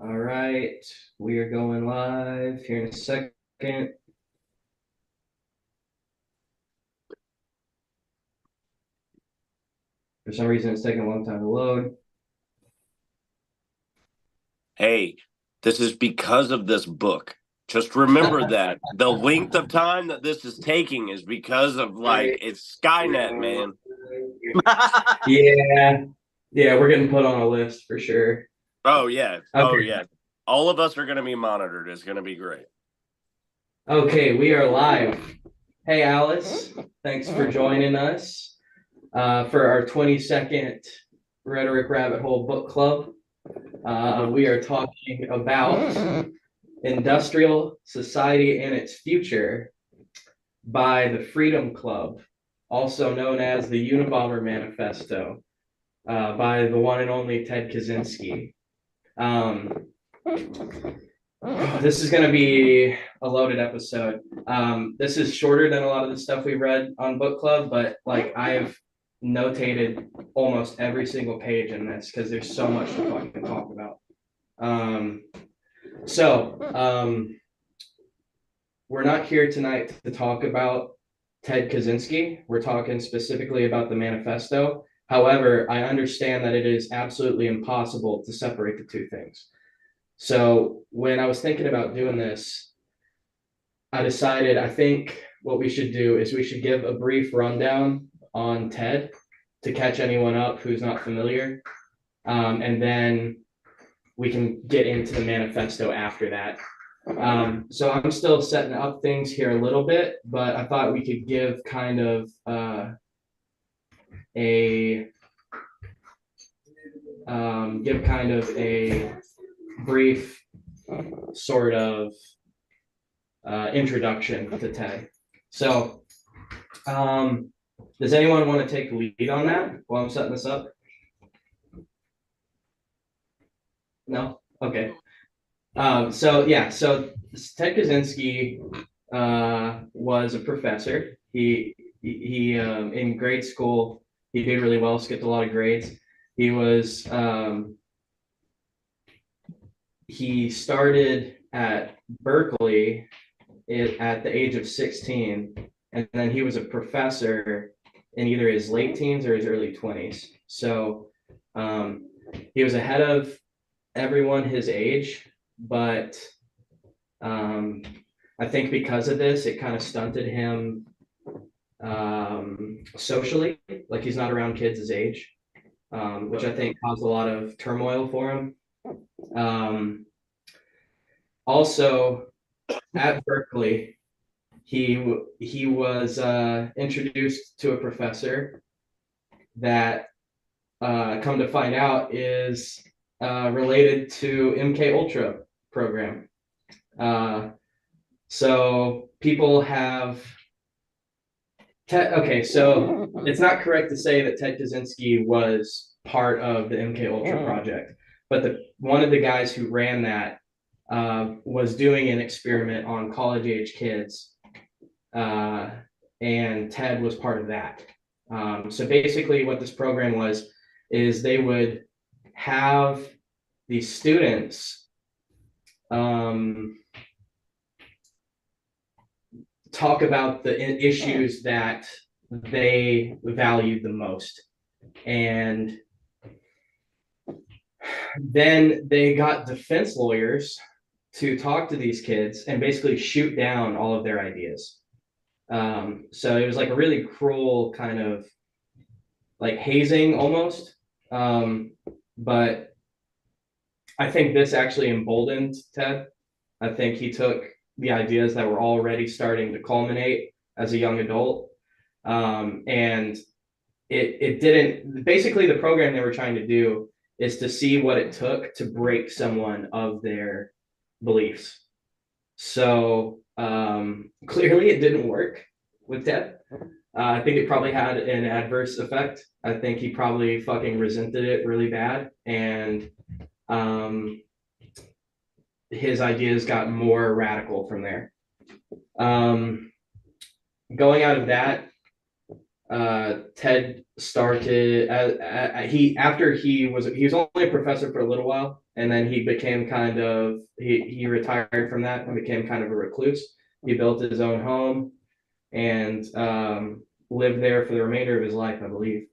All right, we are going live here in a second. For some reason, it's taking a long time to load. Hey, this is because of this book. Just remember that the length of time that this is taking is because of it's Skynet, man. Yeah, yeah, we're getting put on a list for sure. Oh yeah. Oh Okay, yeah. All of us are going to be monitored. It's going to be great. okay, we are live. Hey, Alice, thanks for joining us for our 22nd Rhetoric Rabbit Hole Book Club. We are talking about Industrial Society and Its Future by the Freedom Club, also known as the Unabomber Manifesto, by the one and only Ted Kaczynski. This is going to be a loaded episode. This is shorter than a lot of the stuff we read on book club, but I've notated almost every single page in this because there's so much to fucking talk about. So we're not here tonight to talk about Ted Kaczynski. We're talking specifically about the manifesto. However, I understand that it is absolutely impossible to separate the two things. So when I was thinking about doing this, I decided I think what we should do is we should give a brief rundown on Ted to catch anyone up who's not familiar. And then we can get into the manifesto after that. So I'm still setting up things here a little bit, but I thought we could give kind of a brief sort of introduction to Ted. So, does anyone want to take the lead on that while I'm setting this up? No? Okay. So Ted Kaczynski was a professor. He in grade school, he did really well, skipped a lot of grades. He started at Berkeley at the age of 16, and then he was a professor in either his late teens or his early 20s. So he was ahead of everyone his age, but I think because of this, it kind of stunted him socially. Like he's not around kids his age, which I think caused a lot of turmoil for him. Also, at Berkeley, he was introduced to a professor that, come to find out, is related to MK Ultra program. So people have okay, so it's not correct to say that Ted Kaczynski was part of the MK Ultra project, but one of the guys who ran that was doing an experiment on college age kids, and Ted was part of that. So basically, what this program was is they would have these students talk about the issues that they valued the most. And then they got defense lawyers to talk to these kids and basically shoot down all of their ideas. So it was like a really cruel kind of like hazing almost. But I think this actually emboldened Ted. I think he took the ideas that were already starting to culminate as a young adult. And it didn't, basically the program they were trying to do is to see what it took to break someone of their beliefs. So clearly it didn't work with Ted. I think it probably had an adverse effect. I think he probably fucking resented it really bad, and his ideas got more radical from there. Going out of that, Ted started he after he was only a professor for a little while, and then he became kind of he retired from that and became kind of a recluse. He built his own home and lived there for the remainder of his life, I believe.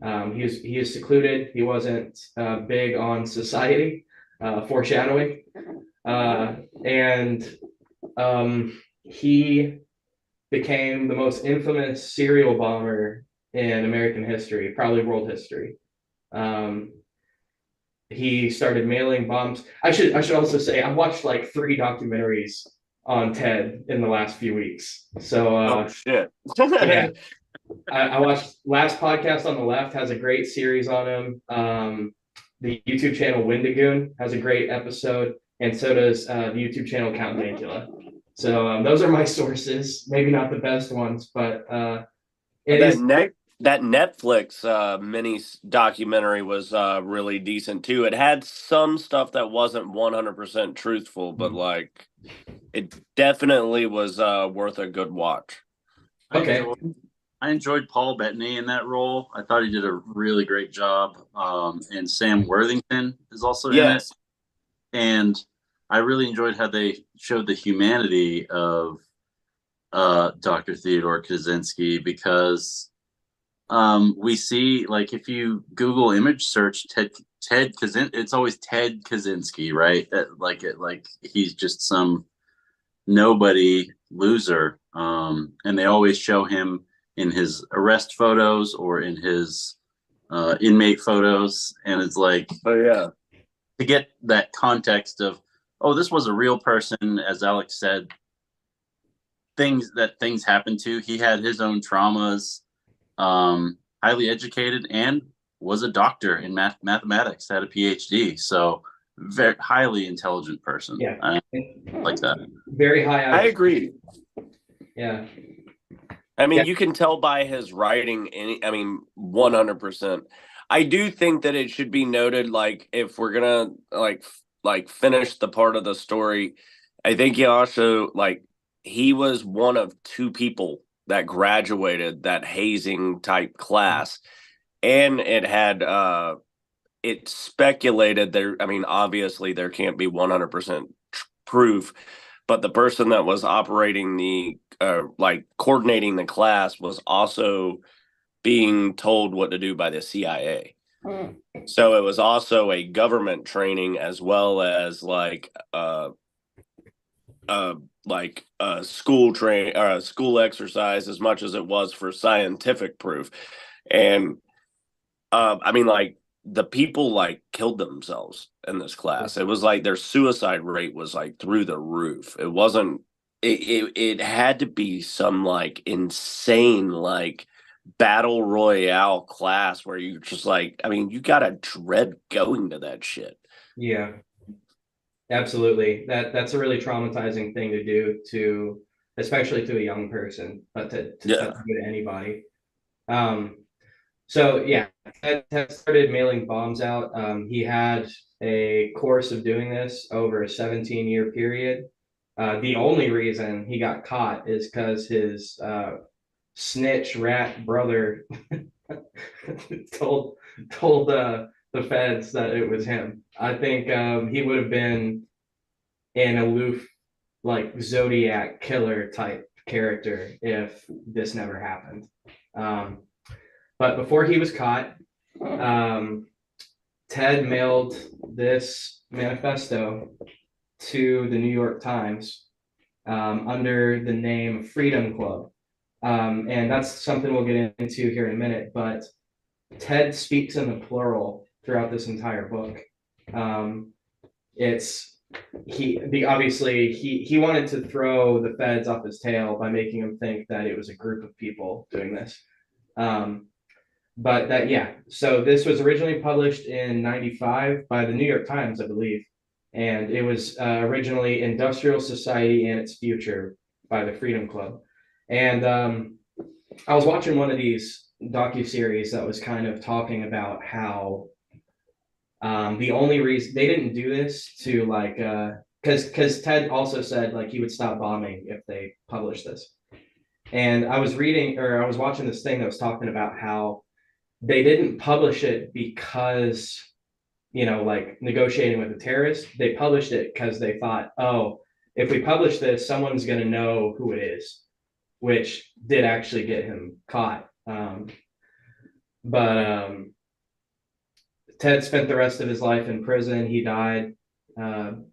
He is secluded. He wasn't big on society, foreshadowing, uh, and he became the most infamous serial bomber in American history, probably world history. Um, he started mailing bombs. I should also say I watched like 3 documentaries on Ted in the last few weeks. So Oh shit. yeah, I watched last podcast on the left has a great series on him. The YouTube channel Windigoon has a great episode, and so does the YouTube channel Count Dankula. So those are my sources. Maybe not the best ones, but it that is. neck that Netflix mini documentary was really decent too. It had some stuff that wasn't 100% truthful, but like it definitely was worth a good watch. I Okay. enjoyed I enjoyed Paul Bettany in that role. I thought he did a really great job. And Sam Worthington is also in it. Yes. And I really enjoyed how they showed the humanity of Dr. Theodore Kaczynski because we see, like, if you Google image search Ted Kaczynski, it's always Ted Kaczynski, right? Like he's just some nobody loser. And they always show him in his arrest photos or in his inmate photos. And it's like Oh yeah. to get that context of, oh, this was a real person, as Alex said, things happened to. He had his own traumas, highly educated, and was a doctor in mathematics, had a PhD. So very highly intelligent person. Yeah. I like that. Very high I IQ. agree. Yeah. I mean, Yeah. you can tell by his writing, 100%. I do think that it should be noted, like, if we're gonna like finish the part of the story, I think he also he was one of 2 people that graduated that hazing type class, and it speculated there. I mean, obviously there can't be 100% proof, but the person that was operating the coordinating the class was also being told what to do by the CIA. So it was also a government training as well as school exercise as much as it was for scientific proof. And the people killed themselves in this class. It was like their suicide rate was like through the roof. It wasn't. It had to be some insane battle royale class where you just you gotta dread going to that shit. Yeah. Absolutely. That's a really traumatizing thing to do to, especially to a young person, but to Yeah. do to anybody. So yeah, Ted started mailing bombs out. He had a course of doing this over a 17-year period. The only reason he got caught is because his snitch rat brother told the feds that it was him. I think he would have been an aloof, like Zodiac killer type character if this never happened. Um, but before he was caught, um, Ted mailed this manifesto to the New York Times under the name Freedom Club. And that's something we'll get into here in a minute. But Ted speaks in the plural throughout this entire book. It's obviously he wanted to throw the feds off his tail by making them think that it was a group of people doing this. But that, yeah, so this was originally published in 95 by the New York Times, I believe. And it was originally Industrial Society and Its Future by the Freedom Club. And I was watching one of these docuseries that was kind of talking about how the only reason they didn't do this to because Ted also said like he would stop bombing if they published this. And I was reading, or I was watching this thing that was talking about how they didn't publish it because, like negotiating with the terrorists. They published it because they thought, oh, if we publish this, someone's going to know who it is, which did actually get him caught. But Ted spent the rest of his life in prison. He died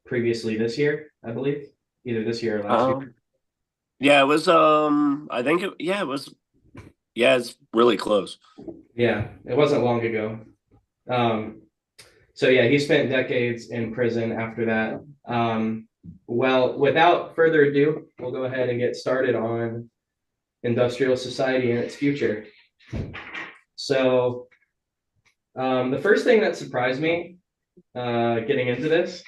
previously this year, I believe, either this year or last year. Yeah, it was. I think it. Yeah, it was. Yeah, it's really close. Yeah, it wasn't long ago. So yeah, he spent decades in prison after that. Well, without further ado, we'll go ahead and get started on industrial society and its future. So the first thing that surprised me getting into this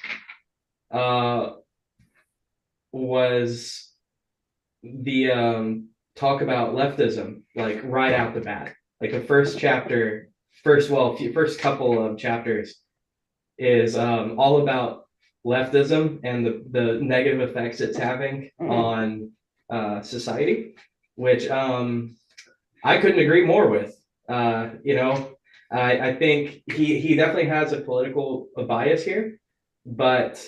was the talk about leftism, like right out the bat. Like the first chapter, first couple of chapters is all about leftism and the negative effects it's having on society, which I couldn't agree more with. I think he definitely has a political bias here, but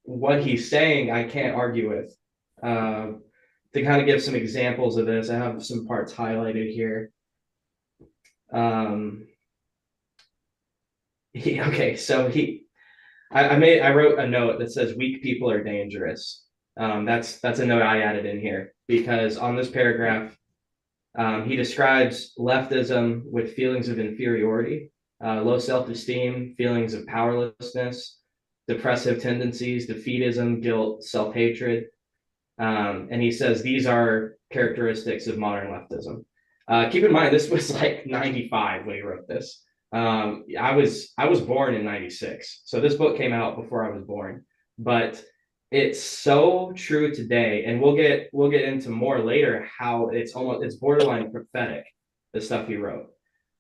what he's saying I can't argue with. To kind of give some examples of this, I have some parts highlighted here. I wrote a note that says weak people are dangerous. That's a note I added in here because on this paragraph, he describes leftism with feelings of inferiority, low self-esteem, feelings of powerlessness, depressive tendencies, defeatism, guilt, self-hatred. And he says these are characteristics of modern leftism. Keep in mind, this was like 95 when he wrote this. I was born in 96. So this book came out before I was born, but it's so true today. And we'll get into more later how it's borderline prophetic, the stuff he wrote.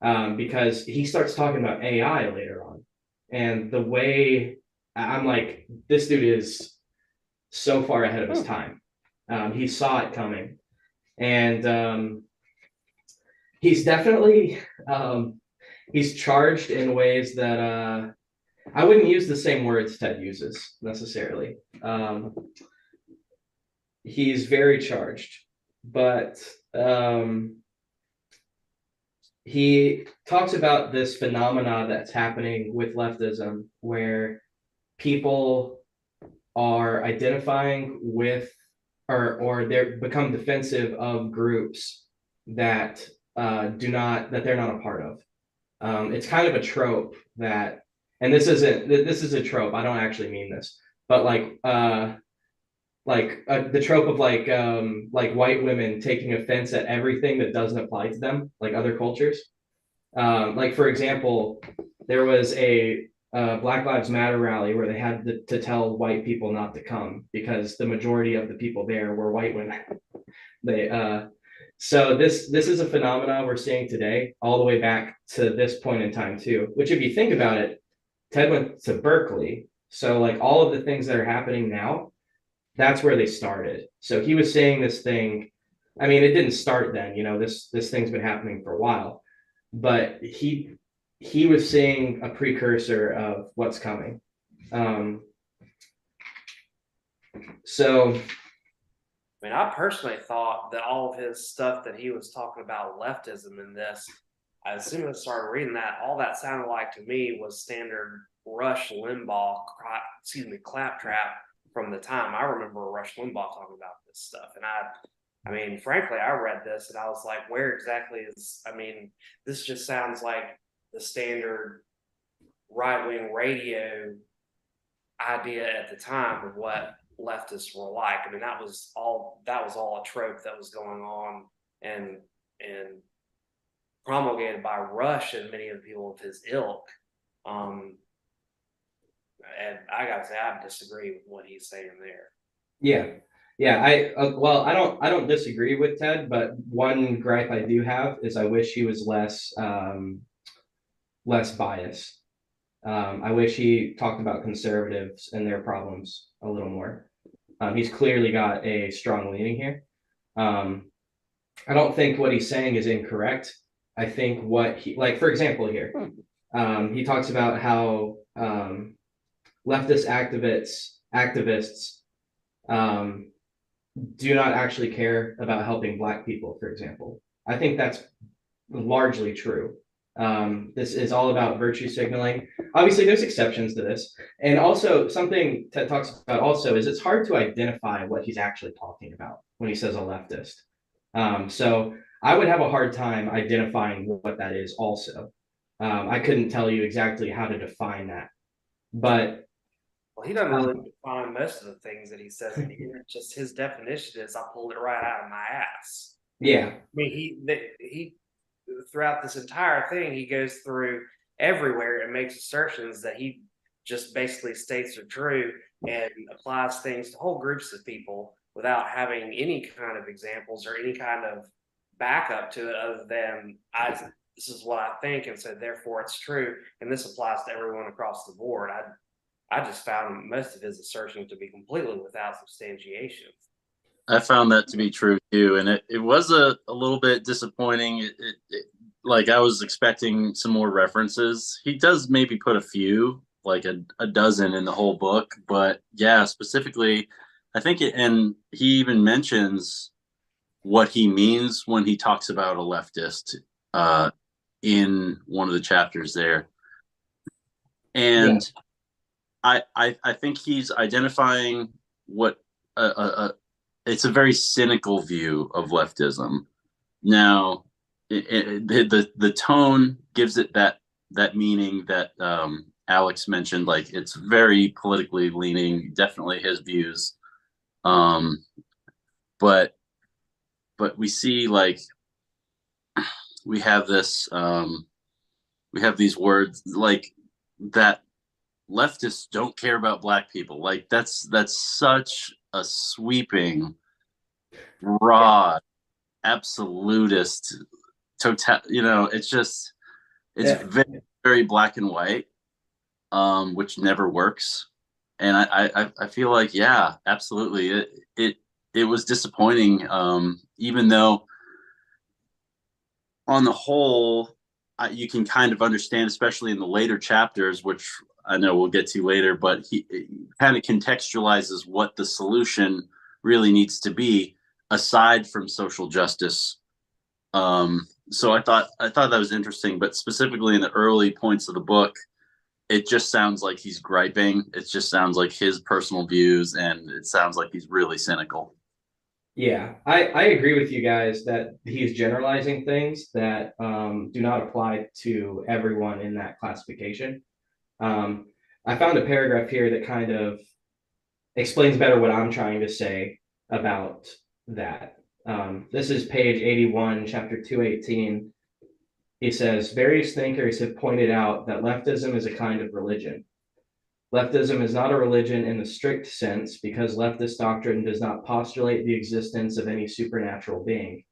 Because he starts talking about AI later on. And the way I'm like, this dude is so far ahead of his time. He saw it coming. And he's definitely he's charged in ways that I wouldn't use the same words Ted uses necessarily. He's very charged, but he talks about this phenomena that's happening with leftism where people are identifying with or they're become defensive of groups that they're not a part of. It's kind of a trope that, and this is a trope. I don't actually mean this, but the trope of like white women taking offense at everything that doesn't apply to them, like other cultures. Like for example, there was a Black Lives Matter rally where they had to tell white people not to come because the majority of the people there were white women. So this is a phenomenon we're seeing today, all the way back to this point in time too. Which, if you think about it, Ted went to Berkeley, so like all of the things that are happening now, that's where they started. So he was saying this thing. I mean, it didn't start then. This thing's been happening for a while, but he was seeing a precursor of what's coming. So I mean, I personally thought that all of his stuff that he was talking about leftism in this, as soon as I started reading that, all that sounded like to me was standard Rush Limbaugh, claptrap from the time. I remember Rush Limbaugh talking about this stuff. And I mean, frankly, I read this and I was like, where exactly is, I mean, this just sounds like the standard right-wing radio idea at the time of what leftists were like. I mean, that was all a trope that was going on and promulgated by Rush and many of the people of his ilk. And I gotta say, I disagree with what he's saying there. Yeah. I don't disagree with Ted, but one gripe I do have is I wish he was less biased. I wish he talked about conservatives and their problems a little more. He's clearly got a strong leaning here. I don't think what he's saying is incorrect. I think what he, like, for example, here, he talks about how leftist activists do not actually care about helping Black people, for example. I think that's largely true. This is all about virtue signaling. Obviously, there's exceptions to this. And also, something Ted talks about also is it's hard to identify what he's actually talking about when he says a leftist. So I would have a hard time identifying what that is also. I couldn't tell you exactly how to define that. But Well, he doesn't really define most of the things that he says in here. Just his definition is I pulled it right out of my ass. yeah, I mean, he throughout this entire thing, he goes through everywhere and makes assertions that he just basically states are true and applies things to whole groups of people without having any kind of examples or any kind of backup to it other than this is what I think, and so therefore it's true, and this applies to everyone across the board. I just found most of his assertions to be completely without substantiation. I found that to be true too, and it was a little bit disappointing. Like I was expecting some more references. He does maybe put a few, like a dozen in the whole book, but yeah, specifically, I think and he even mentions what he means when he talks about a leftist in one of the chapters there, and I think he's identifying what it's a very cynical view of leftism. Now, the tone gives it that meaning that Alex mentioned. Like it's very politically leaning, definitely his views. But we see like we have this we have these words like that leftists don't care about Black people. Like that's such a sweeping, broad, absolutist total. It's just very, very black and white, which never works. And I feel like yeah, absolutely, it was disappointing. Even though on the whole, you can kind of understand, especially in the later chapters, which I know we'll get to later, but he kind of contextualizes what the solution really needs to be aside from social justice. So I thought that was interesting, but specifically in the early points of the book, it just sounds like he's griping. It just sounds like his personal views, and it sounds like he's really cynical. Yeah, I agree with you guys that he's generalizing things that do not apply to everyone in that classification. I found a paragraph here that kind of explains better what I'm trying to say about that. This is page 81, chapter 218. He says, various thinkers have pointed out that leftism is a kind of religion. Leftism is not a religion in the strict sense because leftist doctrine does not postulate the existence of any supernatural being.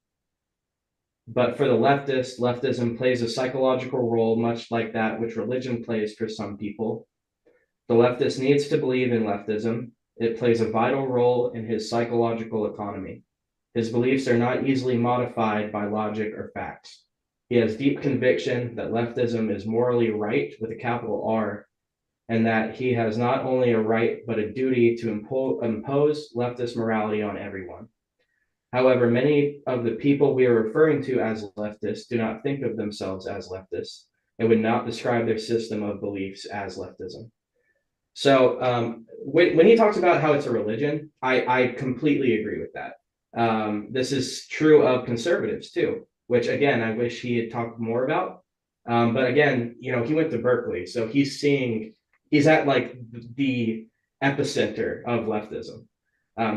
But for the leftist, leftism plays a psychological role much like that which religion plays for some people. The leftist needs to believe in leftism. It plays a vital role in his psychological economy. His beliefs are not easily modified by logic or facts. He has deep conviction that leftism is morally right with a capital R, and that he has not only a right but a duty to impose leftist morality on everyone. However, many of the people we are referring to as leftists do not think of themselves as leftists and would not describe their system of beliefs as leftism. So when he talks about how it's a religion, I completely agree with that. This is true of conservatives too, which again, I wish he had talked more about. But again, he went to Berkeley, so he's at like the epicenter of leftism.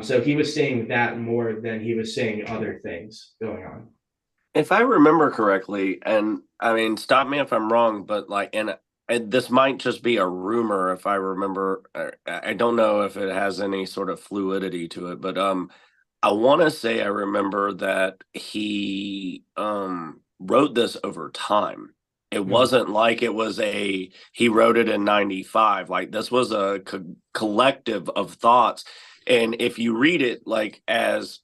So he was seeing that more than he was seeing other things going on. If I remember correctly, and I mean, stop me if I'm wrong, but like, and this might just be a rumor if I remember. I don't know if it has any sort of fluidity to it, but I want to say I remember that he wrote this over time. It wasn't like it was he wrote it in 95. Like this was a collective of thoughts. And if you read it like as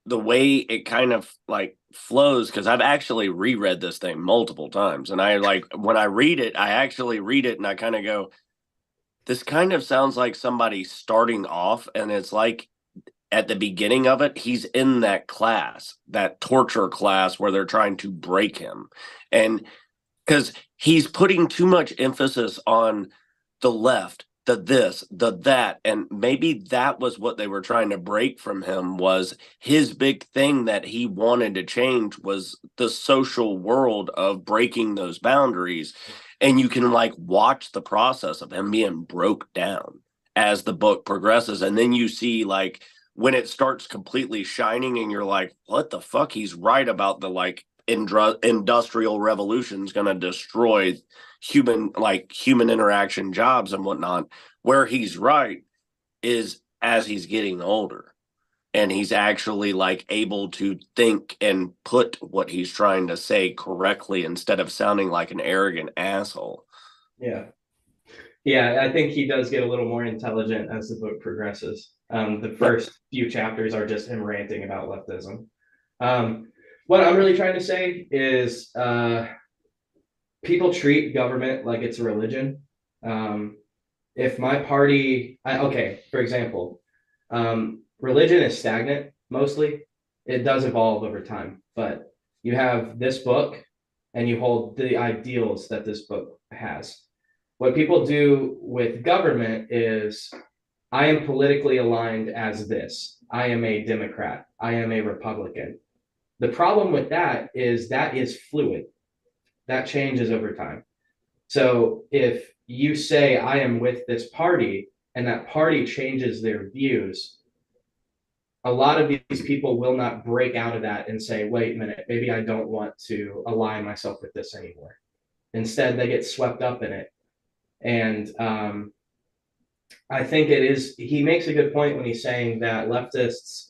the way it kind of like flows, because I've actually reread this thing multiple times, and I like when I read it, I actually read it and I kind of go, this kind of sounds like somebody starting off, and it's like at the beginning of it, he's in that class, that torture class where they're trying to break him. And because he's putting too much emphasis on the left, the this, the that, and maybe that was what they were trying to break from him. Was his big thing that he wanted to change was the social world of breaking those boundaries. And you can like watch the process of him being broke down as the book progresses, and then you see like when it starts completely shining and you're like, what the fuck, he's right about the like industrial revolution's going to destroy human interaction, jobs and whatnot. Where he's right is as he's getting older and he's actually like able to think and put what he's trying to say correctly instead of sounding like an arrogant asshole. Yeah. Yeah, I think he does get a little more intelligent as the book progresses. The first few chapters are just him ranting about leftism. What I'm really trying to say is people treat government like it's a religion. If my party, okay, for example, religion is stagnant mostly. It does evolve over time, but you have this book and you hold the ideals that this book has. What people do with government is, I am politically aligned as this. I am a Democrat. I am a Republican. The problem with that is fluid. That changes over time. So if you say I am with this party and that party changes their views, a lot of these people will not break out of that and say, wait a minute, maybe I don't want to align myself with this anymore. Instead, they get swept up in it. And I think he makes a good point when he's saying that leftists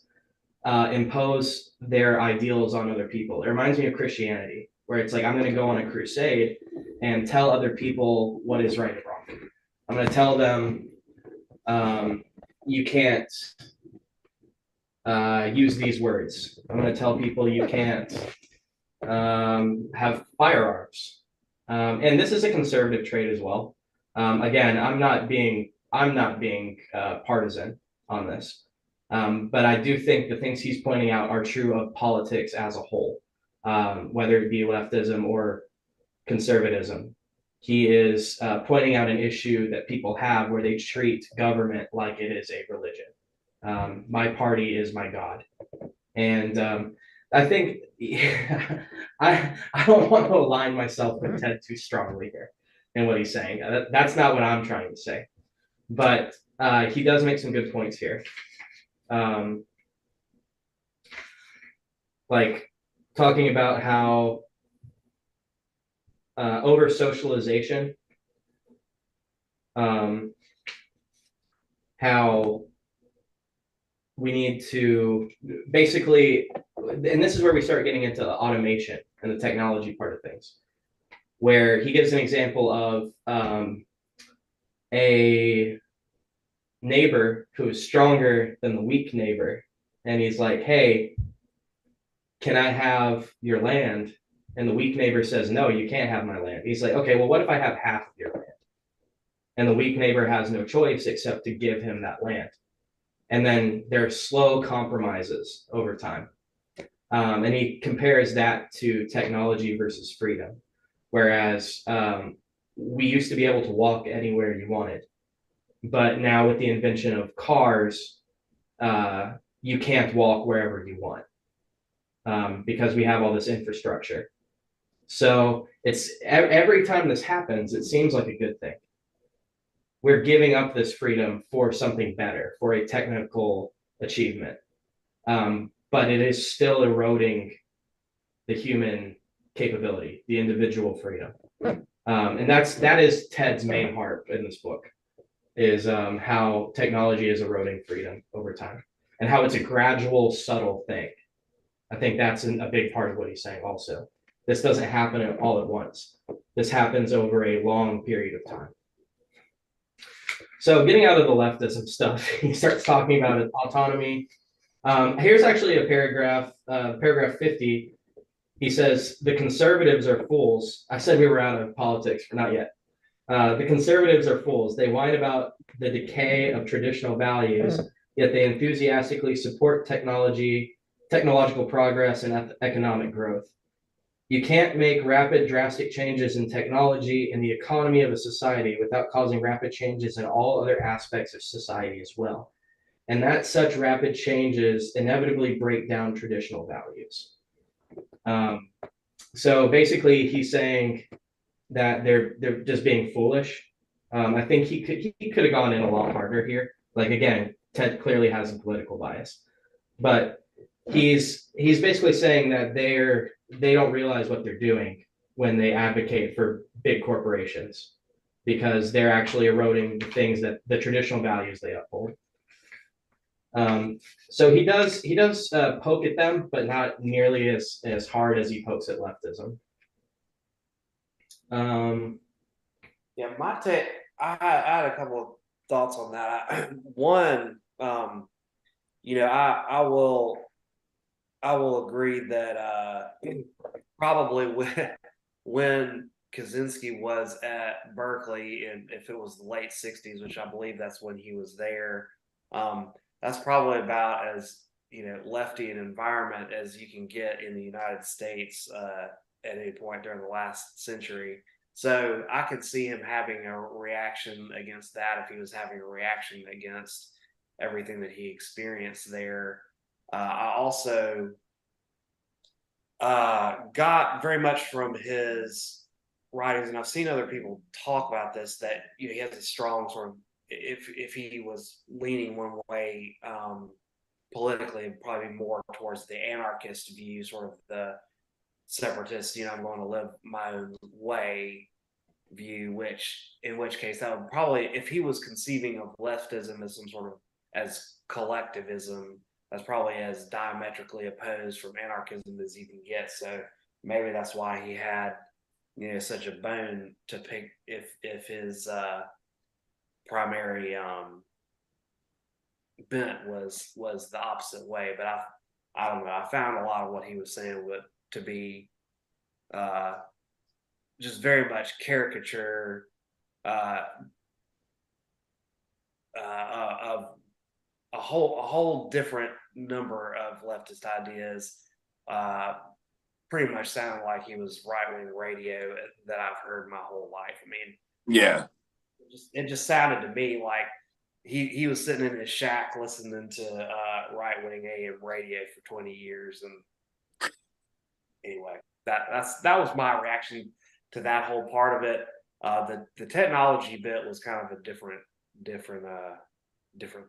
impose their ideals on other people. It reminds me of Christianity, where it's like, I'm going to go on a crusade and tell other people what is right and wrong. I'm going to tell them you can't use these words. I'm going to tell people you can't have firearms. And this is a conservative trait as well. Again, I'm not being partisan on this. But I do think the things he's pointing out are true of politics as a whole, whether it be leftism or conservatism. He is pointing out an issue that people have where they treat government like it is a religion. My party is my God. And I think I don't want to align myself with Ted too strongly here in what he's saying. That's not what I'm trying to say. But he does make some good points here. Like talking about how over socialization, how we need to basically, and this is where we start getting into automation and the technology part of things, where he gives an example of a neighbor who is stronger than the weak neighbor. And he's like, hey, can I have your land? And the weak neighbor says, no, you can't have my land. He's like, okay, well, what if I have half of your land? And the weak neighbor has no choice except to give him that land. And then there are slow compromises over time. And he compares that to technology versus freedom. Whereas we used to be able to walk anywhere you wanted. But now with the invention of cars, you can't walk wherever you want because we have all this infrastructure. So it's every time this happens, it seems like a good thing. We're giving up this freedom for something better, for a technical achievement. But it is still eroding the human capability, the individual freedom. And that is Ted's main heart in this book, is how technology is eroding freedom over time and how it's a gradual, subtle thing. I think that's a big part of what he's saying also. This doesn't happen all at once. This happens over a long period of time. So getting out of the leftism stuff, he starts talking about autonomy Here's actually a paragraph, paragraph 50. He says, the conservatives are fools. I said we were out of politics, but not yet. The conservatives are fools. They whine about the decay of traditional values, yet they enthusiastically support technological progress, and economic growth. You can't make rapid, drastic changes in technology and the economy of a society without causing rapid changes in all other aspects of society as well. And that such rapid changes inevitably break down traditional values. So basically, he's saying that they're just being foolish. I think he could have gone in a lot harder here. Like again, Ted clearly has a political bias, but he's basically saying that they don't realize what they're doing when they advocate for big corporations, because they're actually eroding the things that the traditional values they uphold. So he does poke at them, but not nearly as hard as he pokes at leftism. Yeah, my take. I had a couple of thoughts on that. One, I will agree that probably when Kaczynski was at Berkeley, and if it was the late '60s, which I believe that's when he was there, that's probably about as lefty an environment as you can get in the United States at any point during the last century. So I could see him having a reaction against that if he was having a reaction against everything that he experienced there. I also got very much from his writings, and I've seen other people talk about this, that he has a strong sort of, if he was leaning one way politically, it'd probably be more towards the anarchist view, sort of the separatist, I'm going to live my own way view, in which case that would probably, if he was conceiving of leftism as some sort of as collectivism, that's probably as diametrically opposed from anarchism as you can get. So maybe that's why he had such a bone to pick if his primary bent was the opposite way. But I don't know. I found a lot of what he was saying to be just very much caricature of a whole different number of leftist ideas. Pretty much sounded like he was right-wing radio that I've heard my whole life. I mean, Yeah, it just sounded to me like he was sitting in his shack listening to right-wing AM radio for 20 years. And anyway, that was my reaction to that whole part of it. The technology bit was kind of a different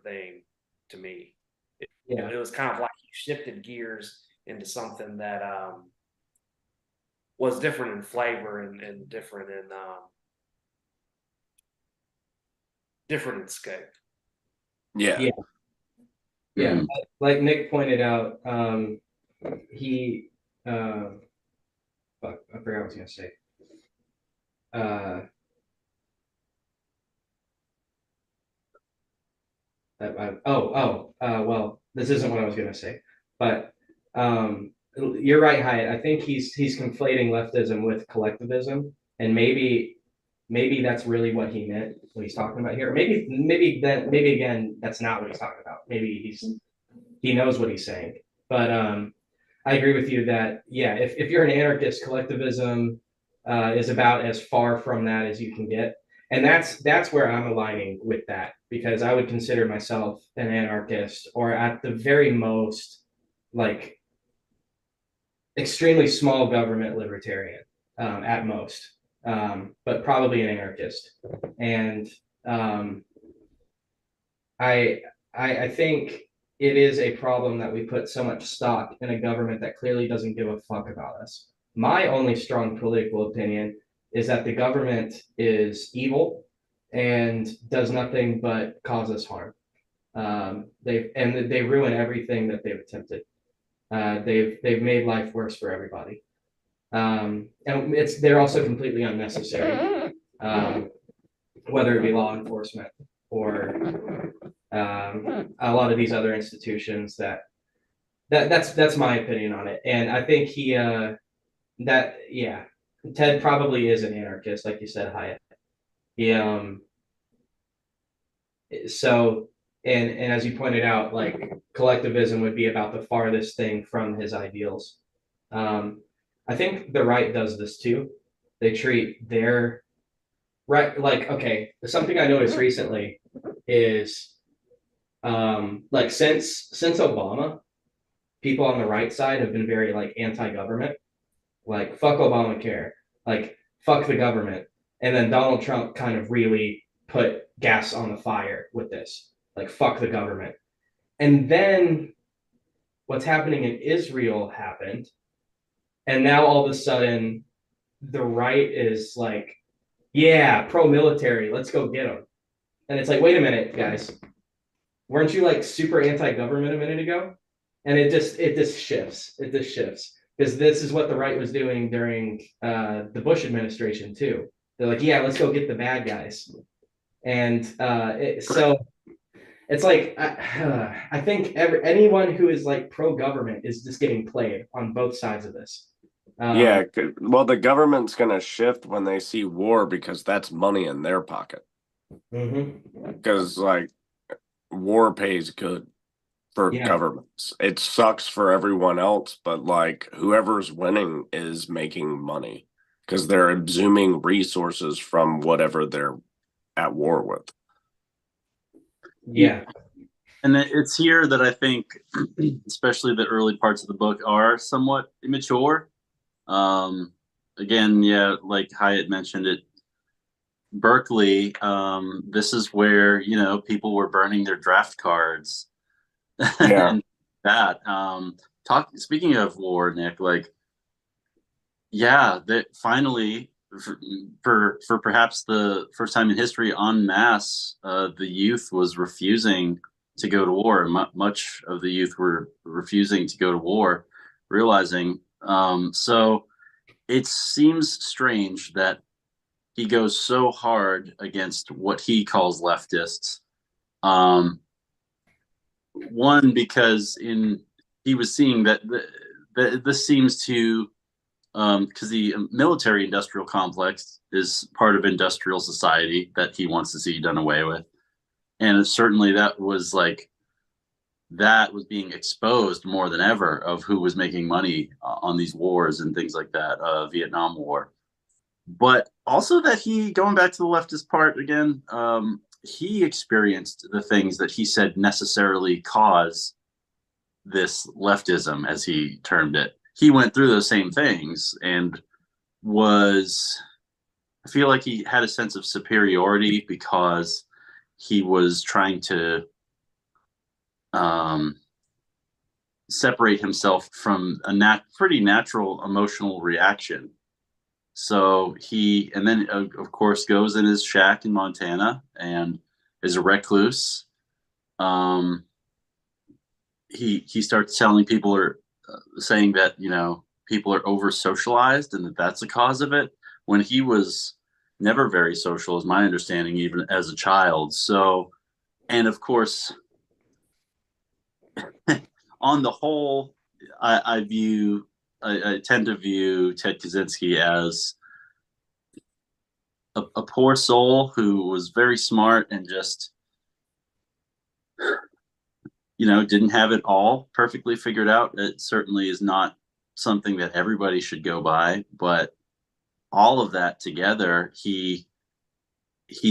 thing to me. It was kind of like he shifted gears into something that was different in flavor and different in scope. yeah. Mm-hmm. Like Nick pointed out, he fuck, I forgot what I was gonna say. Well, this isn't what I was gonna say, but you're right, Hyatt. I think he's conflating leftism with collectivism, and maybe that's really what he meant when he's talking about here. Maybe again, that's not what he's talking about. Maybe he knows what he's saying. But I agree with you that if you're an anarchist, collectivism is about as far from that as you can get. And that's where I'm aligning with that, because I would consider myself an anarchist, or at the very most, like extremely small government libertarian at most, but probably an anarchist. And I think it is a problem that we put so much stock in a government that clearly doesn't give a fuck about us. My only strong political opinion is that the government is evil and does nothing but cause us harm. They ruin everything that they've attempted. They've made life worse for everybody. And they're also completely unnecessary, whether it be law enforcement or a lot of these other institutions that that's my opinion on it. And I think that yeah, Ted probably is an anarchist, like you said, Hyatt. He so and as you pointed out, like collectivism would be about the farthest thing from his ideals. Um, I think the right does this too. They treat their right, like, okay, something I noticed recently is like since Obama, people on the right side have been very like anti-government, like fuck Obamacare, like fuck the government. And then Donald Trump kind of really put gas on the fire with this, like fuck the government. And then what's happening in Israel happened, and now all of a sudden the right is like, yeah, pro-military, let's go get them. And it's like, wait a minute, guys, weren't you like super anti-government a minute ago? And it just shifts. It just shifts because this is what the right was doing during the Bush administration too. They're like, yeah, let's go get the bad guys. And so it's like I think anyone who is like pro-government is just getting played on both sides of this. Yeah, well, the government's going to shift when they see war because that's money in their pocket. Because like war pays good for Yeah. governments. It sucks for everyone else, but like whoever's winning is making money because they're exhuming resources from whatever they're at war with. Yeah. And it's here that I think, especially the early parts of the book, are somewhat immature. Again, yeah, like Hyatt mentioned it, Berkeley, this is where, you know, people were burning their draft cards. Yeah. And that, speaking of war, Nick, like, yeah, that finally, for perhaps the first time in history, en masse, the youth was refusing to go to war. Much of the youth were refusing to go to war, realizing. So it seems strange that he goes so hard against what he calls leftists. One, because he was seeing that this seems to, because the military industrial complex is part of industrial society that he wants to see done away with. And certainly that was being exposed more than ever of who was making money on these wars and things like that, Vietnam War. But also that going back to the leftist part again, he experienced the things that he said necessarily cause this leftism, as he termed it. He went through those same things and I feel like he had a sense of superiority because he was trying to separate himself from a pretty natural emotional reaction. So and then of course goes in his shack in Montana and is a recluse. He starts telling people, or saying that, you know, people are over socialized and that's the cause of it, when he was never very social, is my understanding, even as a child. So, and of course, on the whole, I tend to view Ted Kaczynski as a poor soul who was very smart and just, you know, didn't have it all perfectly figured out. It certainly is not something that everybody should go by, but all of that together, he's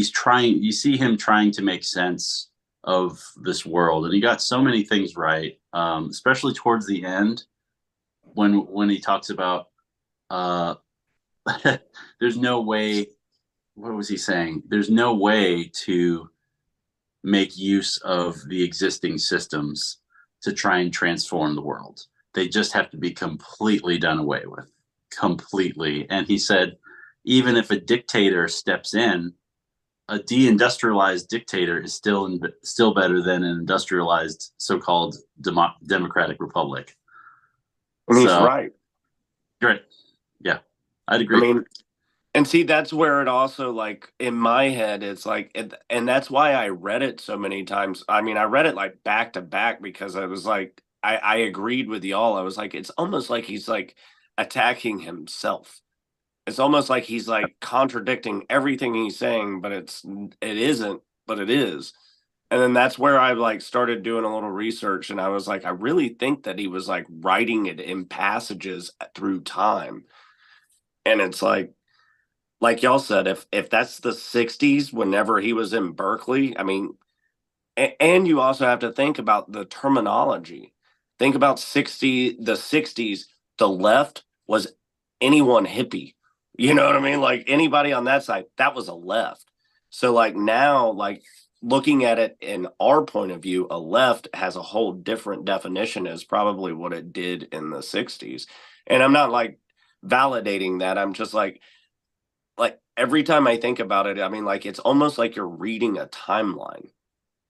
trying, you see him trying to make sense of this world, and he got so many things right, especially towards the end when he talks about there's no way, what was he saying? There's no way to make use of the existing systems to try and transform the world. They just have to be completely done away with, completely. And he said, even if a dictator steps in, a deindustrialized dictator is still better than an industrialized so-called democratic republic. And he's right. Great. Yeah, I'd agree. I mean, and see, that's where it also, like, in my head, it's like, and that's why I read it so many times. I mean, I read it like back to back because I was like, I agreed with y'all. I was like, it's almost like he's like attacking himself. It's almost like he's like contradicting everything he's saying, but it isn't, but it is. And then that's where I like started doing a little research, and I was like, I really think that he was like writing it in passages through time. And it's like y'all said, if that's the 60s, whenever he was in Berkeley, I mean, and you also have to think about the terminology. Think about the 60s, the left was anyone hippie. You know what I mean? Like anybody on that side, that was a left. So like now, like looking at it in our point of view, a left has a whole different definition as probably what it did in the 60s. And I'm not like validating that. I'm just like every time I think about it, I mean, like it's almost like you're reading a timeline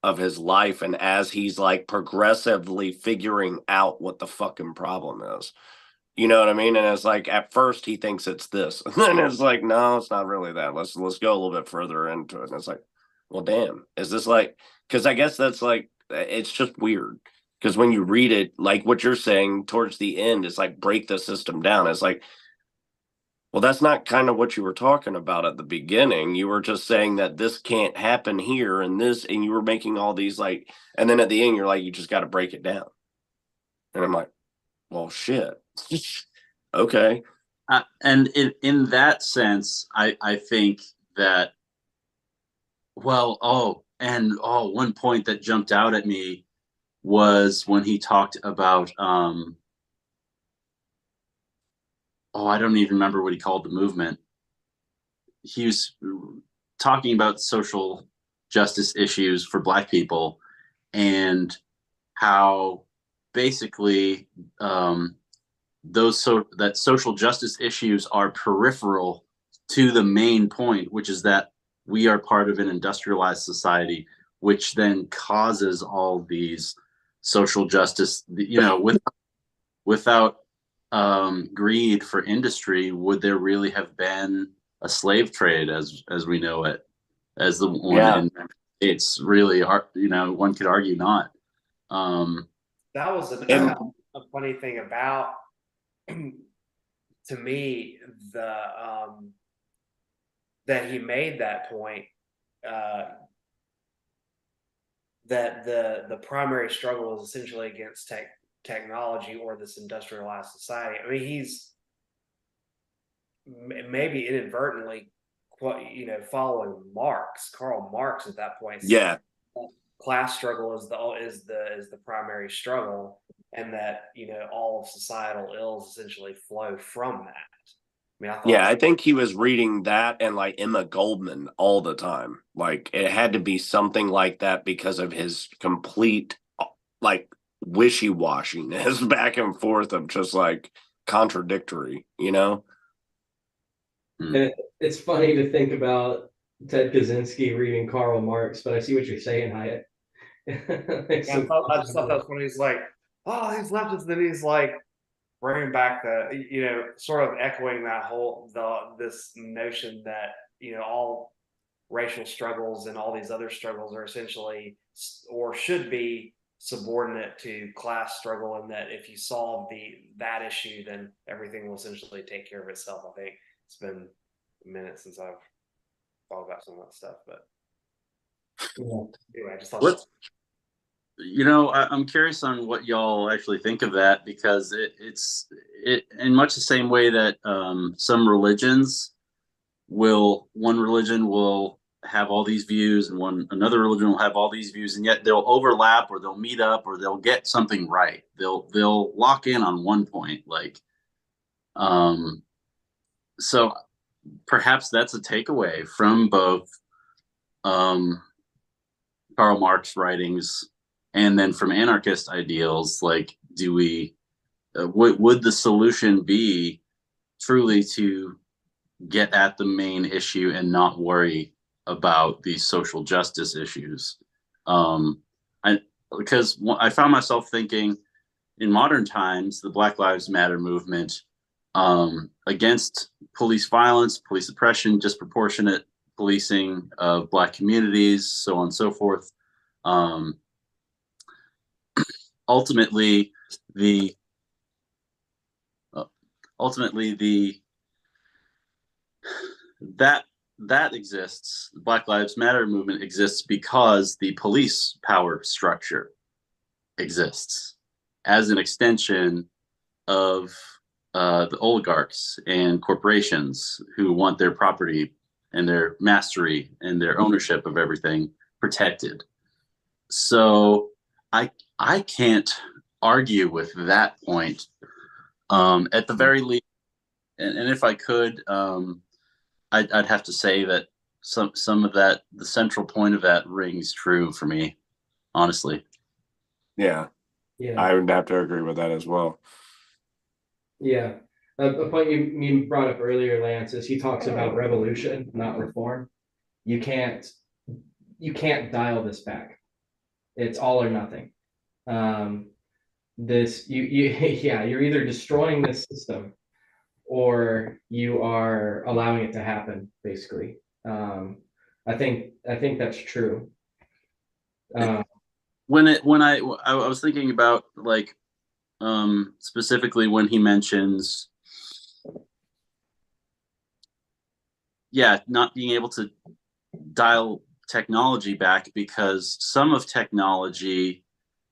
of his life, and as he's like progressively figuring out what the fucking problem is. You know what I mean? And it's like at first he thinks it's this. And then it's like, no, it's not really that. Let's go a little bit further into it. And it's like, well, damn, is this like, because I guess that's like it's just weird. Because when you read it, like what you're saying towards the end, it's like break the system down. It's like, well, that's not kind of what you were talking about at the beginning. You were just saying that this can't happen here and this, and you were making all these like, and then at the end, you're like, you just got to break it down. And I'm like, well, shit. Okay. And in that sense, I think that, well, one point that jumped out at me was when he talked about, I don't even remember what he called the movement. He was talking about social justice issues for Black people and how basically that social justice issues are peripheral to the main point, which is that we are part of an industrialized society, which then causes all these social justice. Without greed for industry, would there really have been a slave trade as we know it, as the one Yeah. in it's really, one could argue not. That was And a funny thing about, to me, that he made that point, that the primary struggle is essentially against technology or this industrialized society. I mean, he's maybe inadvertently, following Karl Marx at that point. yeah, Class struggle is the primary struggle, and that all of societal ills essentially flow from that. I mean, I thought yeah, I think he was reading that and like Emma Goldman all the time. Like it had to be something like that because of his complete like wishy-washiness back and forth of just like contradictory, you know? And it's funny to think about Ted Kaczynski reading Karl Marx, but I see what you're saying, Hyatt. I just thought that was when he's like, oh, he's leftists, and then he's like bringing back sort of echoing that this notion that all racial struggles and all these other struggles are essentially or should be subordinate to class struggle, and that if you solve that issue, then everything will essentially take care of itself. I think it's been a minute since I've thought about some of that stuff, but anyway, I just thought. I'm curious on what y'all actually think of that, because it's in much the same way that some religions one religion will have all these views and another religion will have all these views, and yet they'll overlap or they'll meet up or they'll get something right. They'll lock in on one point, so perhaps that's a takeaway from both Karl Marx writings and then from anarchist ideals. Like, do we would the solution be truly to get at the main issue and not worry about these social justice issues? Because I found myself thinking in modern times, the Black Lives Matter movement, against police violence, police oppression, disproportionate policing of Black communities, so on and so forth. Ultimately, the ultimately that that exists. The Black Lives Matter movement exists because the police power structure exists as an extension of the oligarchs and corporations who want their property and their mastery and their ownership of everything protected. So I can't argue with that point. At the very least, and if I could, I'd have to say that some of that, the central point of that, rings true for me, honestly. Yeah, Yeah. I would have to agree with that as well. Yeah. A point you brought up earlier, Lance, is he talks about revolution, not reform. You can't dial this back. It's all or nothing. This yeah, you're either destroying this system or you are allowing it to happen, basically. I think that's true. When I was thinking about, like, specifically when he mentions, yeah, not being able to dial technology back because some of technology,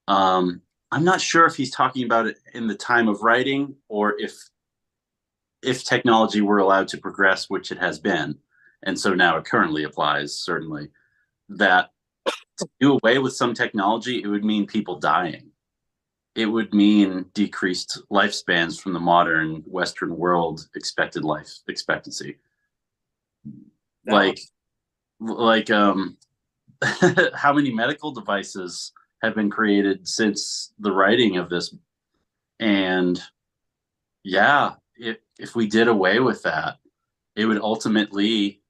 I'm not sure if he's talking about it in the time of writing or if technology were allowed to progress, which it has been, and so now it currently applies, certainly, that to do away with some technology, it would mean people dying. It would mean decreased lifespans from the modern Western world expected life expectancy. That Like how many medical devices have been created since the writing of this? And yeah, if we did away with that, it would ultimately,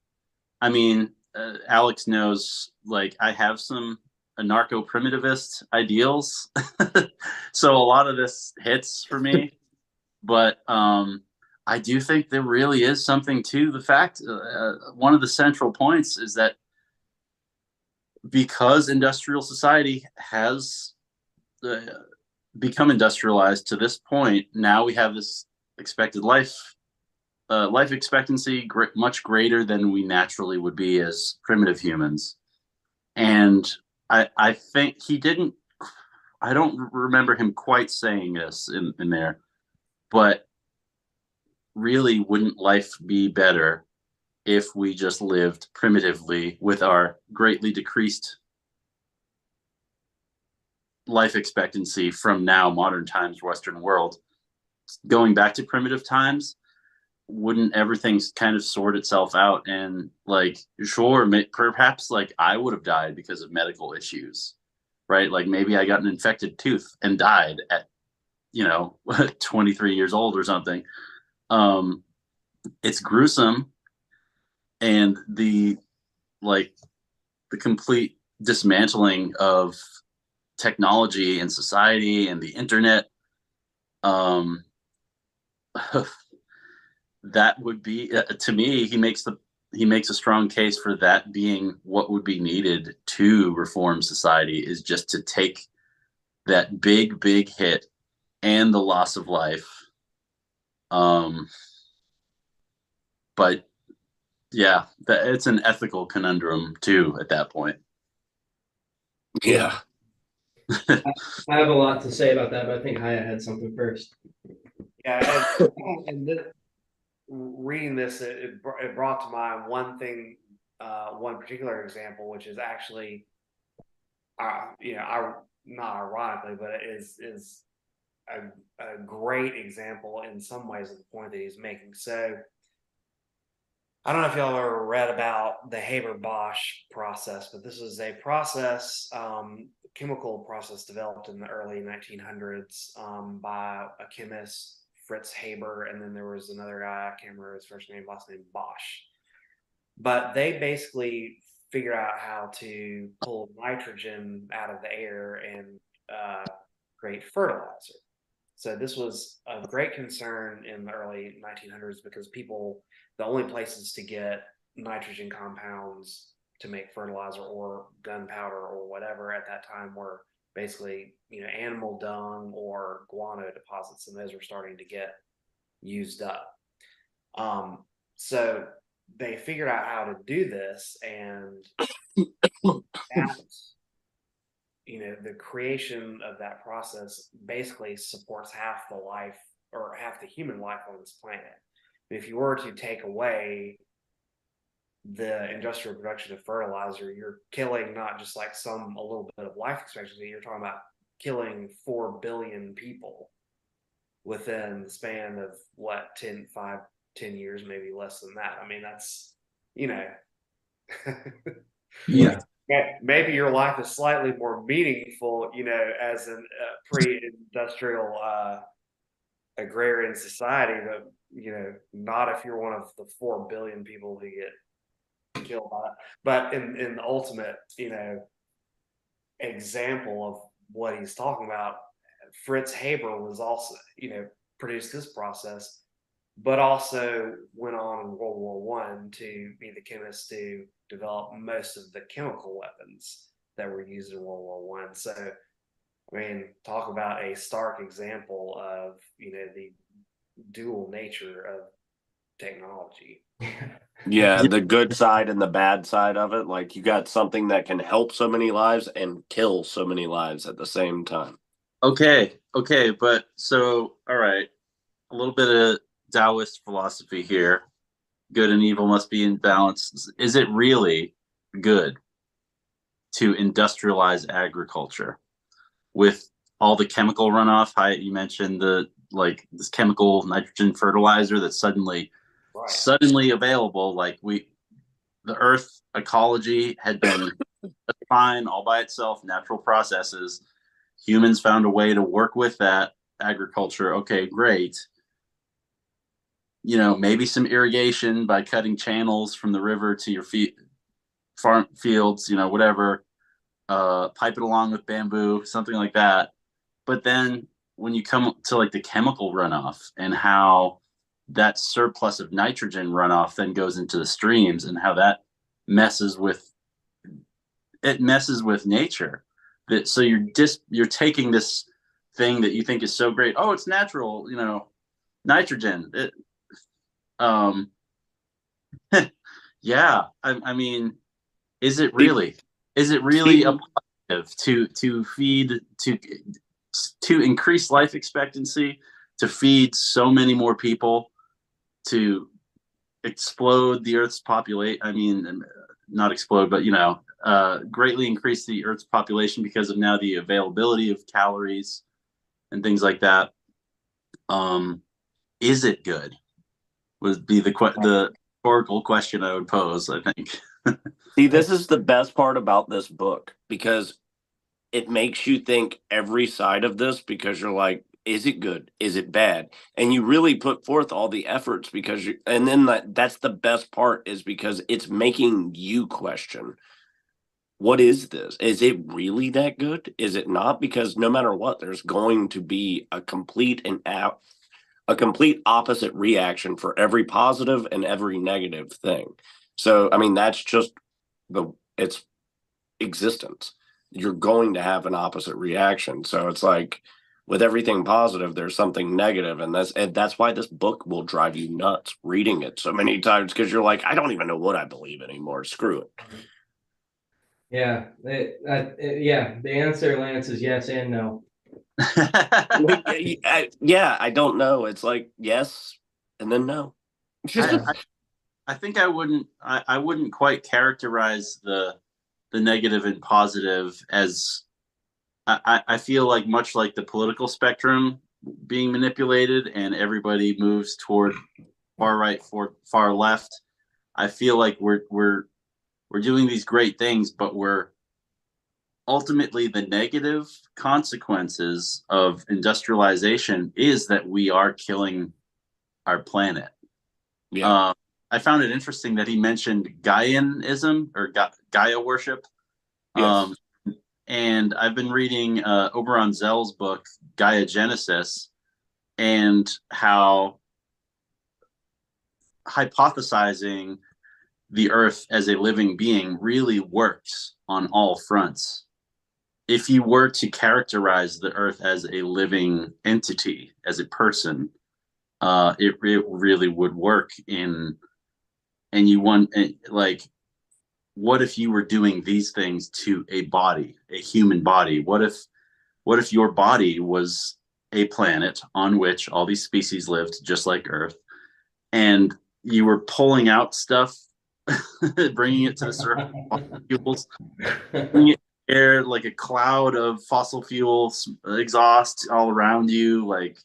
I mean, Alex knows, like, I have some anarcho-primitivist ideals. So a lot of this hits for me. But I do think there really is something to the fact. One of the central points is that because industrial society has uh, become industrialized to this point, now we have this expected life expectancy much greater than we naturally would be as primitive humans. And I think he didn't. I don't remember him quite saying this in there, but really, wouldn't life be better if we just lived primitively with our greatly decreased life expectancy from now modern times Western world going back to primitive times? Wouldn't everything kind of sort itself out? And, like, sure, perhaps, like, I would have died because of medical issues, right? Like, maybe I got an infected tooth and died at 23 years old or something. It's gruesome, and like the complete dismantling of technology and society and the internet, um that would be, to me, he makes a strong case for that being what would be needed to reform society, is just to take that big hit and the loss of life. But yeah, it's an ethical conundrum too at that point. Yeah. I have a lot to say about that, but I think Haya had something first. Yeah, and reading this, it brought to mind one thing, one particular example, which is actually, not ironically, but it is a great example in some ways of the point that he's making. So, I don't know if y'all ever read about the Haber-Bosch process, but this is a process, chemical process developed in the early 1900s by a chemist, Fritz Haber, and then there was another guy, I can't remember his first name, last name, Bosch. But they basically figured out how to pull nitrogen out of the air and create fertilizer. So this was a great concern in the early 1900s because the only places to get nitrogen compounds to make fertilizer or gunpowder or whatever at that time were basically, animal dung or guano deposits, and those are starting to get used up. So they figured out how to do this, and that, the creation of that process basically supports half the life or half the human life on this planet. If you were to take away the industrial production of fertilizer, you're killing not just like a little bit of life expectancy, you're talking about killing 4 billion people within the span of what, 10 years, maybe less than that. I mean, that's, Yeah. maybe your life is slightly more meaningful, as a pre-industrial agrarian society, but not if you're one of the 4 billion people who get killed by it. But in the ultimate, example of what he's talking about, Fritz Haber was also, produced this process, but also went on in World War One to be the chemist to develop most of the chemical weapons that were used in World War One. So, I mean, talk about a stark example of the dual nature of technology. Yeah, the good side and the bad side of it. Like, you got something that can help so many lives and kill so many lives at the same time. Okay, but so, all right, a little bit of Taoist philosophy here. Good and evil must be in balance. Is it really good to industrialize agriculture with all the chemical runoff? You mentioned this chemical nitrogen fertilizer that's suddenly available. Like, the earth ecology had been fine all by itself, natural processes. Humans found a way to work with that agriculture. Okay, great. Maybe some irrigation by cutting channels from the river to your farm fields, whatever. Pipe it along with bamboo, something like that. But then when you come to like the chemical runoff and how that surplus of nitrogen runoff then goes into the streams and how that messes with nature. So you're taking this thing that you think is so great. Oh, it's natural, nitrogen. Yeah. I mean, is it really a positive to feed to increase life expectancy, to feed so many more people, to explode the Earth's population? I mean, not explode, but greatly increase the Earth's population because of now the availability of calories and things like that. Is it good? Would be the rhetorical question I would pose, I think. See, this is the best part about this book, because it makes you think every side of this, because you're like, is it good? Is it bad? And you really put forth all the efforts because and then that's the best part, is because it's making you question, what is this? Is it really that good? Is it not? Because no matter what, there's going to be a complete opposite reaction for every positive and every negative thing. So, I mean, that's just it's existence. You're going to have an opposite reaction. So it's like, with everything positive, there's something negative, and that's why this book will drive you nuts reading it so many times, because you're like, I don't even know what I believe anymore. Screw it. Yeah. Yeah. The answer, Lance, is yes and no. Yeah, I don't know. It's like yes and then no. I think I wouldn't quite characterize the negative and positive as, I feel like, much like the political spectrum being manipulated and everybody moves toward far right, far left. I feel like we're doing these great things, but we're ultimately, the negative consequences of industrialization is that we are killing our planet. Yeah. I found it interesting that he mentioned Gaianism or Gaia worship. Yes. And I've been reading Oberon Zell's book, Gaia Genesis, and how hypothesizing the Earth as a living being really works on all fronts. if you were to characterize the Earth as a living entity, as a person, it really would work in. And you want, like, what if you were doing these things to a body, a human body? What if your body was a planet on which all these species lived, just like Earth, and you were pulling out stuff, bringing it to the surface, fuels, bringing it air like a cloud of fossil fuels exhaust all around you, like,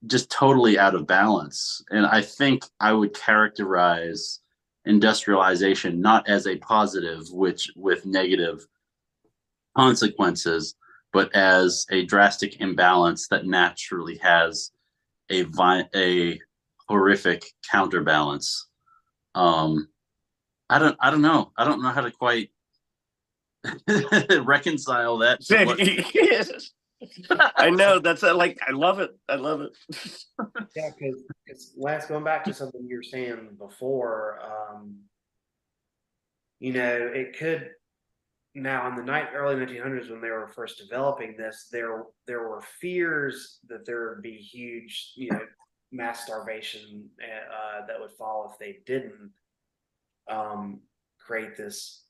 just totally out of balance. And I think I would characterize industrialization not as a positive, which with negative consequences, but as a drastic imbalance that naturally has a horrific counterbalance. I don't know. I don't know how to quite reconcile that. I know that's like, I love it. I love it. Yeah, because Lance, going back to something you were saying before, it could. Now, in the early 1900s, when they were first developing this, there were fears that there would be huge, mass starvation that would follow if they didn't create this,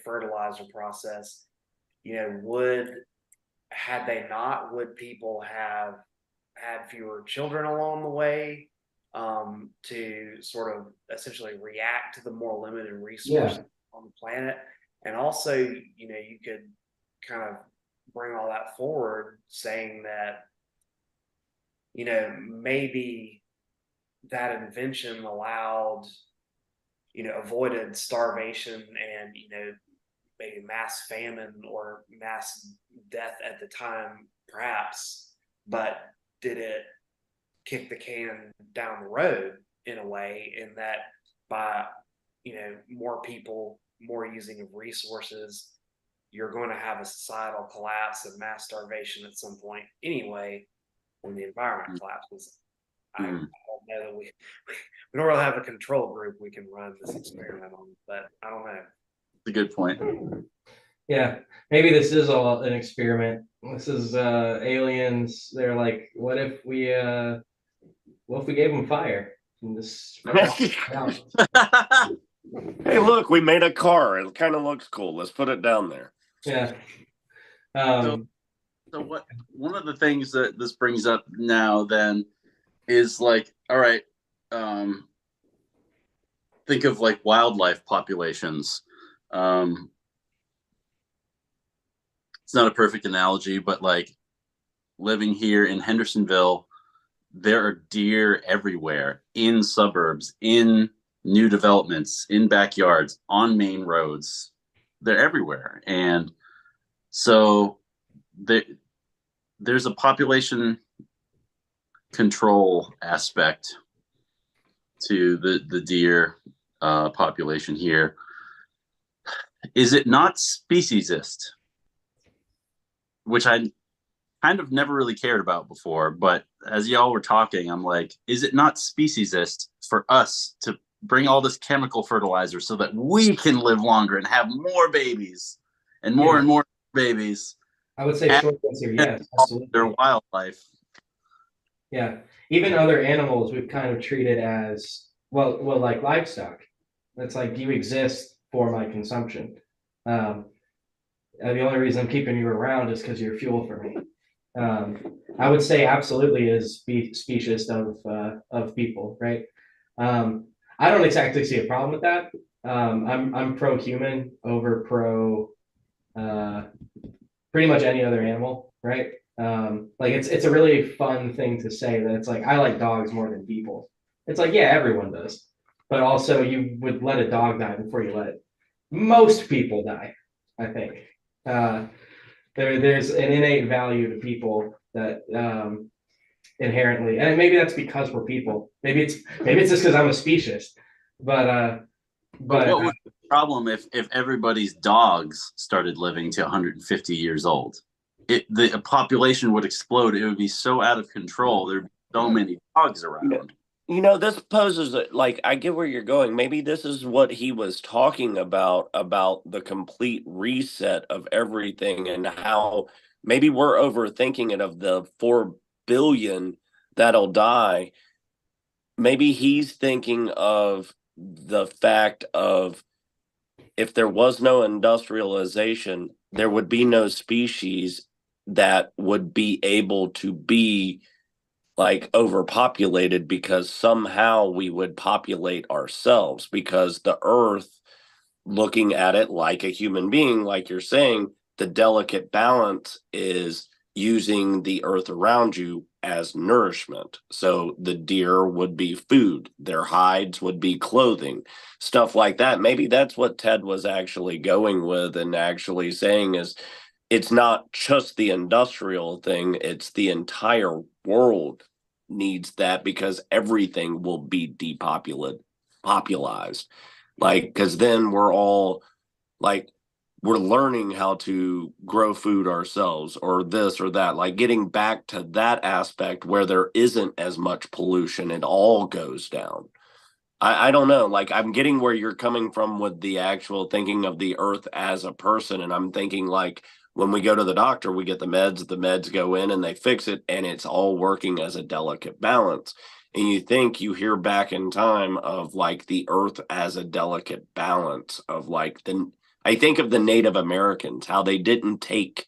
fertilizer process. Had they not, would people have had fewer children along the way to sort of essentially react to the more limited resources on the planet? And also, you could kind of bring all that forward, saying that, maybe that invention allowed, avoided starvation and, maybe mass famine or mass death at the time, perhaps, but did it kick the can down the road in a way, in that by, more people, more using of resources, you're going to have a societal collapse and mass starvation at some point anyway when the environment collapses. I don't know that we don't really have a control group we can run this experiment on, but I don't know. A good point. Yeah, maybe this is all an experiment. This is aliens. They're like, what if we gave them fire and just out? Hey, look, we made a car. It kind of looks cool. Let's put it down there. Yeah. So what? One of the things that this brings up now then is like, all right, think of like wildlife populations. It's not a perfect analogy, but like living here in Hendersonville, there are deer everywhere, in suburbs, in new developments, in backyards, on main roads. They're everywhere. And so there's a population control aspect to the deer population here. Is it not speciesist? Which I kind of never really cared about before, but as y'all were talking, I'm like, is it not speciesist for us to bring all this chemical fertilizer so that we can live longer and have more babies and more and more babies? I would say short answer, yes, absolutely. Their wildlife. Yeah, even other animals we've kind of treated as well, like livestock. It's like, you exist for my consumption. The only reason I'm keeping you around is because you're fuel for me. I would say absolutely is speciesist of people, right? I don't exactly see a problem with that. I'm pro-human over pro pretty much any other animal, right? Like it's a really fun thing to say that it's like, I like dogs more than people. It's like, yeah, everyone does, but also you would let a dog die before you let most people die, I think. There's an innate value to people that inherently, and maybe that's because we're people. Maybe it's just because I'm a speciesist, but what would be the problem if everybody's dogs started living to 150 years old? The population would explode. It would be so out of control. There'd be so many dogs around. This poses like I get where you're going. Maybe this is what he was talking about the complete reset of everything and how maybe we're overthinking it of the 4 billion that'll die. Maybe he's thinking of the fact of if there was no industrialization, there would be no species that would be able to be like overpopulated because somehow we would populate ourselves because the earth looking at it like a human being like you're saying the delicate balance is using the earth around you as nourishment so the deer would be food their hides would be clothing stuff like that maybe that's what Ted was actually going with and actually saying is it's not just the industrial thing, it's the entire world needs that because everything will be populized. Like, because then we're all like, we're learning how to grow food ourselves or this or that, like getting back to that aspect where there isn't as much pollution, it all goes down. I don't know. Like I'm getting where you're coming from with the actual thinking of the earth as a person. And I'm thinking like when we go to the doctor, we get the meds go in and they fix it, and it's all working as a delicate balance. And you think you hear back in time of like the earth as a delicate balance of like I think of the Native Americans, how they didn't take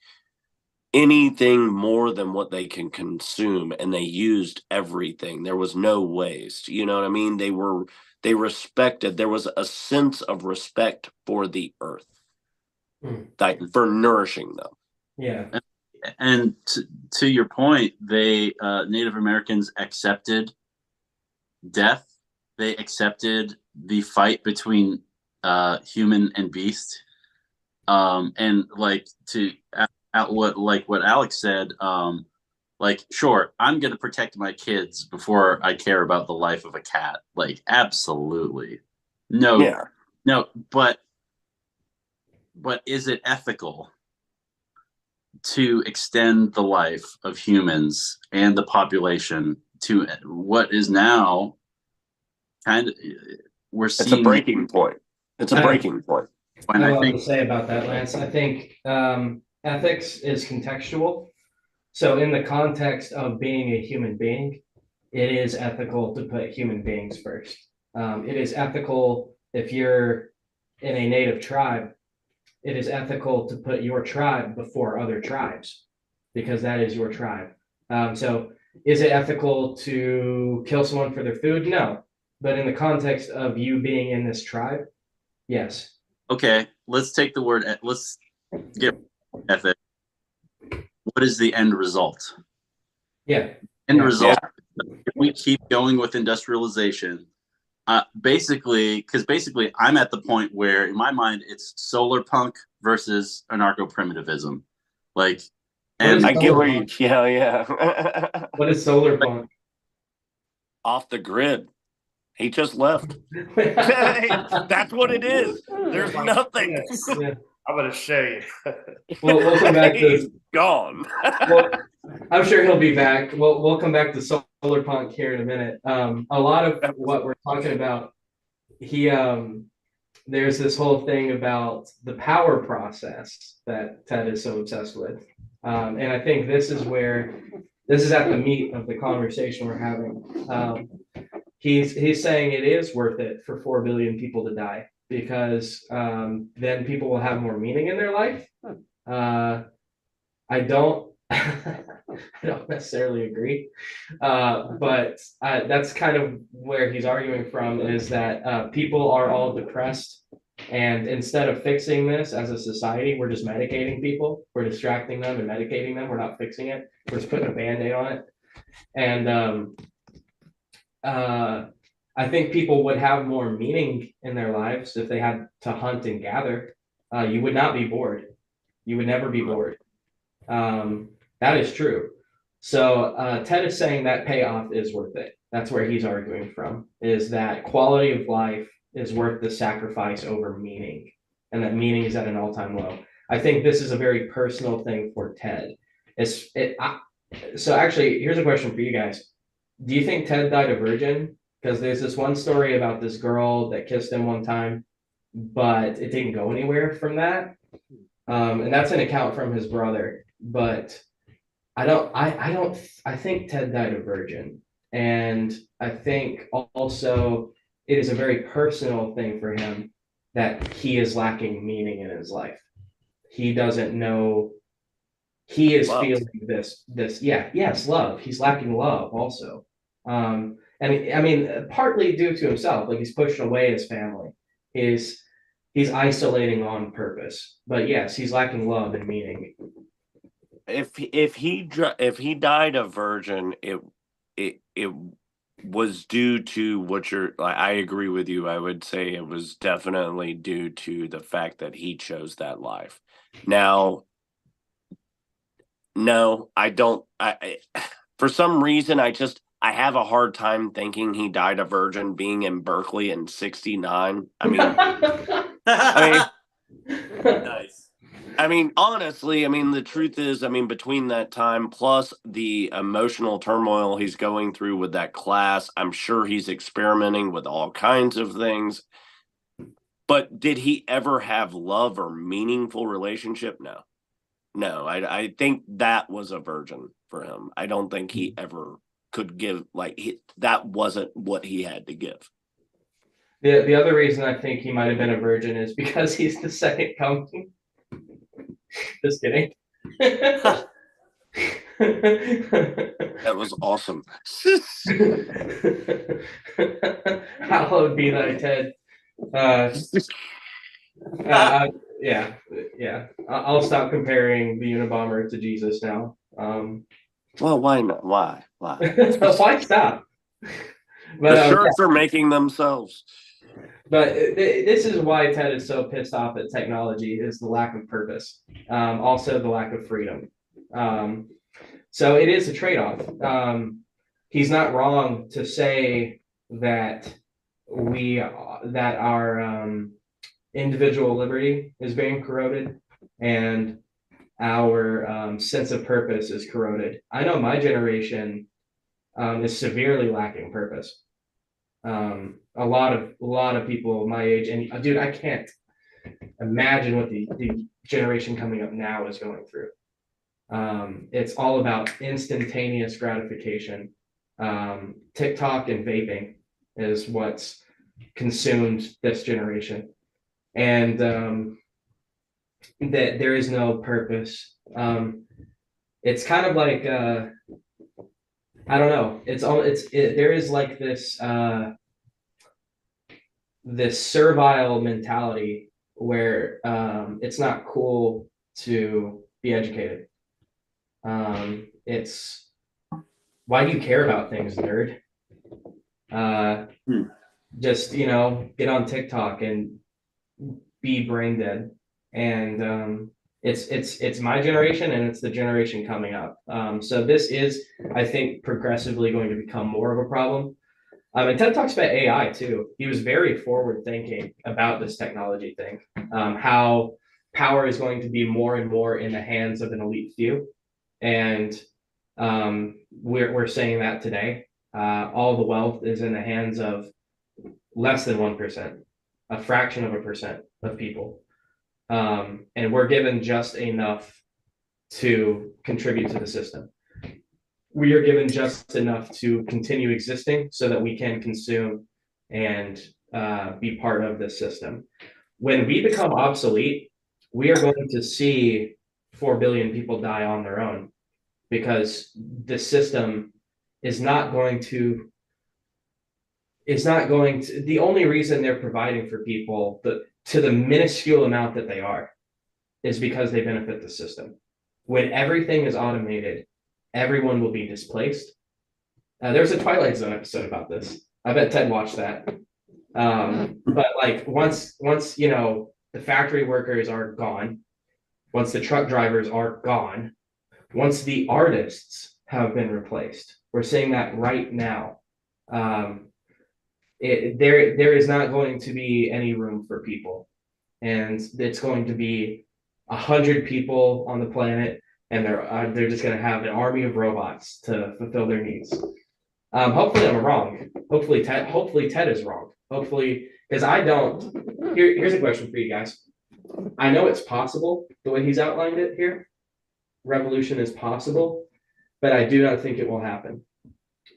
anything more than what they can consume and they used everything. There was no waste. You know what I mean? They respected, there was a sense of respect for the earth, like for nourishing them. Yeah. And to your point, they Native Americans accepted death. They accepted the fight between human and beast. And like to at what Alex said, like sure, I'm gonna protect my kids before I care about the life of a cat. Like absolutely. No, Yeah. no, but is it ethical to extend the life of humans and the population to what is now kind of we're It's a seeing breaking point. It's a I have, breaking point. I and have I a lot think to say about that, Lance. I think ethics is contextual. So, in the context of being a human being, it is ethical to put human beings first. It is ethical if you're in a native tribe, it is ethical to put your tribe before other tribes because that is your tribe. So, is it ethical to kill someone for their food? No. But in the context of you being in this tribe, yes. okay, let's take the word let's get ethic. What is the end result? Yeah. End Yeah. result, if we keep going with industrialization, basically I'm at the point where in my mind it's solar punk versus anarcho primitivism. Like, What is and I get solar where you, punk? yeah. What is solar punk? Off the grid. He just left. That's what it is. There's Like, nothing. yes, Yeah. I'm gonna show you. We'll come back He's to gone. well, I'm sure he'll be back. We'll come back to solar punk here in a minute. A lot of what we're talking about, he there's this whole thing about the power process that Ted is so obsessed with. And I think this is at the meat of the conversation we're having. He's saying it is worth it for 4 billion people to die because then people will have more meaning in their life. I don't I don't necessarily agree, but that's kind of where he's arguing from is that people are all depressed, and instead of fixing this as a society, we're just medicating people. We're distracting them and medicating them. We're not fixing it. We're just putting a band-aid on it, and uh, I think people would have more meaning in their lives if they had to hunt and gather. You would not be bored. You would never be bored. That is true. So Ted is saying that payoff is worth it. That's where he's arguing from, is that quality of life is worth the sacrifice over meaning, and that meaning is at an all-time low. I think this is a very personal thing for Ted. So actually, here's a question for you guys. Do you think Ted died a virgin, because there's this one story about this girl that kissed him one time, but it didn't go anywhere from that. And that's an account from his brother. But I think Ted died a virgin. And I think also it is a very personal thing for him that he is lacking meaning in his life. He doesn't know, he is Love. feeling yeah, yes, love. He's lacking love also. And I mean, partly due to himself, like he's pushing away his family. He's he's isolating on purpose. But yes, he's lacking love and meaning. If he died a virgin, it was due to what you're. I agree with you. I would say it was definitely due to the fact that he chose that life. Now, no, I don't. For some reason, I have a hard time thinking he died a virgin, being in Berkeley in '69. I mean, Nice. I mean, honestly, I mean, the truth is, I mean, between that time plus the emotional turmoil he's going through with that class, I'm sure he's experimenting with all kinds of things. But did he ever have love or meaningful relationship? No. No, I think that was a virgin for him. I don't think he ever could give, that wasn't what he had to give. The other reason I think he might have been a virgin is because he's the second coming. Just kidding. That was awesome. Hallowed be thy Ted. Yeah, yeah. I'll stop comparing the Unabomber to Jesus now. Well, why not? Why? Why stop? But The shirts are making themselves. But this is why Ted is so pissed off at technology, is the lack of purpose, also the lack of freedom. So it is a trade-off. He's not wrong to say that our individual liberty is being corroded and our sense of purpose is corroded. I know my generation is severely lacking purpose. A lot of people my age, and dude, I can't imagine what the generation coming up now is going through. It's all about instantaneous gratification. TikTok and vaping is what's consumed this generation, and that there is no purpose. It's kind of like I don't know. There is like this servile mentality where it's not cool to be educated. It's why do you care about things, nerd? Just get on TikTok and be brain dead. And it's my generation and it's the generation coming up. So this is, I think, progressively going to become more of a problem. And Ted talks about AI too. He was very forward thinking about this technology thing, how power is going to be more and more in the hands of an elite few. And we're saying that today. All the wealth is in the hands of less than 1%, a fraction of a percent of people. And we're given just enough to contribute to the system. We are given just enough to continue existing so that we can consume and be part of this system. When we become obsolete, we are going to see 4 billion people die on their own because the system is not going to, the only reason they're providing for people to the minuscule amount that they are is because they benefit the system. When everything is automated, everyone will be displaced. There's a Twilight Zone episode about this. I bet Ted watched that. But like once the factory workers are gone, once the truck drivers are gone, once the artists have been replaced, we're seeing that right now. There is not going to be any room for people, and it's going to be 100 people on the planet, and they're just going to have an army of robots to fulfill their needs. Hopefully I'm wrong. Hopefully Ted is wrong. Hopefully, because I don't. Here's a question for you guys. I know it's possible the way he's outlined it here. Revolution is possible, but I do not think it will happen.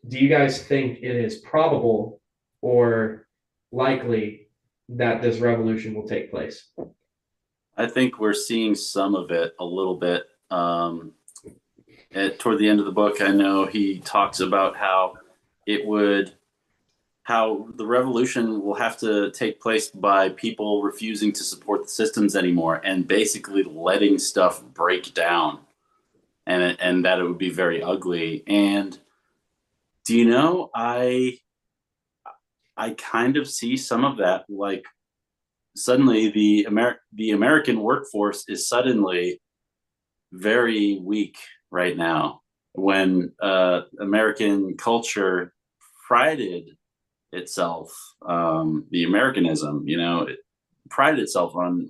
Do you guys think it is probable or likely that this revolution will take place? I think we're seeing some of it a little bit. Toward the end of the book, I know he talks about how the revolution will have to take place by people refusing to support the systems anymore and basically letting stuff break down, and that it would be very ugly. And do you know, I kind of see some of that. Like, suddenly the American workforce is suddenly very weak right now, when American culture prided itself, the Americanism, it prided itself on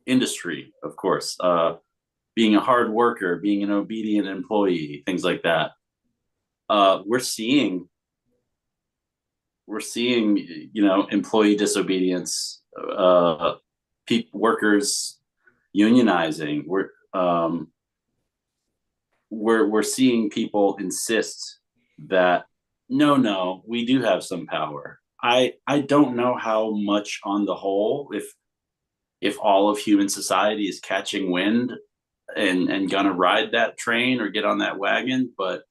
industry, of course, being a hard worker, being an obedient employee, things like that. We're seeing, employee disobedience, workers unionizing. We're seeing people insist that no, we do have some power. I don't know how much on the whole, if all of human society is catching wind and gonna ride that train or get on that wagon, but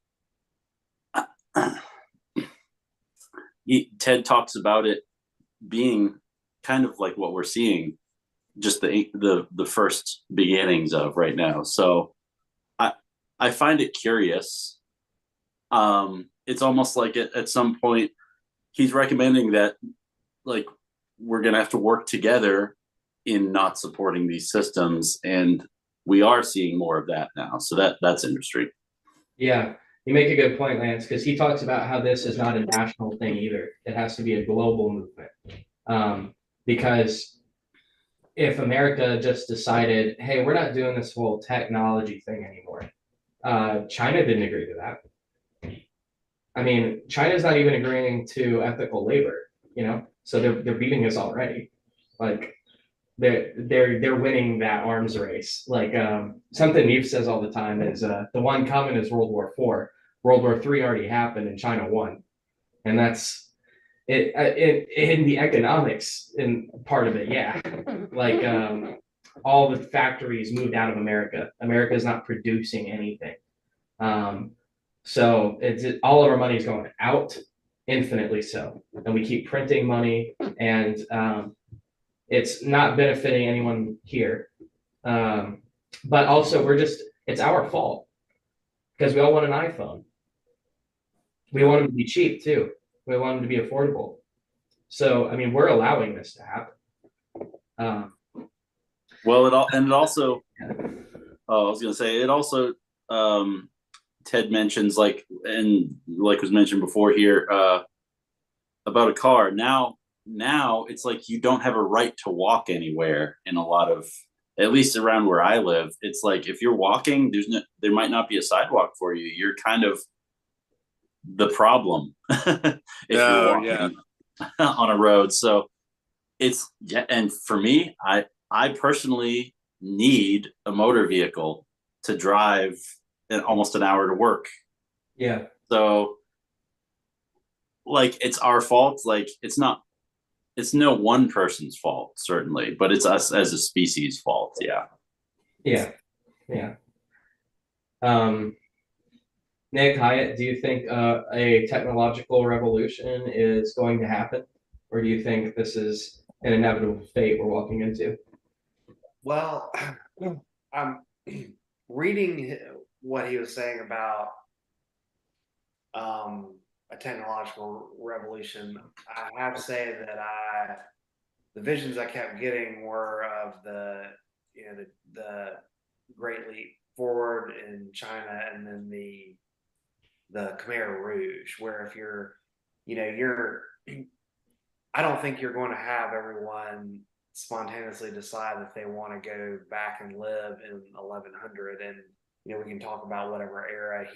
Ted talks about it being kind of like what we're seeing, just the first beginnings of right now. So I find it curious. It's almost like at some point he's recommending that, like, we're gonna have to work together in not supporting these systems, and we are seeing more of that now. So that's interesting. Yeah, you make a good point, Lance, because he talks about how this is not a national thing either. It has to be a global movement. Because if America just decided, hey, we're not doing this whole technology thing anymore, China didn't agree to that. I mean, China's not even agreeing to ethical labor, so they're beating us already. Like they're winning that arms race. Like something Neve says all the time is the one coming is World War IV. World War III already happened and China won, and that's it in the economics in part of it. Yeah, like all the factories moved out of America. America is not producing anything. So all of our money is going out, infinitely so, and we keep printing money, and it's not benefiting anyone here. But also, it's our fault because we all want an iPhone. We want them to be cheap too. We want them to be affordable. So, I mean, we're allowing this to happen. Well, it also, I was going to say, it also, Ted mentions, like was mentioned before here, about a car. Now it's like you don't have a right to walk anywhere in a lot of, at least around where I live. It's like if you're walking, there might not be a sidewalk for you. You're kind of the problem if you're walking on a road. So and for me, I personally need a motor vehicle to drive almost an hour to work. Yeah. So, like, it's our fault. Like, it's no one person's fault, certainly, but it's us as a species fault. Yeah. Yeah. Yeah. Nick Hyatt, do you think a technological revolution is going to happen, or do you think this is an inevitable fate we're walking into? Well, I'm reading what he was saying about a technological revolution. I have to say that the visions I kept getting were of the Great Leap Forward in China, and then the Khmer Rouge, where if I don't think you're going to have everyone spontaneously decide that they want to go back and live in 1100. And we can talk about whatever era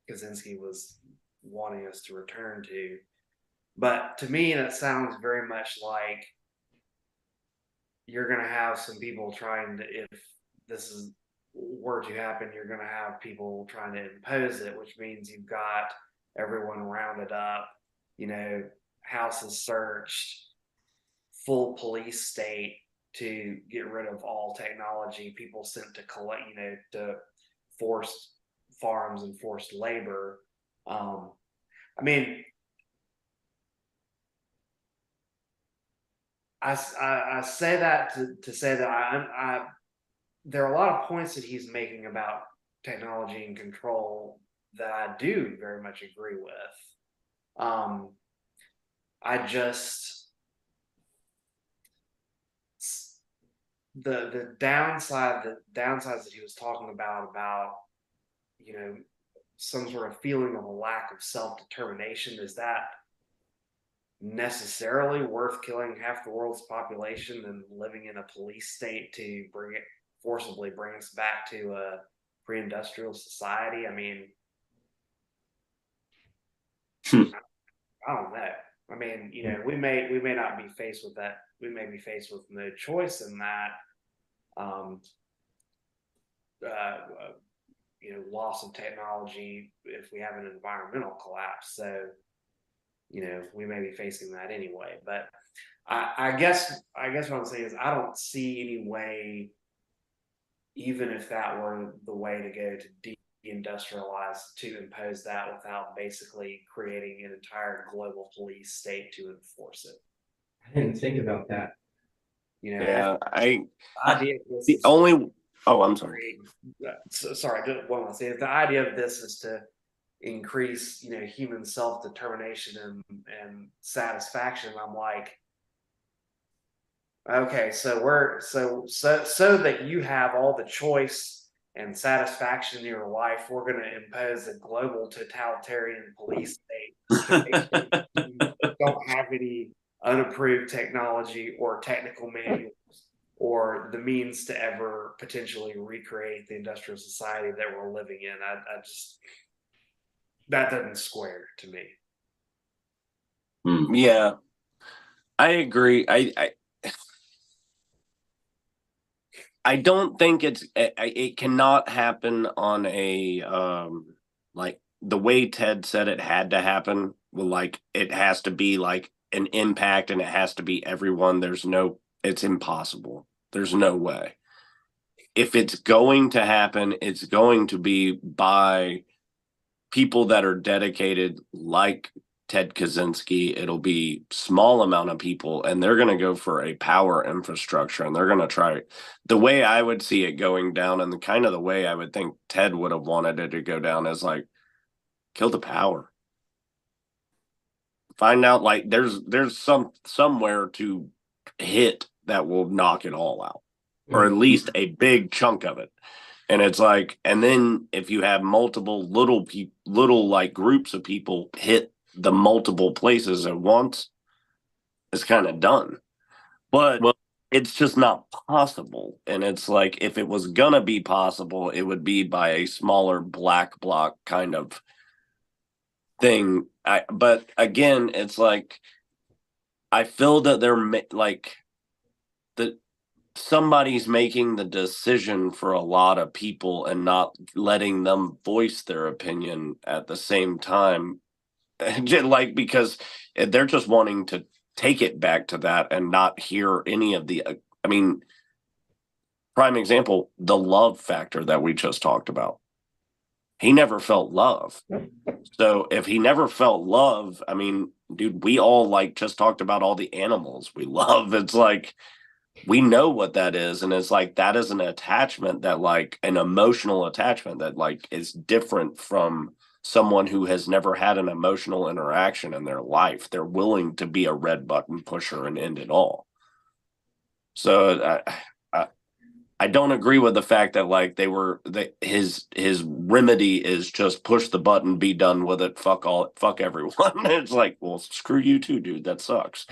Kaczynski was wanting us to return to. But to me, that sounds very much like you're going to have some people trying to, if this is were to happen, you're going to have people trying to impose it, which means you've got everyone rounded up, houses searched, full police state to get rid of all technology, people sent to collect, to forced farms and forced labor. I mean, I say that to say that there are a lot of points that he's making about technology and control that I do very much agree with. I just the downsides that he was talking about some sort of feeling of a lack of self-determination, is that necessarily worth killing half the world's population and living in a police state to forcibly bring us back to a pre-industrial society? I mean, I don't know. I mean, we may not be faced with that. We may be faced with no choice in that, um, loss of technology if we have an environmental collapse. So, we may be facing that anyway. But I guess what I'm saying is I don't see any way, even if that were the way to go to deindustrialize, to impose that without basically creating an entire global police state to enforce it. I didn't think about that. Yeah, the idea of this the only. Oh, I'm sorry. Sorry, one last thing. The idea of this is to increase, human self-determination and satisfaction. I'm like, okay, so so that you have all the choice and satisfaction in your life, we're going to impose a global totalitarian police state to make sure you don't have any unapproved technology or technical manuals or the means to ever potentially recreate the industrial society that we're living in. I just, that doesn't square to me. Yeah, I agree. I don't think it cannot happen on a like the way Ted said it had to happen. Well, like it has to be like an impact, and it has to be everyone. It's impossible. There's no way. If it's going to happen, it's going to be by people that are dedicated, like Ted Kaczynski. It'll be small amount of people, and they're going to go for a power infrastructure, and they're going to try the way I would see it going down, and the kind of the way I would think Ted would have wanted it to go down is like kill the power. Find out like there's somewhere to hit that will knock it all out, or at least a big chunk of it. And it's like, and then if you have multiple little like groups of people hit the multiple places at once, it's kind of done. But it's just not possible. And it's like, if it was gonna be possible, it would be by a smaller black bloc kind of thing. But again, it's like, I feel that they're like that somebody's making the decision for a lot of people and not letting them voice their opinion at the same time. Like, because they're just wanting to take it back to that and not hear any of the, I mean, prime example, the love factor that we just talked about. He never felt love. So if he never felt love, I mean, dude, we all like just talked about all the animals we love. It's like, we know what that is. And it's like, that is an attachment that like an emotional attachment that like is different from someone who has never had an emotional interaction in their life. They're willing to be a red button pusher and end it all. So I don't agree with the fact that like his remedy is just push the button, be done with it, fuck everyone. It's like, well, screw you too, dude. That sucks.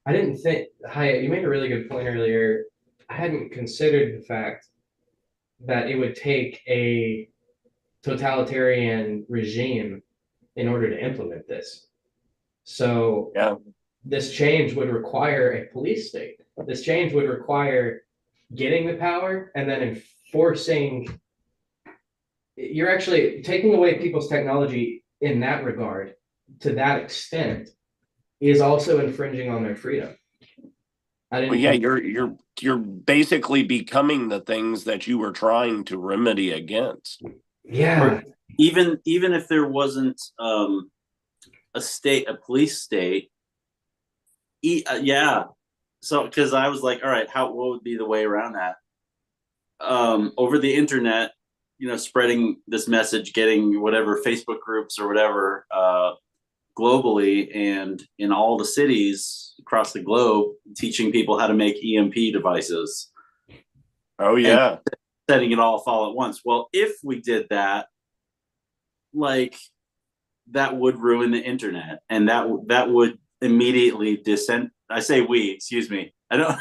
I didn't think, Hyatt, you made a really good point earlier. I hadn't considered the fact that it would take a totalitarian regime in order to implement this. So Yeah. this change would require a police state. This change would require getting the power and then enforcing. You're actually taking away people's technology in that regard to that extent is also infringing on their freedom. I didn't. Well, yeah, you're basically becoming the things that you were trying to remedy against. Yeah. Or even if there wasn't a police state, yeah. So because I was like, all right, what would be the way around that? Over the internet, spreading this message, getting whatever Facebook groups or whatever globally and in all the cities across the globe, teaching people how to make EMP devices. Oh yeah, setting it all fall at once. Well, if we did that, like that would ruin the internet, and that would immediately dissent. I say we, excuse me. I don't.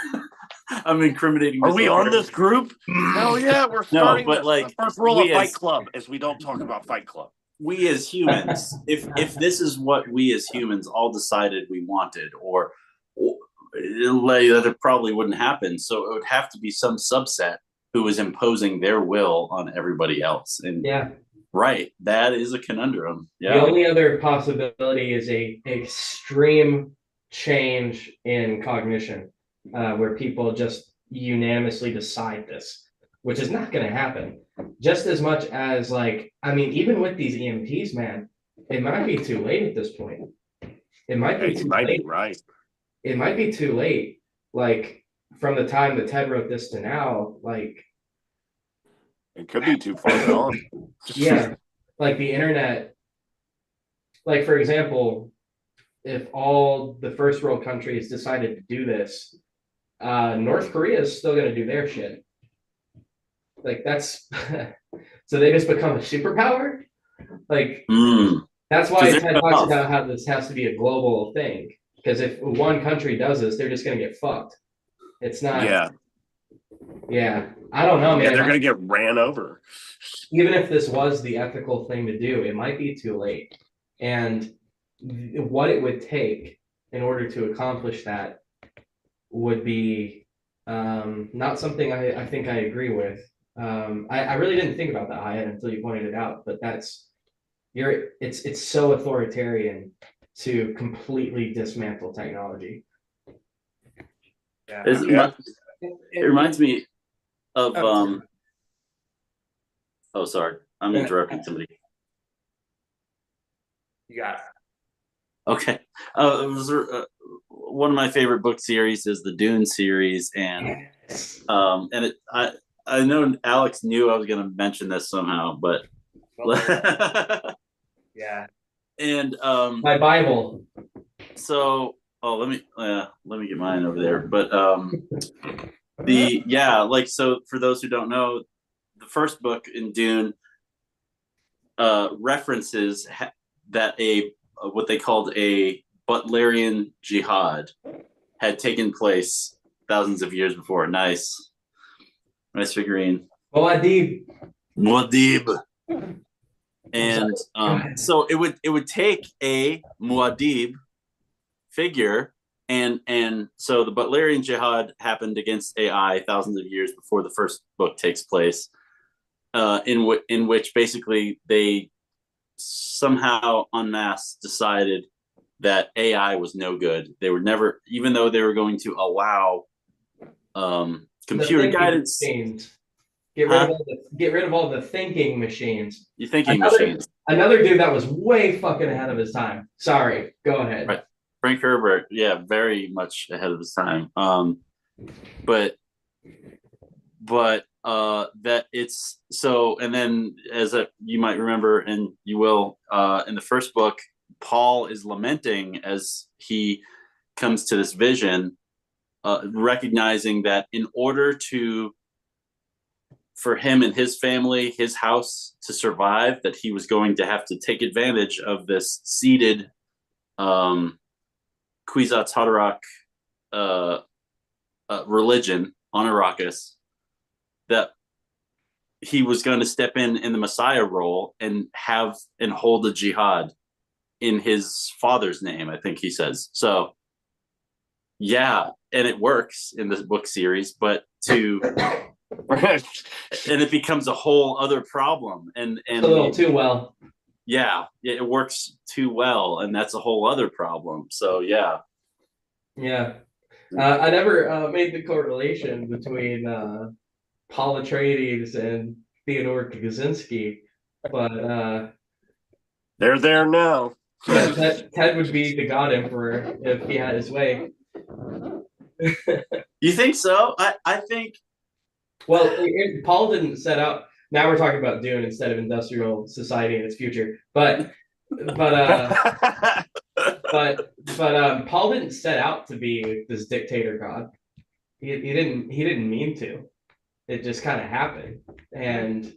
I'm incriminating Are myself. we on this group? Hell yeah, we're starting. No, but this. like The first rule of Fight as, Club is we don't talk about Fight Club. We as humans, if this is what we as humans all decided we wanted, or like that, it probably wouldn't happen. So it would have to be some subset who was imposing their will on everybody else. And yeah, right, that is a conundrum. Yeah. The only other possibility is a extreme change in cognition, where people just unanimously decide this, which is not going to happen. Just as much as even with these EMPs, man, it might be too late at this point. It might be too late. Right. It might be too late. Like from the time that Ted wrote this to now, like it could be too far gone. Yeah, like the internet. Like for example, if all the first world countries decided to do this, North Korea is still going to do their shit. Like that's so they just become a superpower. Like that's why Ted talks about how this has to be a global thing. Because if one country does this, they're just going to get fucked. It's not. Yeah. I don't know, man. Yeah, they're going to get ran over. Even if this was the ethical thing to do, it might be too late. And what it would take in order to accomplish that would be not something I think I agree with. I really didn't think about that, Hyatt, until you pointed it out. But it's so authoritarian to completely dismantle technology. Yeah. It reminds me of oh, sorry, I'm interrupting somebody. You got it. Okay. One of my favorite book series is the Dune series, and I know Alex knew I was going to mention this somehow, but yeah. And my Bible. So, let me get mine over there. But so for those who don't know, the first book in Dune references that what they called a Butlerian jihad had taken place thousands of years before. Nice figurine. Muad'Dib. And so it would take a Muad'Dib figure, and so the Butlerian jihad happened against AI thousands of years before the first book takes place, in which basically they somehow en masse decided that AI was no good. They were never, even though they were going to allow computer guidance. Machines. Get rid of all the thinking machines. You thinking machines. Another dude that was way fucking ahead of his time. Sorry, go ahead. Right. Frank Herbert, yeah, very much ahead of his time. But that it's so, and then you might remember, and you will, in the first book, Paul is lamenting as he comes to this vision, recognizing that in order for him and his family, his house to survive, that he was going to have to take advantage of this seeded Kwisatz Haderach religion on Arrakis that he was going to step in the Messiah role and hold the jihad in his father's name, I think he says. So yeah, and it works in this book series, but and it becomes a whole other problem. And a little too well. Yeah, it works too well, and that's a whole other problem. So yeah. I never made the correlation between Paul Atreides and Theodore Kaczynski, but they're there now. Ted would be the God Emperor if he had his way. You think so? I think. Well, Paul didn't set out. Now we're talking about Dune instead of industrial society in its future, but Paul didn't set out to be this dictator god. He didn't mean to. It just kind of happened. And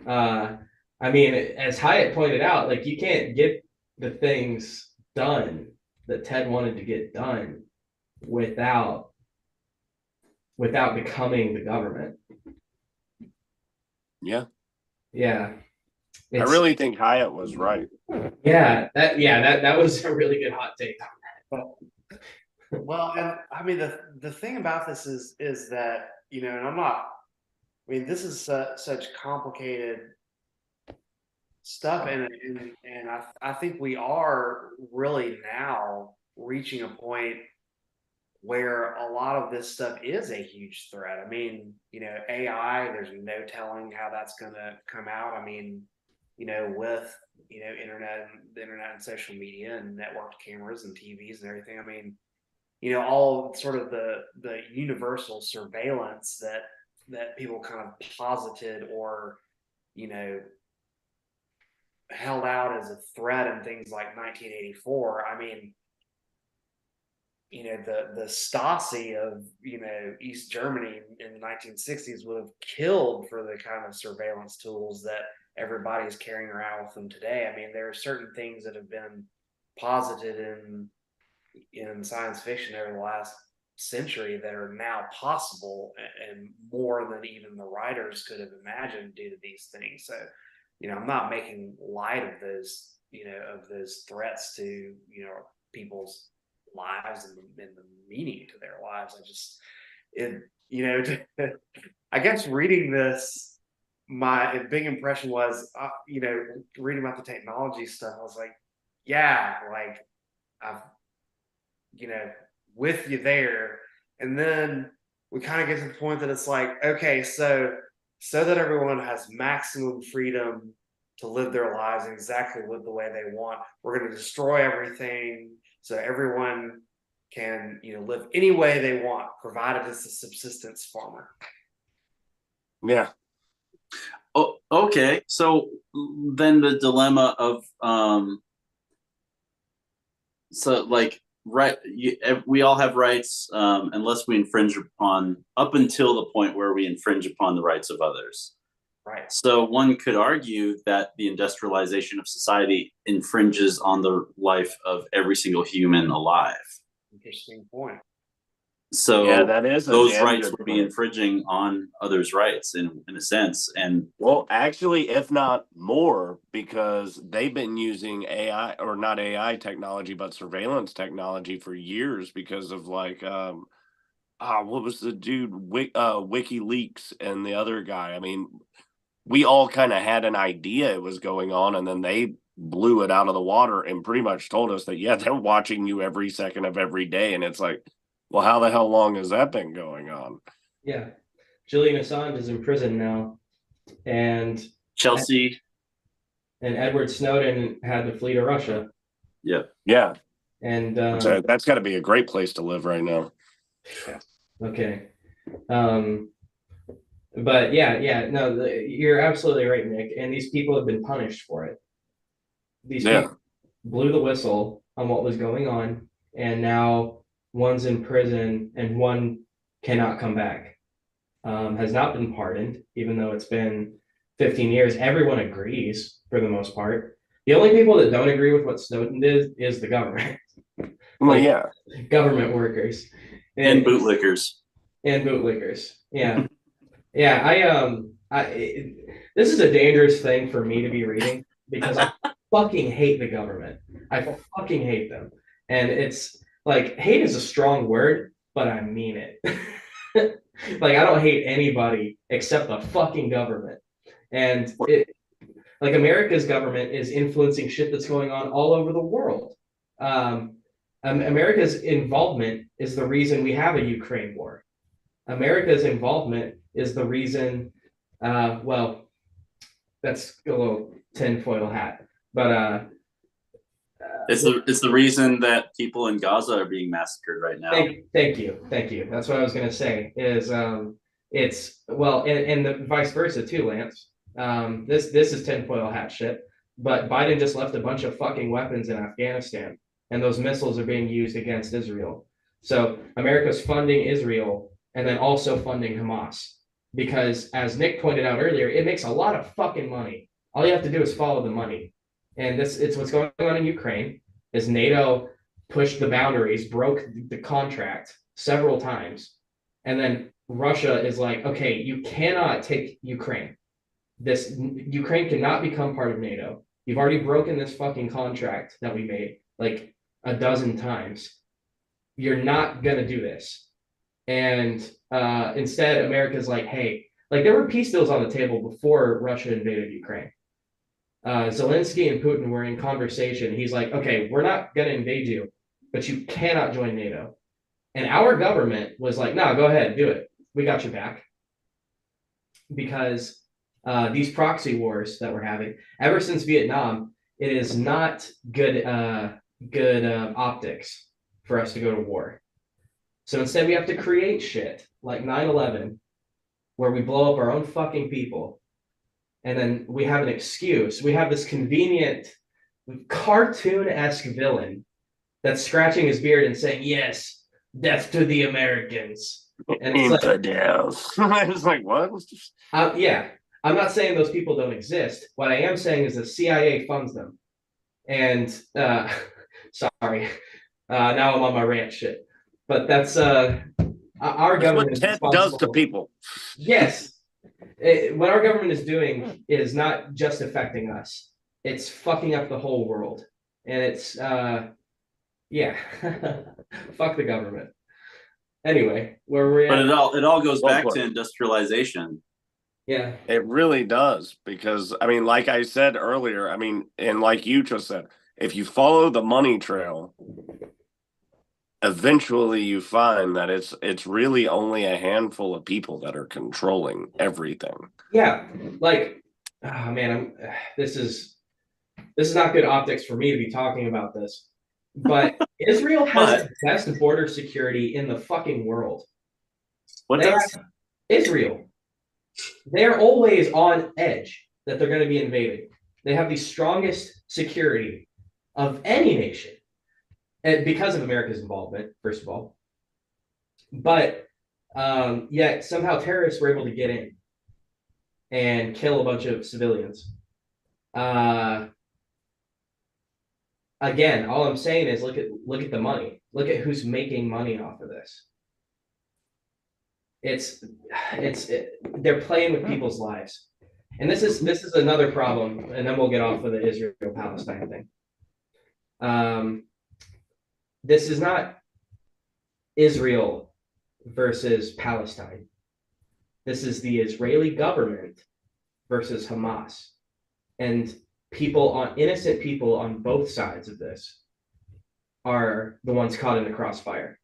I mean, as Hyatt pointed out, like, you can't get the things done that Ted wanted to get done without becoming the government. Yeah. I really think Hyatt was right. That was a really good hot take on that. Well, and I mean, the thing about this is that, you know, and I'm not, I mean, this is such complicated stuff, and I think we are really now reaching a point where a lot of this stuff is a huge threat. I mean, you know, AI, there's no telling how that's going to come out. I mean, you know, with, you know, the internet and social media and networked cameras and TVs and everything. I mean, you know, all sort of the universal surveillance that people kind of posited or, you know, held out as a threat in things like 1984. I mean, you know, the Stasi of, you know, East Germany in the 1960s would have killed for the kind of surveillance tools that everybody is carrying around with them today. I mean, there are certain things that have been posited in science fiction over the last century that are now possible, and more than even the writers could have imagined due to these things. So, you know, I'm not making light of those, you know, of those threats to, you know, people's lives and the meaning to their lives. You know, I guess reading this, my big impression was, you know, reading about the technology stuff, I was like, yeah, like, I've, you know, with you there. And then we kind of get to the point that it's like, okay, so that everyone has maximum freedom to live their lives exactly the way they want, we're going to destroy everything so everyone can, you know, live any way they want, provided it's a subsistence farmer. Yeah. Oh, okay. So then the dilemma of so like, right, we all have rights unless we infringe upon, up until the point where we infringe upon the rights of others. Right. So one could argue that the industrialization of society infringes on the life of every single human alive. Interesting point. So yeah, that is those rights would be infringing on others' rights in a sense. And well, actually, if not more, because they've been using AI, or not AI technology, but surveillance technology for years, because of like what was the dude, WikiLeaks and the other guy. I mean, we all kind of had an idea it was going on, and then they blew it out of the water and pretty much told us that, yeah, they're watching you every second of every day. And it's like, well, how the hell long has that been going on? Yeah. Julian Assange is in prison now. And Chelsea. And Edward Snowden had to flee to Russia. Yep. Yeah. And that's got to be a great place to live right now. Okay. But no, you're absolutely right, Nick. And these people have been punished for it. These people blew the whistle on what was going on, and now one's in prison and one cannot come back. Has not been pardoned, even though it's been 15 years. Everyone agrees for the most part. The only people that don't agree with what Snowden did is the government. Well, yeah. Government workers. And bootlickers. Yeah. Yeah, This is a dangerous thing for me to be reading because I fucking hate the government. I fucking hate them. And it's like hate is a strong word, but I mean it. Like I don't hate anybody except the fucking government. And like America's government is influencing shit that's going on all over the world. Um, America's involvement is the reason we have a Ukraine war. America's involvement is the reason, well, that's a little tinfoil hat, but it's the reason that people in Gaza are being massacred right now. thank you. That's what I was gonna say. Is it's well, and the vice versa too, Lance. This is tinfoil hat shit. But Biden just left a bunch of fucking weapons in Afghanistan, and those missiles are being used against Israel. So America's funding Israel and then also funding Hamas because, as Nick pointed out earlier, it makes a lot of fucking money. All you have to do is follow the money, and it's what's going on in Ukraine. Is NATO pushed the boundaries, broke the contract several times, and then Russia is like, okay, you cannot take Ukraine. This Ukraine cannot become part of NATO. You've already broken this fucking contract that we made like a dozen times. You're not gonna do this. And instead, America's like, hey, like there were peace deals on the table before Russia invaded Ukraine. Zelensky and Putin were in conversation. He's like, okay, we're not gonna invade you, but you cannot join NATO. And our government was like, no, go ahead, do it. We got your back. Because these proxy wars that we're having, ever since Vietnam, it is not good optics for us to go to war. So instead, we have to create shit like 9/11, where we blow up our own fucking people, and then we have an excuse. We have this convenient cartoon-esque villain that's scratching his beard and saying, "Yes, death to the Americans." And it's infidels. I was like, what? Yeah, I'm not saying those people don't exist. What I am saying is the CIA funds them. And sorry, now I'm on my rant shit. But that's our government is responsible. Does to people. Yes, what our government is doing is not just affecting us; it's fucking up the whole world, and it's yeah, fuck the government. Anyway, where we're at. But it all goes back to to industrialization. Yeah, it really does, because I mean, like I said earlier, I mean, and like you just said, if you follow the money trail, eventually you find that it's really only a handful of people that are controlling everything. Yeah, like, oh man, this is not good optics for me to be talking about this, but Israel has the best border security in the fucking world. What does Israel? They're always on edge that they're going to be invaded. They have the strongest security of any nation, and because of America's involvement, first of all. But yet somehow terrorists were able to get in and kill a bunch of civilians. Again, all I'm saying is look at the money. Look at who's making money off of this. They're playing with people's lives. And this is another problem, and then we'll get off of the Israel-Palestine thing. This is not Israel versus Palestine. This is the Israeli government versus Hamas. And innocent people on both sides of this are the ones caught in the crossfire.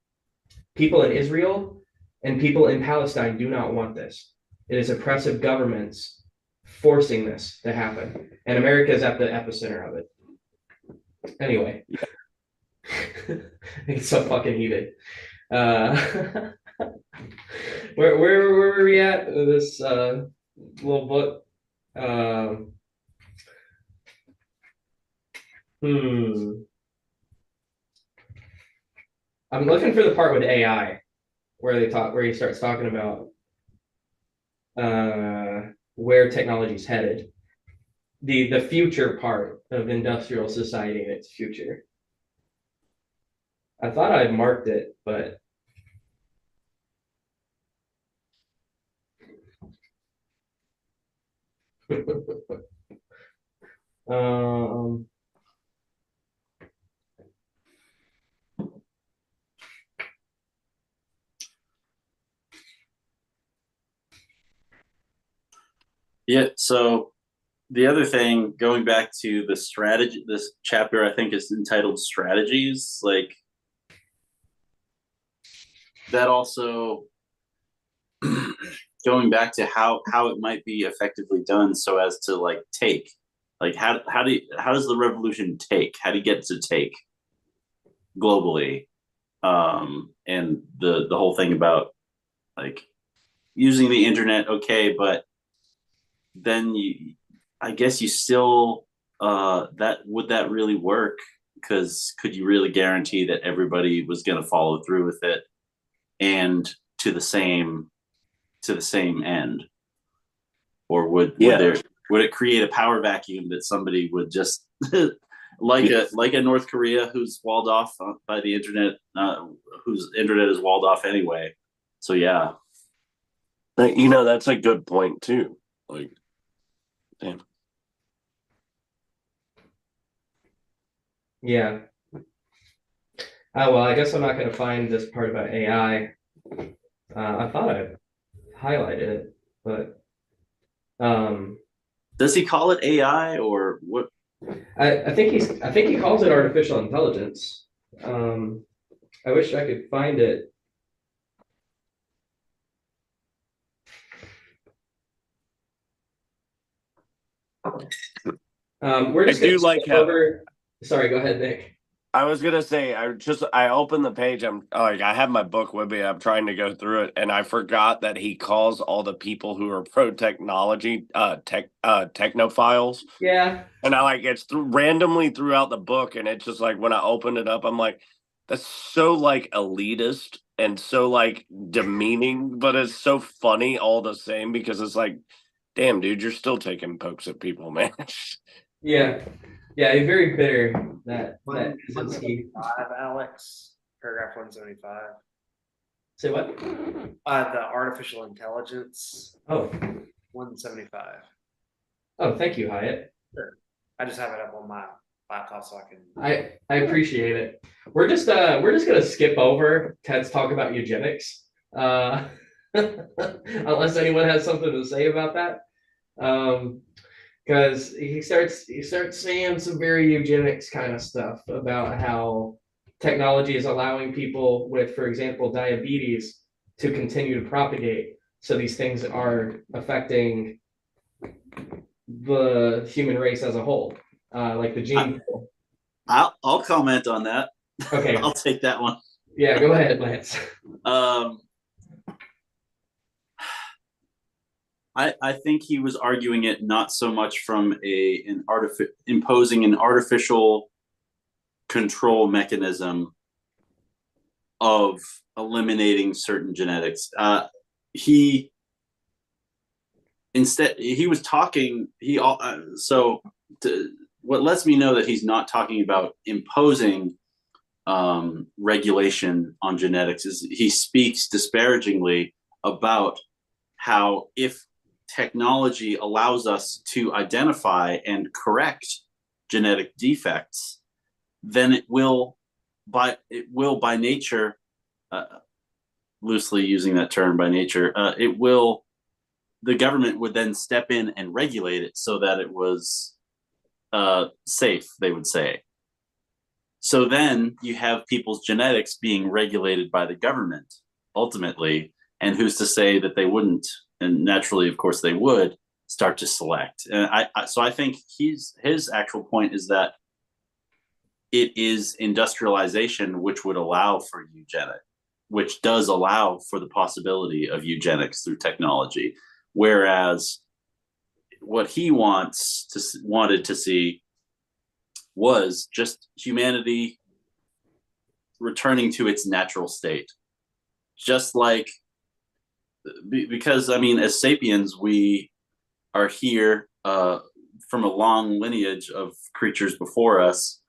People in Israel and people in Palestine do not want this. It is oppressive governments forcing this to happen. And America is at the epicenter of it. Anyway, it's so fucking heated. Where were we at? This little book. I'm looking for the part with AI where he starts talking about where technology's headed. The future part of industrial society and its future. I thought I'd marked it, but Um, Yeah. So the other thing, going back to the strategy, this chapter I think is entitled strategies. Like that also going back to how it might be effectively done so as to like take, like how does the revolution take? How do you get to take globally? And the whole thing about like using the internet, okay, but then I guess you still that would that really work? Because could you really guarantee that everybody was going to follow through with it and to the same end, or would Yeah. there would it create a power vacuum that somebody would just like a North Korea who's walled off by the internet, whose internet is walled off anyway. So yeah, That's a good point too. Like, damn. yeah. Oh, well, I guess I'm not going to find this part about AI. I thought I highlighted it, but does he call it AI or what? I think he calls it artificial intelligence. Um, I wish I could find it. We're I just going do to like skip how over. Sorry, go ahead, Nick. I was gonna say I opened the page. I'm like I have my book with me. I'm trying to go through it, and I forgot that he calls all the people who are pro technology technophiles. Yeah, And I like randomly throughout the book, and it's just like when I open it up, I'm like, that's so like elitist and so like demeaning, but it's so funny all the same because it's like, damn, dude, you're still taking pokes at people, man. yeah, yeah. He's very bitter that Kaczynski. 175, Alex. Paragraph 175. Say what? The artificial intelligence. Oh, 175. oh, thank you, Hyatt. Sure. I just have it up on my laptop so I can. I appreciate it. We're just gonna skip over Ted's talk about eugenics, unless anyone has something to say about that. Because he starts saying some very eugenics kind of stuff about how technology is allowing people with, for example, diabetes to continue to propagate. So these things are affecting the human race as a whole, like the gene pool. I'll comment on that. Okay. I'll take that one. Yeah, go ahead, Lance. I think he was arguing it not so much from imposing an artificial control mechanism of eliminating certain genetics. He was talking. What lets me know that he's not talking about imposing regulation on genetics is he speaks disparagingly about how if technology allows us to identify and correct genetic defects, then it will by nature, loosely using that term by nature, the government would then step in and regulate it so that it was safe, they would say. So then you have people's genetics being regulated by the government ultimately, and who's to say that they wouldn't? And naturally, of course, they would start to select. And so I think his actual point is that it is industrialization which would allow for eugenics, which does allow for the possibility of eugenics through technology, whereas what he wanted to see was just humanity returning to its natural state. Just like, because I mean, as sapiens, we are here from a long lineage of creatures before us.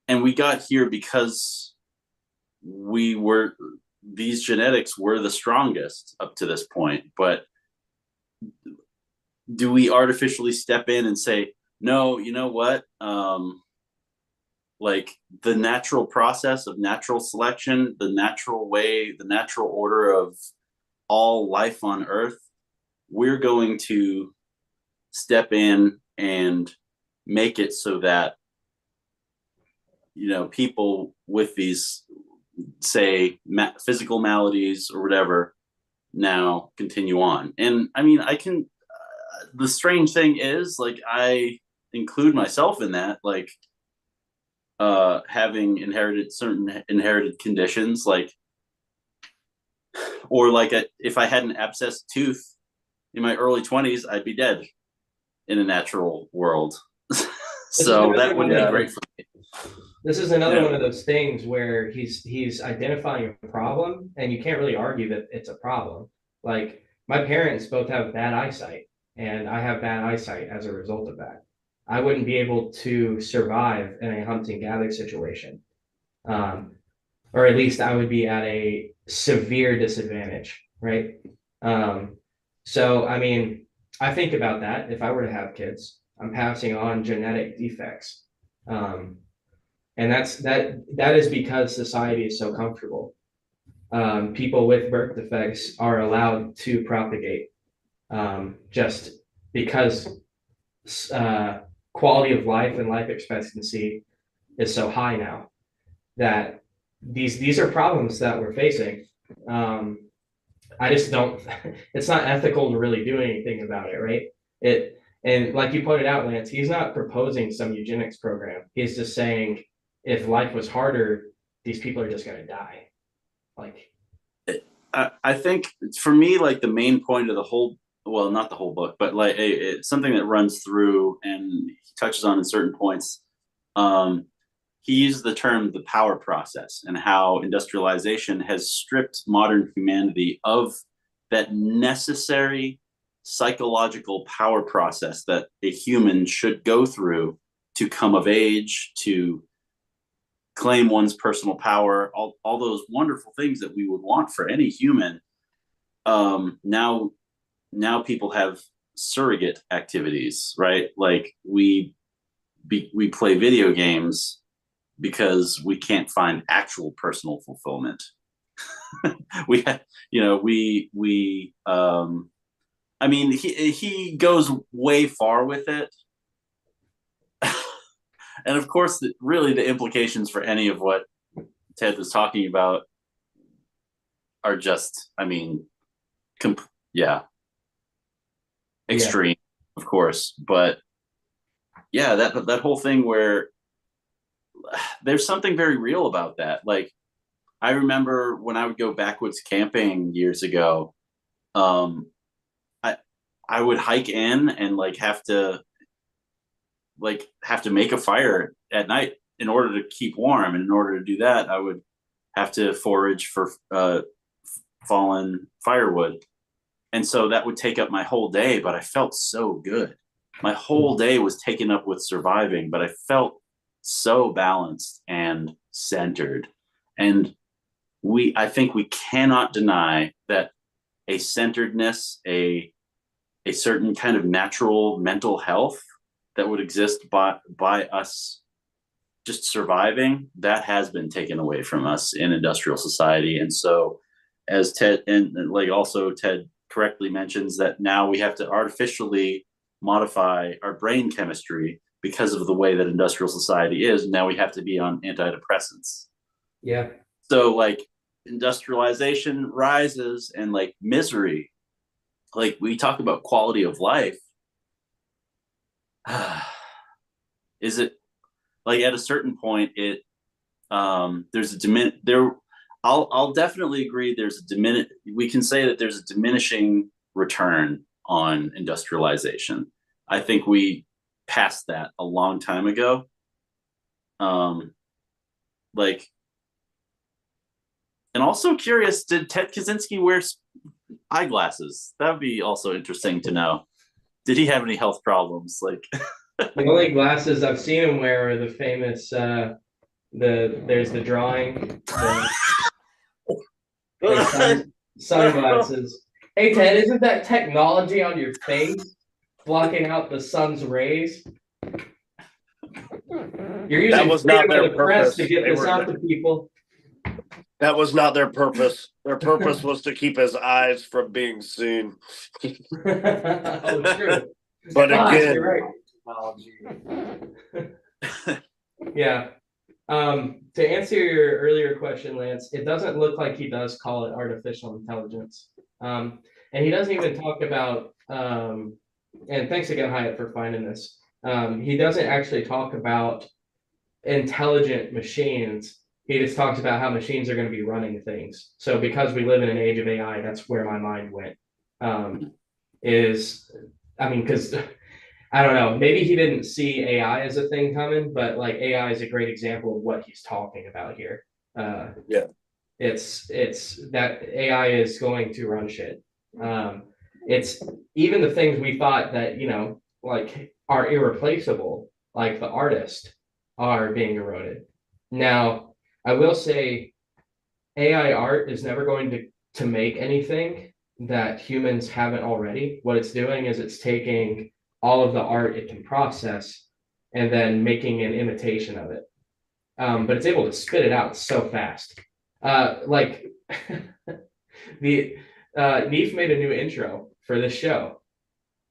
And we got here because these genetics were the strongest up to this point. But do we artificially step in and say, no, you know what? Like the natural process of natural selection, the natural way, the natural order of all life on Earth, we're going to step in and make it so that, you know, people with these, say, physical maladies or whatever, now continue on. And I mean, the strange thing is, like, I include myself in that, like, having inherited certain inherited conditions, like, or like if I had an abscessed tooth in my early 20s, I'd be dead in a natural world. So that wouldn't be great for me. This is another one of those things where he's identifying a problem, and you can't really argue that it's a problem. Like, my parents both have bad eyesight, and I have bad eyesight as a result of that. I wouldn't be able to survive in a hunting gathering situation. Or at least I would be at a severe disadvantage, right? So I mean, I think about that. If I were to have kids, I'm passing on genetic defects. And that is because society is so comfortable. People with birth defects are allowed to propagate, just because quality of life and life expectancy is so high now that these are problems that we're facing. I just don't. It's not ethical to really do anything about it, right? And like you pointed out, Lance, he's not proposing some eugenics program. He's just saying, if life was harder, these people are just going to die. Like, I think for me, like, the main point of the whole, well, not the whole book, but like it's something that runs through and he touches on in certain points. He uses the term the power process and how industrialization has stripped modern humanity of that necessary psychological power process that a human should go through to come of age, to claim one's personal power, all those wonderful things that we would want for any human. Now people have surrogate activities, right? Like we play video games because we can't find actual personal fulfillment. we I mean, he goes way far with it. And of course, really the implications for any of what Ted was talking about are just, I mean, extreme, of course. But yeah, that whole thing where there's something very real about that. Like, I remember when I would go backwoods camping years ago, I would hike in and like have to make a fire at night in order to keep warm. And in order to do that, I would have to forage for fallen firewood. And so that would take up my whole day, but I felt so good. My whole day was taken up with surviving, but I felt so balanced and centered. And I think we cannot deny that a centeredness, a certain kind of natural mental health that would exist by us just surviving, that has been taken away from us in industrial society. And so, as Ted Ted correctly mentions, that now we have to artificially modify our brain chemistry because of the way that industrial society is. Now we have to be on antidepressants. Yeah. So like industrialization rises and like misery, like we talk about quality of life. Is it like at a certain point there's a I'll definitely agree we can say that there's a diminishing return on industrialization. I think we passed that a long time ago. And also curious, did Ted Kaczynski wear eyeglasses? That would be also interesting to know. Did he have any health problems? Like, the only glasses I've seen him wear are the famous there's the drawing, sunglasses. Hey Ted, isn't that technology on your face? blocking out the sun's rays. You're That using was freedom not of their the press purpose. to get They this were out to people. That was not their purpose. Their purpose was to keep his eyes from being seen. Oh, true. But Fuck, again, you're right. Yeah. To answer your earlier question, Lance, it doesn't look like he does call it artificial intelligence. And he doesn't even talk about, and thanks again, Hyatt, for finding this. He doesn't actually talk about intelligent machines. He just talks about how machines are going to be running things. So because we live in an age of AI, that's where my mind went. Because I don't know, maybe he didn't see AI as a thing coming, but like AI is a great example of what he's talking about here. Yeah. It's that AI is going to run shit. It's even the things we thought that, like are irreplaceable, like the artist, are being eroded. Now, I will say AI art is never going to make anything that humans haven't already. What it's doing is it's taking all of the art it can process and then making an imitation of it. But it's able to spit it out so fast. Like the Neef made a new intro for this show,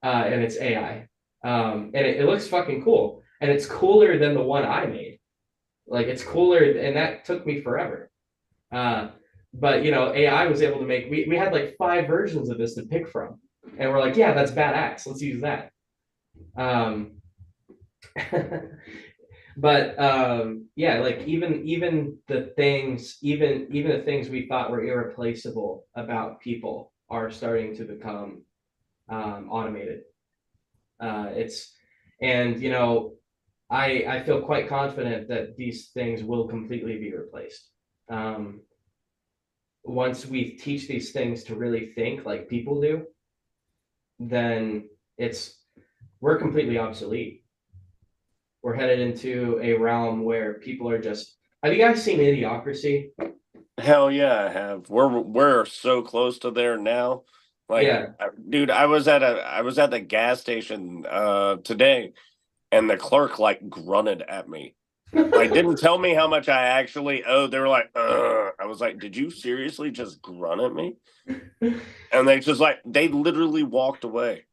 and it's AI, and it looks fucking cool, and it's cooler than the one I made. Like it's cooler, and that took me forever. But AI was able to make. We had like 5 versions of this to pick from, and we're like, yeah, that's badass. Let's use that. Um, but yeah, like even the things, even the things we thought were irreplaceable about people are starting to become automated. It's and I feel quite confident that these things will completely be replaced. Once we teach these things to really think like people do, then we're completely obsolete. We're headed into a realm where people are just. Have you guys seen Idiocracy? hell yeah, I have. We're so close to there now. Like, Yeah. dude, I was at the gas station today, and the clerk like grunted at me. Like, didn't tell me how much I actually owed. They were like, I was like, did you seriously just grunt at me? And they literally walked away.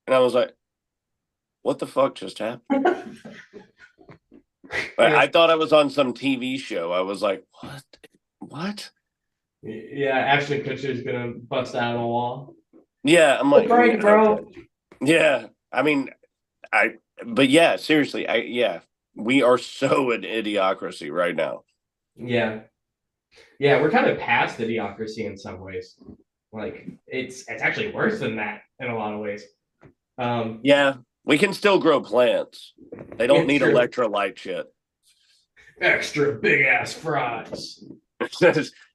And I was like, what the fuck just happened? I thought I was on some TV show. I was like, what? What? Yeah, Ashton Kutcher's gonna bust out of the wall. Yeah, I'm like, Frank, bro. okay. Yeah, I mean, but yeah, seriously, yeah, we are so in idiocracy right now. Yeah, we're kind of past Idiocracy in some ways. Like it's actually worse than that in a lot of ways. Yeah, we can still grow plants. They don't need true. electrolyte shit. Extra big ass fries.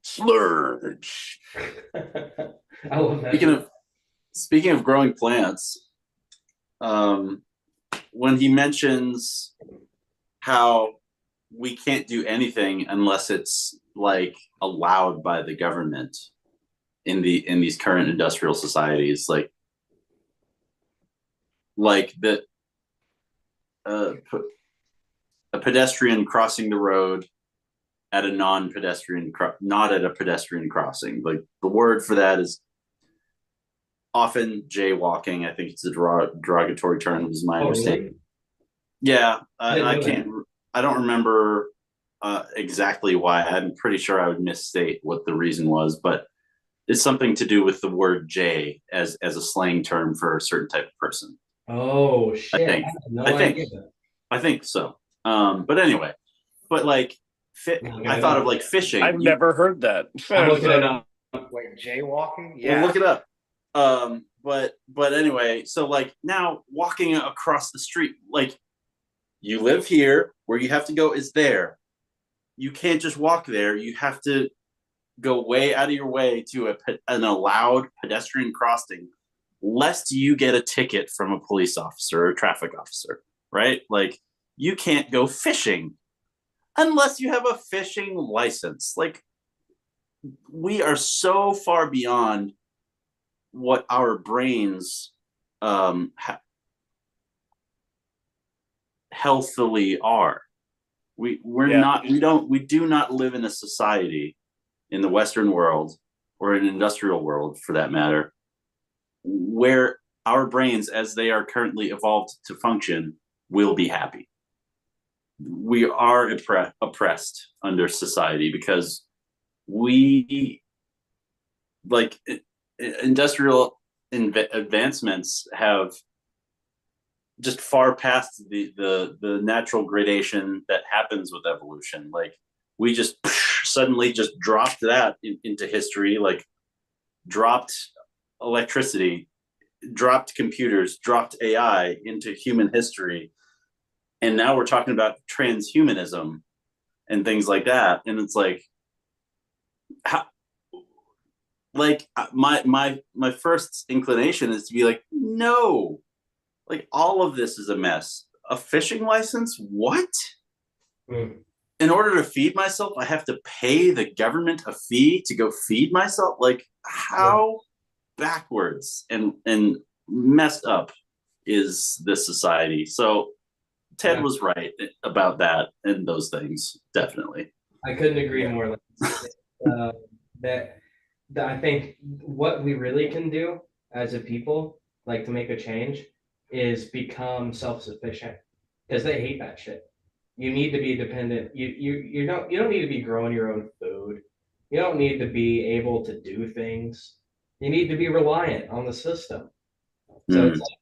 Splurge. I love that. Speaking of growing plants, when he mentions how we can't do anything unless it's like allowed by the government in these current industrial societies, like the a pedestrian crossing the road at a non-pedestrian not at a pedestrian crossing. Like the word for that is often jaywalking. I think it's a derogatory term, is my understanding. Really? Yeah, and I don't remember exactly why. I'm pretty sure I would misstate what the reason was, but it's something to do with the word jay as a slang term for a certain type of person. Oh shit! I think so. But anyway, like I thought of like fishing. I've never heard that. I'm looking it up. Wait, jaywalking? Yeah, well, look it up. But anyway, so like now walking across the street, like you live here, where you have to go is there. You can't just walk there. You have to go way out of your way to an allowed pedestrian crossing, lest you get a ticket from a police officer or a traffic officer, right? Like you can't go fishing unless you have a fishing license. Like we are so far beyond what our brains healthily are. We do not live in a society in the Western world or an industrial world for that matter, where our brains, as they are currently evolved to function, will be happy. We are oppressed under society because we, like, industrial advancements have just far past the natural gradation that happens with evolution. Like, we just suddenly just dropped that into history, like dropped electricity, dropped computers, dropped AI into human history. And now we're talking about transhumanism and things like that. And it's like, how, like my first inclination is to be like, no, like all of this is a mess. A fishing license? What? In order to feed myself, I have to pay the government a fee to go feed myself? Like, how backwards and messed up is this society? So Ted was right about that and those things, definitely. I couldn't agree more. That I think what we really can do as a people, like to make a change, is become self-sufficient, because they hate that shit. You need to be dependent. You don't need to be growing your own food. You don't need to be able to do things. You need to be reliant on the system. So it's like,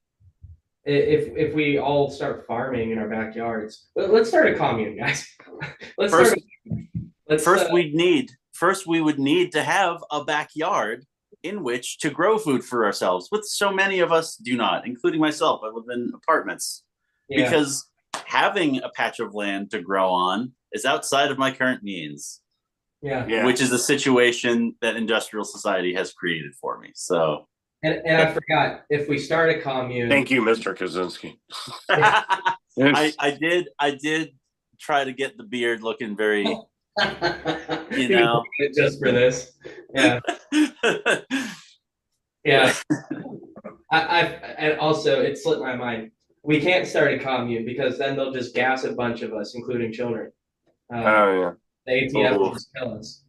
if we all start farming in our backyards, let's start a commune, guys. First we would need to have a backyard in which to grow food for ourselves, which so many of us do not, including myself. I live in apartments because having a patch of land to grow on is outside of my current means. Which is the situation that industrial society has created for me. So, and I forgot, if we start a commune. Thank you, Mr. Kaczynski. I did try to get the beard looking very, you know, just for this. Yeah. Yeah. And also, it slipped my mind. We can't start a commune because then they'll just gas a bunch of us, including children. The ATF will just kill us.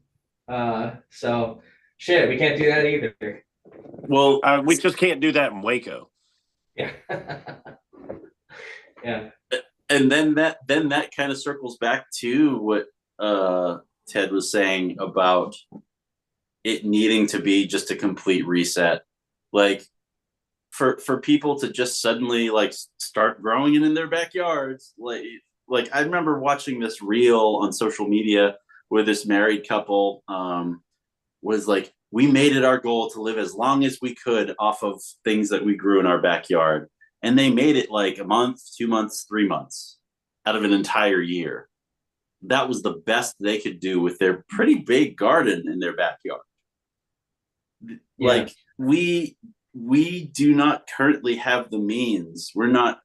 So shit, we can't do that either. Well, we just can't do that in Waco. Yeah. Yeah. And then that kind of circles back to what Ted was saying about it needing to be just a complete reset. Like, for people to just suddenly like start growing it in their backyards. Like I remember watching this reel on social media where this married couple was like, we made it our goal to live as long as we could off of things that we grew in our backyard. And they made it like a month, 2 months, 3 months out of an entire year. That was the best they could do with their pretty big garden in their backyard. Like, we do not currently have the means. We're not,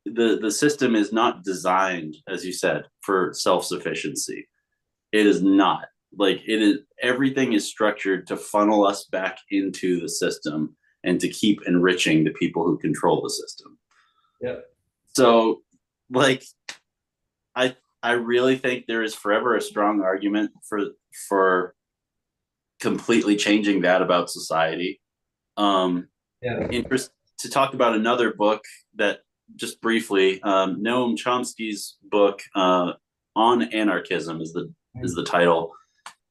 the system is not designed, as you said, for self-sufficiency. It is not. Like, it is, everything is structured to funnel us back into the system and to keep enriching the people who control the system. Yep. So, like, I really think there is forever a strong argument for completely changing that about society. Interest to talk about another book that, just briefly, Noam Chomsky's book on anarchism is the title.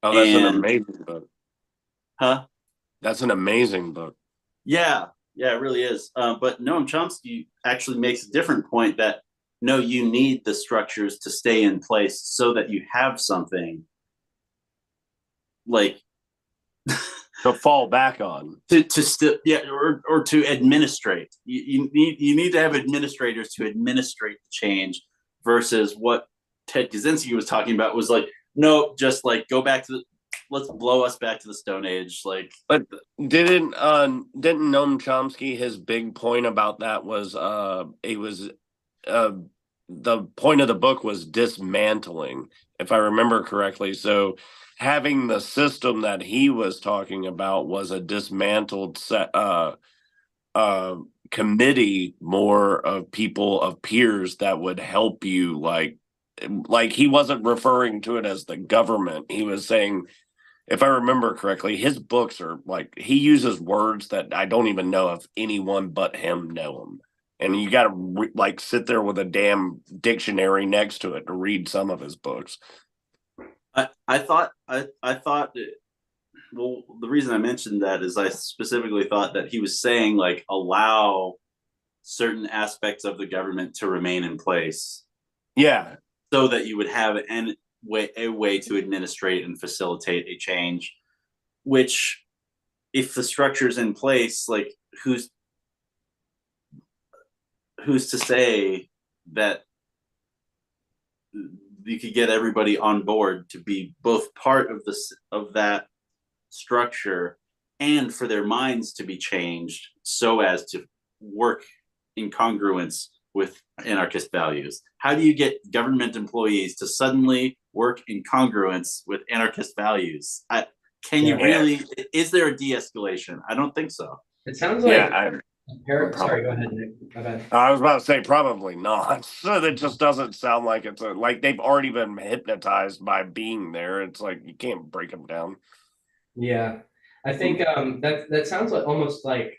Oh, that's an amazing book. Huh? That's an amazing book. Yeah, it really is. But Noam Chomsky actually makes a different point, that no, you need the structures to stay in place so that you have something like to fall back on, to still, or to administrate. You need to have administrators to administrate the change, versus what Ted Kaczynski was talking about was like, no, just like go back to let's blow us back to the Stone Age. Like, but didn't Noam Chomsky, his big point about that was it was the point of the book was dismantling, if I remember correctly. So having the system that he was talking about was a dismantled committee more of people of peers that would help you, like he wasn't referring to it as the government. He was saying, if I remember correctly, his books are like, he uses words that I don't even know if anyone but him know them. And you got to like sit there with a damn dictionary next to it to read some of his books. I thought well, the reason I mentioned that is I specifically thought that he was saying like allow certain aspects of the government to remain in place. Yeah. So that you would have a way to administrate and facilitate a change, which if the structure's in place, like who's to say that you could get everybody on board to be both part of that structure and for their minds to be changed so as to work in congruence with anarchist values? How do you get government employees to suddenly work in congruence with anarchist values? Can you really? Is there a de-escalation? I don't think so. It sounds like sorry, go ahead, Nick. My bad. I was about to say probably not. So that just doesn't sound like it's like they've already been hypnotized by being there. It's like you can't break them down. Yeah, I think that sounds like almost like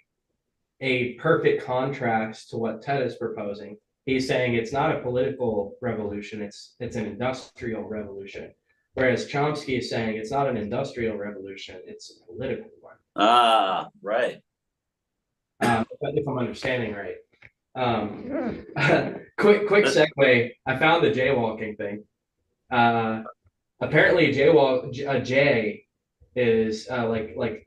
a perfect contrast to what Ted is proposing. He's saying it's not a political revolution; it's an industrial revolution. Whereas Chomsky is saying it's not an industrial revolution; it's a political one. Ah, right. If I'm understanding right. Quick segue. I found the jaywalking thing. Apparently, a jay is like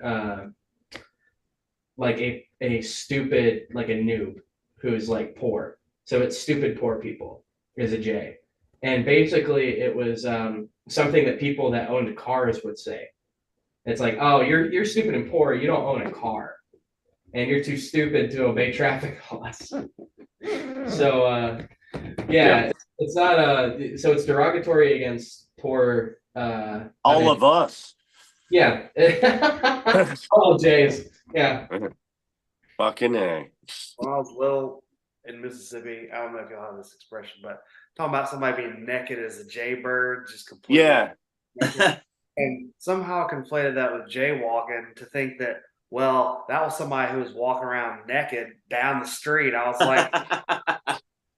a stupid, like a noob who's like poor. So it's stupid poor people is a jay, and basically it was something that people that owned cars would say. It's like, oh, you're stupid and poor. You don't own a car, and you're too stupid to obey traffic laws. So yeah, it's not so it's derogatory against poor all of us. Yeah. All Jays. Yeah. Fucking A. When I was little in Mississippi, I don't know if y'all have this expression, but talking about somebody being naked as a jaybird, just completely. Yeah. And somehow conflated that with jaywalking to think that, well, that was somebody who was walking around naked down the street. I was like,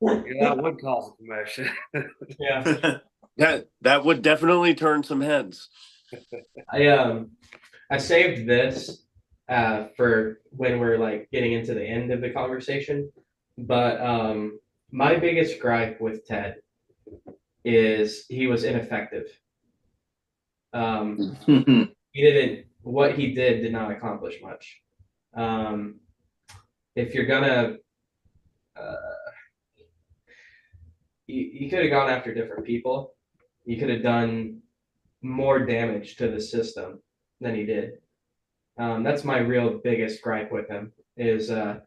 that would cause a commotion. Yeah. That would definitely turn some heads. I saved this for when we're like getting into the end of the conversation. But my biggest gripe with Ted is he was ineffective. What he did not accomplish much. If you're gonna, you could have gone after different people. You could have done more damage to the system than he did. That's my real biggest gripe with him is the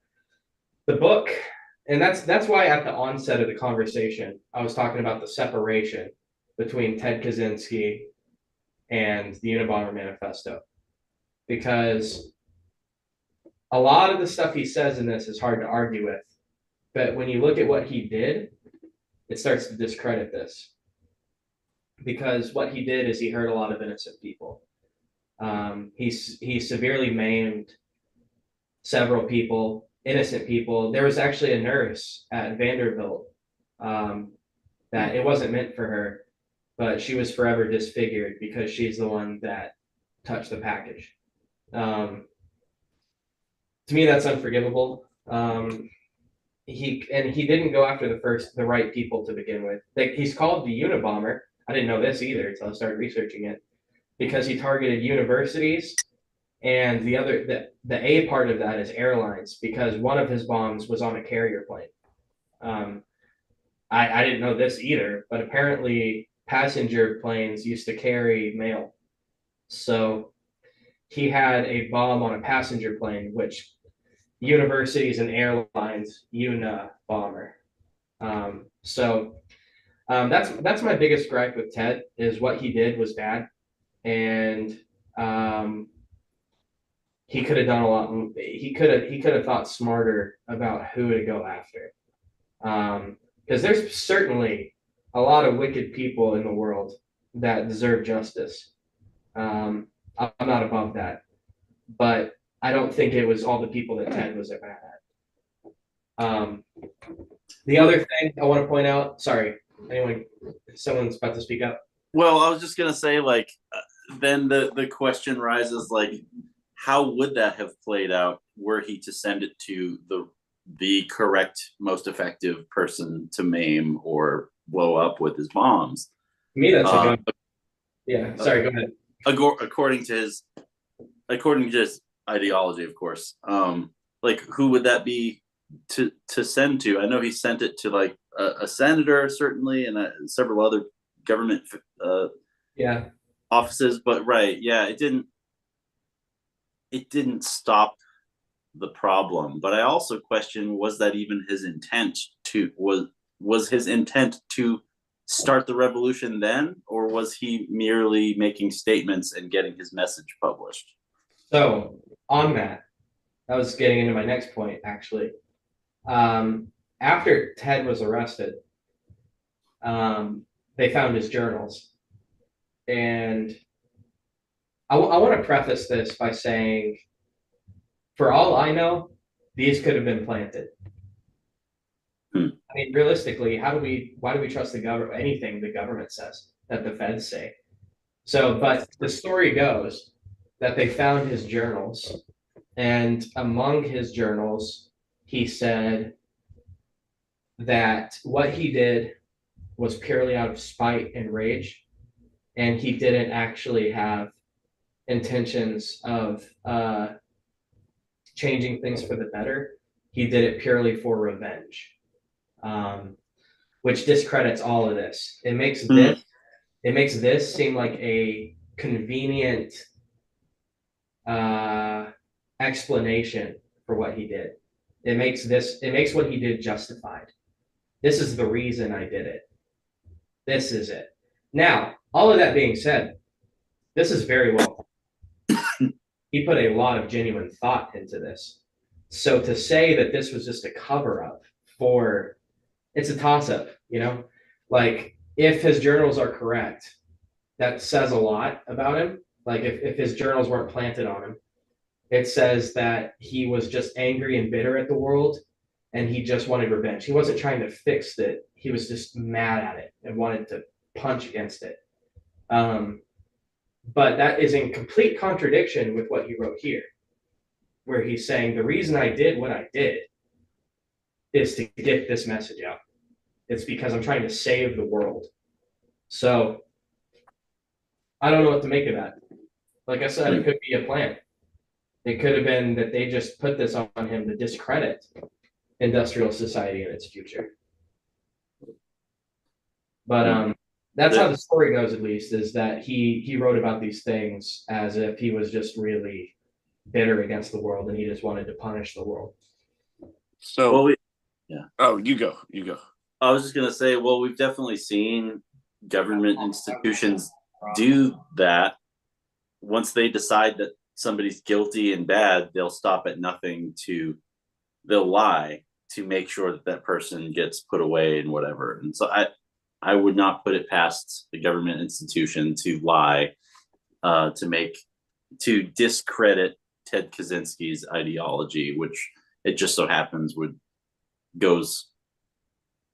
book, and that's why at the onset of the conversation I was talking about the separation between Ted Kaczynski and the Unabomber Manifesto, because a lot of the stuff he says in this is hard to argue with, but when you look at what he did, it starts to discredit this, because what he did is he hurt a lot of innocent people. He severely maimed several people, innocent people. There was actually a nurse at Vanderbilt that it wasn't meant for her, but she was forever disfigured because she's the one that touched the package. To me, that's unforgivable. He didn't go after the right people to begin with. Like, he's called the Unabomber. I didn't know this either until I started researching it, because he targeted universities, and the A part of that is airlines, because one of his bombs was on a carrier plane. I didn't know this either, but apparently passenger planes used to carry mail. So he had a bomb on a passenger plane, which universities and airlines, Unabomber. That's my biggest gripe with Ted, is what he did was bad. And he could have done a lot. He could have thought smarter about who to go after. Because there's certainly a lot of wicked people in the world that deserve justice. I'm not above that, but I don't think it was all the people that Ted was mad at. The other thing I want to point out, sorry, someone's about to speak up. Well, I was just gonna say, like, then the question rises, like, how would that have played out were he to send it to the correct, most effective person to maim or blow up with his bombs? To me, that's a good. Yeah, sorry, go ahead. According to his ideology, of course. Like, who would that be to send to? I know he sent it to like a senator, certainly, and several other government Yeah, offices, but right, yeah, it didn't stop the problem. But I also question, was that even his intent to was his intent to start the revolution then, or was he merely making statements and getting his message published? so on that, I was getting into my next point actually. After Ted was arrested, they found his journals. And I want to preface this by saying, for all I know, these could have been planted. I mean, realistically, why do we trust the government, anything the government says, that the feds say? So, but the story goes that they found his journals, and among his journals, he said that what he did was purely out of spite and rage, and he didn't actually have intentions of changing things for the better. He did it purely for revenge, which discredits all of this. It makes this seem like a convenient explanation for what he did. It makes what he did justified. This is the reason I did it. This is it. Now, all of that being said, this is very well. He put a lot of genuine thought into this. So to say that this was just a cover up for, it's a toss up, like if his journals are correct, that says a lot about him. Like if his journals weren't planted on him, it says that he was just angry and bitter at the world and he just wanted revenge. He wasn't trying to fix it. He was just mad at it and wanted to punch against it. But that is in complete contradiction with what he wrote here, where he's saying the reason I did what I did is to get this message out. It's because I'm trying to save the world. So I don't know what to make of that. Like I said, it could be a plan. It could have been that they just put this on him to discredit industrial society in its future. But that's how the story goes, at least, is that he wrote about these things as if he was just really bitter against the world and he just wanted to punish the world. So, oh, you go. I was just gonna say, well, we've definitely seen government institutions do that. Once they decide that somebody's guilty and bad, they'll stop at nothing they'll lie to make sure that that person gets put away and whatever. And so I would not put it past the government institution to lie, to discredit Ted Kaczynski's ideology, which it just so happens goes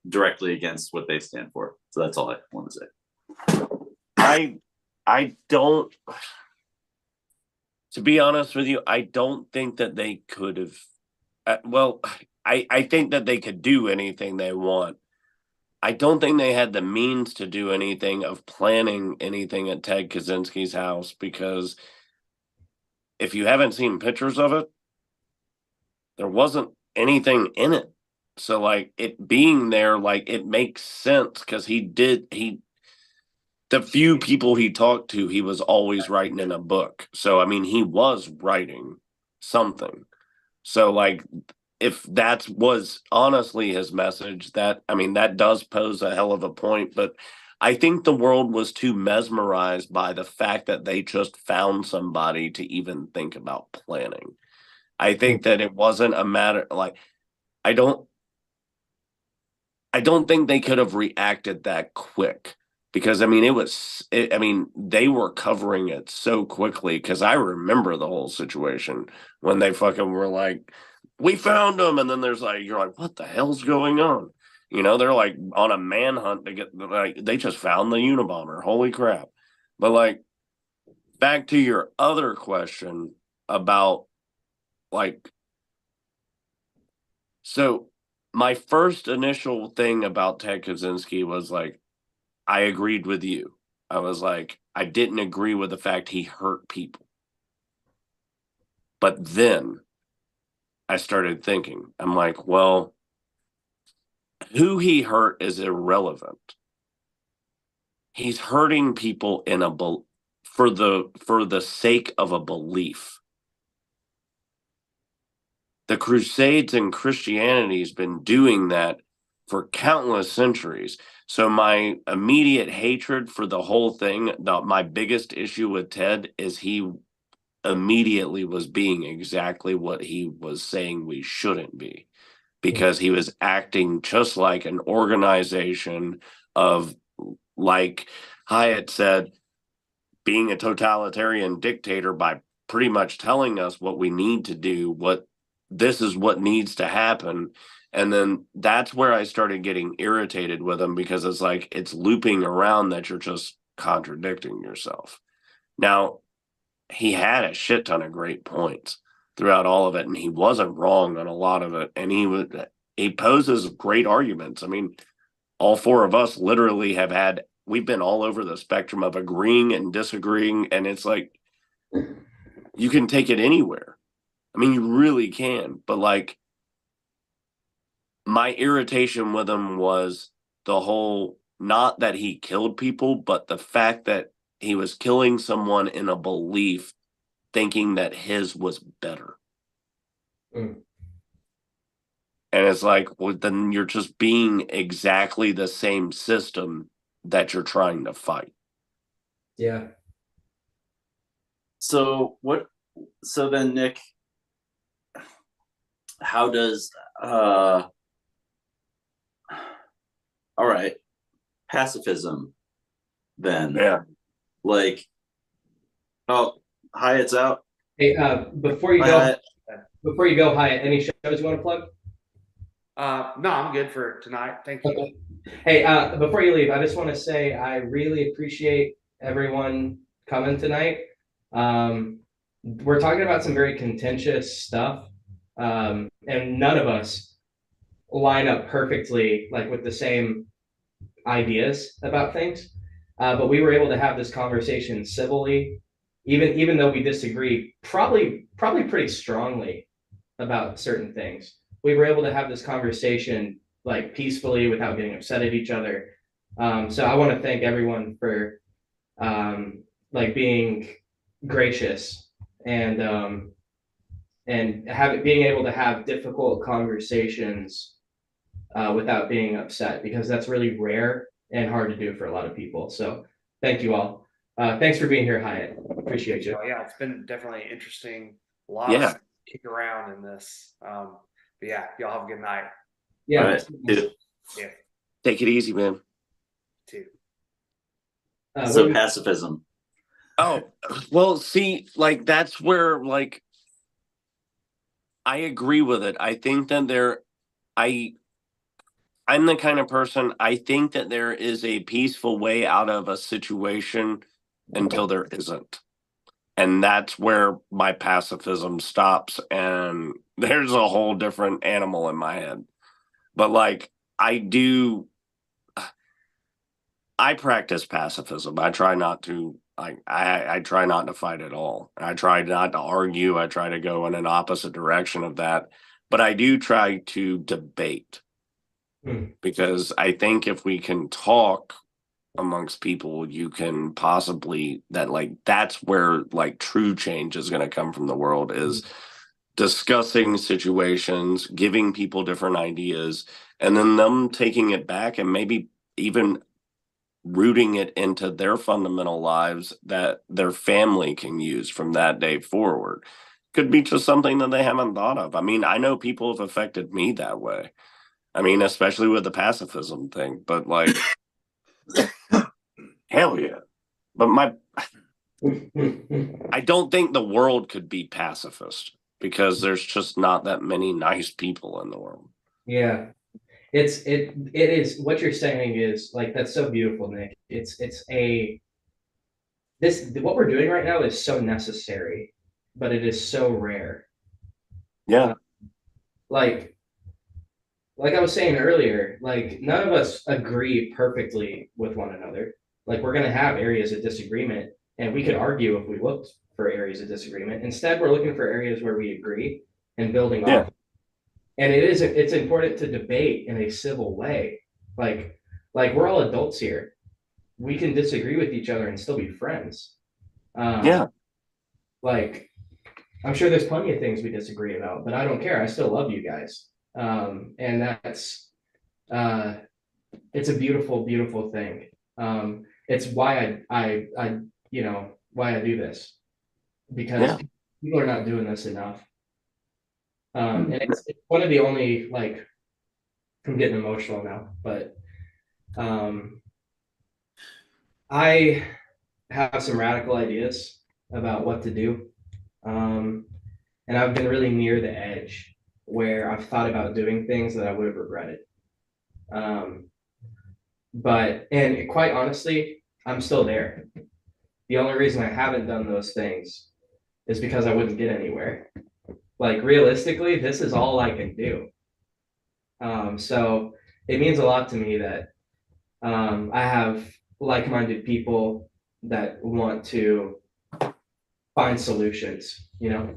directly against what they stand for. So that's all I want to say. I don't, to be honest with you, I don't think that they could have, I think that they could do anything they want. I don't think they had the means to do anything of planning anything at Ted Kaczynski's house, because if you haven't seen pictures of it, there wasn't anything in it. So like it being there, like it makes sense because the few people he talked to, he was always writing in a book. So, I mean, he was writing something. So like, if that was honestly his message, that does pose a hell of a point, but I think the world was too mesmerized by the fact that they just found somebody to even think about planning. I think that it wasn't a matter like I don't I don't think they could have reacted that quick because I mean I mean they were covering it so quickly because I remember the whole situation when they fucking were like, we found them, and then there's like you're like, what the hell's going on? You know, they're like on a manhunt to get like they just found the Unabomber. Holy crap. But like back to your other question about like so my first initial thing about Ted Kaczynski was like, I agreed with you. I was like, I didn't agree with the fact he hurt people. But then I started thinking, I'm like, well, who he hurt is irrelevant. He's hurting people in a for the sake of a belief. The Crusades and Christianity has been doing that for countless centuries. So my immediate hatred for the whole thing, my biggest issue with Ted is he immediately was being exactly what he was saying we shouldn't be, because he was acting just like an organization of, like Hyatt said, being a totalitarian dictator by pretty much telling us what we need to do, what this is what needs to happen. And then that's where I started getting irritated with him, because it's like it's looping around that you're just contradicting yourself. Now, he had a shit ton of great points throughout all of it, and he wasn't wrong on a lot of it. And he poses great arguments. I mean, all four of us literally we've been all over the spectrum of agreeing and disagreeing, and it's like you can take it anywhere. I mean, you really can. But like my irritation with him was the whole, not that he killed people, but the fact that he was killing someone in a belief, thinking that his was better. And it's like, well, then you're just being exactly the same system that you're trying to fight. Yeah. So then, Nick, how does all right, pacifism then? Yeah. Like, oh, Hyatt's out. Hey, before you go, Hyatt, any shows you want to plug? No, I'm good for tonight. Thank you. Okay. Hey, before you leave, I just want to say I really appreciate everyone coming tonight. We're talking about some very contentious stuff, and none of us line up perfectly, like with the same ideas about things. But we were able to have this conversation civilly, even though we disagree, probably pretty strongly about certain things. We were able to have this conversation like peacefully without getting upset at each other. So I want to thank everyone for like being gracious and being able to have difficult conversations without being upset, because that's really rare and hard to do for a lot of people. So thank you all. Thanks for being here, Hyatt. Appreciate you. Yeah, it's been definitely interesting. A lot Yeah. of kick around in this. But yeah, y'all have a good night. Yeah. All right. Yeah, Take it easy, man. too. So pacifism. Oh, well, see, like that's where like I agree with it. I think that I'm the kind of person, I think that there is a peaceful way out of a situation until there isn't. And that's where my pacifism stops, and there's a whole different animal in my head. But like I practice pacifism. I try not to I try not to fight at all. I try not to argue. I try to go in an opposite direction of that. But I do try to debate, because I think if we can talk amongst people, you can possibly that's where like true change is going to come from the world, is discussing situations, giving people different ideas, and then them taking it back and maybe even rooting it into their fundamental lives that their family can use from that day forward. Could be just something that they haven't thought of. I mean, I know people have affected me that way. I mean, especially with the pacifism thing, but like, hell yeah. But I don't think the world could be pacifist because there's just not that many nice people in the world. Yeah. It is what you're saying is like that's so beautiful, Nick. What we're doing right now is so necessary, but it is so rare. Yeah. Like I was saying earlier, like none of us agree perfectly with one another. Like we're gonna have areas of disagreement, and we could argue if we looked for areas of disagreement. Instead, we're looking for areas where we agree and building Yeah. off. And it's important to debate in a civil way. Like we're all adults here. We can disagree with each other and still be friends. Yeah. Like I'm sure there's plenty of things we disagree about, but I don't care. I still love you guys. And that's uh, it's a beautiful, beautiful thing. It's why why I do this because Yeah. people are not doing this enough. And it's one of the only like I'm getting emotional now, but um, I have some radical ideas about what to do. Um, and I've been really near the edge where I've thought about doing things that I would have regretted. Um, and quite honestly, I'm still there. The only reason I haven't done those things is because I wouldn't get anywhere. Like realistically, this is all I can do. So it means a lot to me that I have like-minded people that want to find solutions, you know?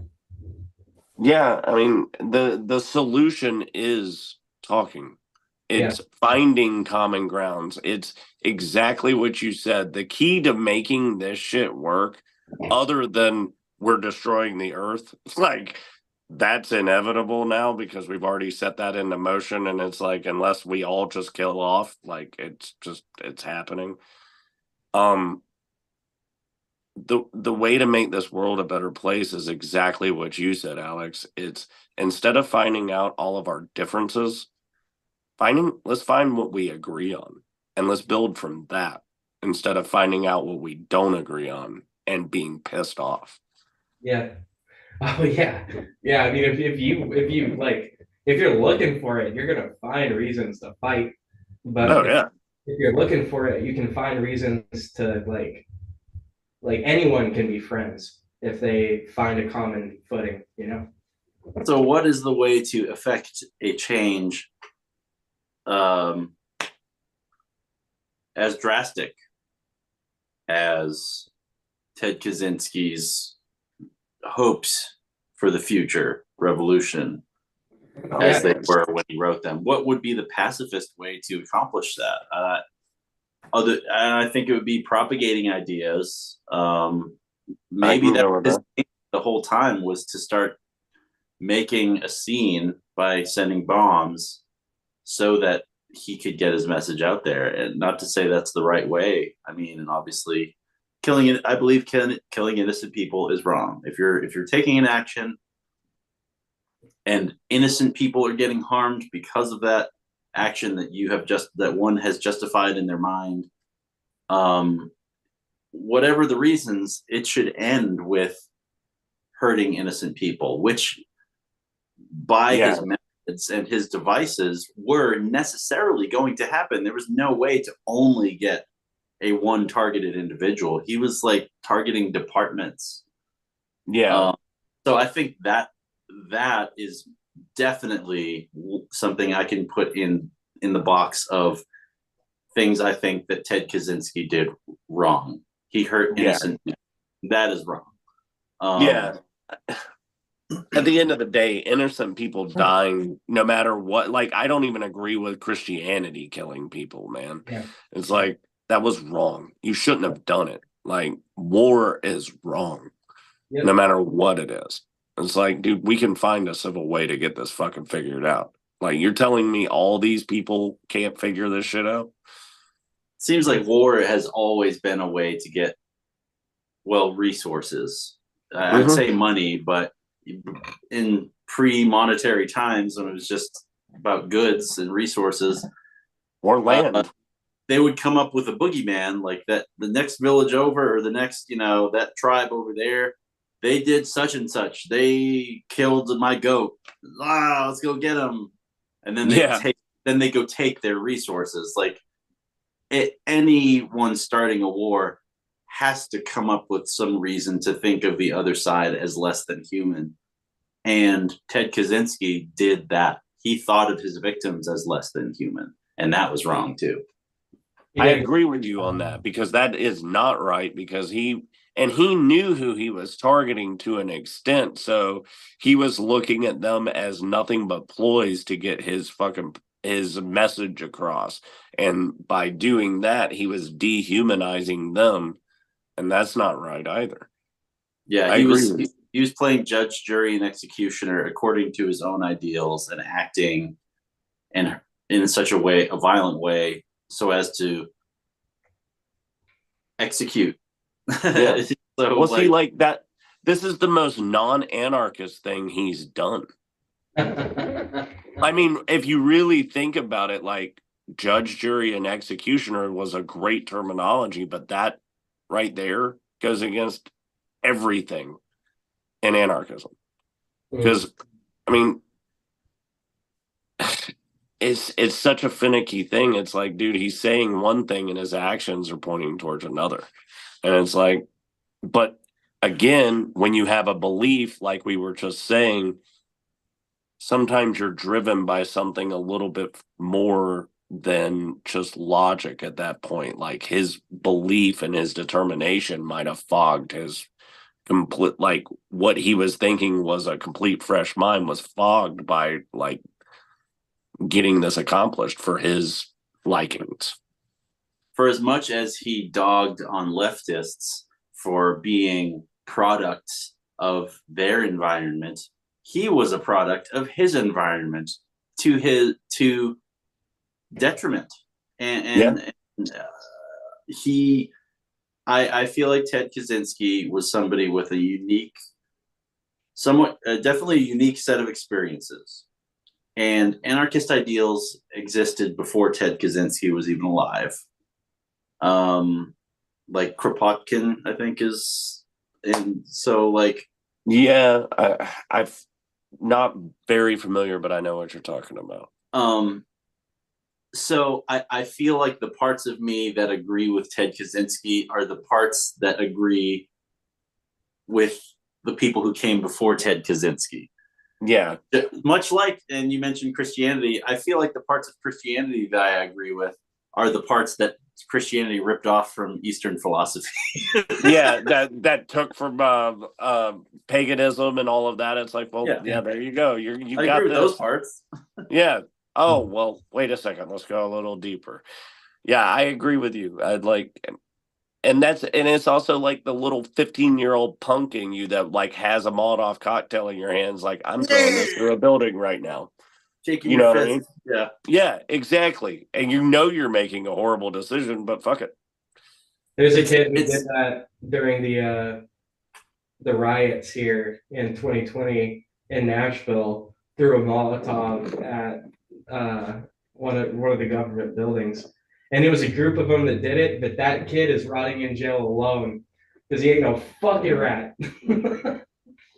Yeah. I mean, the solution is talking. Yeah. It's finding common grounds. It's exactly what you said. The key to making this shit work, other than we're destroying the earth, like that's inevitable now because we've already set that into motion. And it's like, unless we all just kill off, like it's happening. Um, the way to make this world a better place is exactly what you said, Alex. It's instead of finding out all of our differences, let's find what we agree on and let's build from that instead of finding out what we don't agree on and being pissed off. Yeah. Oh yeah. Yeah. I mean, if you're looking for it, you're gonna find reasons to fight. But Oh yeah. if you're looking for it, you can find reasons to like anyone can be friends if they find a common footing, you know? So, what is the way to effect a change um, as drastic as Ted Kaczynski's hopes for the future revolution as they were when he wrote them? What would be the pacifist way to accomplish that? I think it would be propagating ideas. Maybe that was the whole time was to start making a scene by sending bombs so that he could get his message out there. And not to say that's the right way. I mean, and obviously I believe killing innocent people is wrong. If you're taking an action and innocent people are getting harmed because of that action that one has justified in their mind, whatever the reasons, it should end with hurting innocent people, which by his methods and his devices were necessarily going to happen. There was no way to only get a one targeted individual. He was like targeting departments. Yeah. So I think that is definitely something I can put in the box of things I think that Ted Kaczynski did wrong. He hurt innocent people. That is wrong. Yeah. At the end of the day, innocent people dying, no matter what. Like, I don't even agree with Christianity killing people, man. Yeah. It's like, that was wrong. You shouldn't have done it. Like, war is wrong, no matter what it is. It's like, dude, we can find a civil way to get this fucking figured out. Like, you're telling me all these people can't figure this shit out? seems like war has always been a way to get, well, resources. I'd say money, but in pre-monetary times when it was just about goods and resources, Or land. they would come up with a boogeyman like that. The next village over, or the next, that tribe over there, they did such and such. They killed my goat. Let's go get them. And then Yeah. they go take their resources. Like anyone starting a war has to come up with some reason to think of the other side as less than human. And Ted Kaczynski did that. He thought of his victims as less than human, and that was wrong too. I agree with you on that, because that is not right, because he knew who he was targeting to an extent. So he was looking at them as nothing but ploys to get his message across. And by doing that, he was dehumanizing them. And that's not right either. Yeah, he was playing judge, jury, and executioner according to his own ideals and acting in such a violent way, so as to execute. Yeah. So, see, like that, this is the most non-anarchist thing he's done. I mean, if you really think about it, like judge, jury, and executioner was a great terminology, but that right there goes against everything in anarchism. Because, I mean, it's such a finicky thing. It's like, dude, he's saying one thing and his actions are pointing towards another. And it's like, but again, when you have a belief, like we were just saying, sometimes you're driven by something a little bit more than just logic at that point. Like his belief and his determination might have fogged his complete, like what he was thinking was a complete fresh mind was fogged by like getting this accomplished for his likings. For as much as he dogged on leftists for being products of their environment, he was a product of his environment to detriment. And I feel like Ted Kaczynski was somebody with a unique, definitely a unique set of experiences. And anarchist ideals existed before Ted Kaczynski was even alive. Like Kropotkin, I think is, and so like, yeah, I've not very familiar, but I know what you're talking about. So I feel like the parts of me that agree with Ted Kaczynski are the parts that agree with the people who came before Ted Kaczynski. Yeah. Much like, and you mentioned Christianity, I feel like the parts of Christianity that I agree with are the parts that Christianity ripped off from Eastern philosophy. Yeah, that took from paganism and all of that. It's like, well, yeah, there you go. You I got agree with this. those parts. Yeah. Oh, well, wait a second. Let's go a little deeper. Yeah, I agree with you. I'd like, and it's also like the little 15-year-old punk in you that like has a Molotov cocktail in your hands. Like, I'm throwing this through a building right now. Shaking your fist. I mean? Yeah. Yeah, exactly. And you're making a horrible decision, but fuck it. There's a kid who did that during the riots here in 2020 in Nashville, threw a Molotov at one of the government buildings, and it was a group of them that did it. But that kid is rotting in jail alone because he ain't no fucking rat.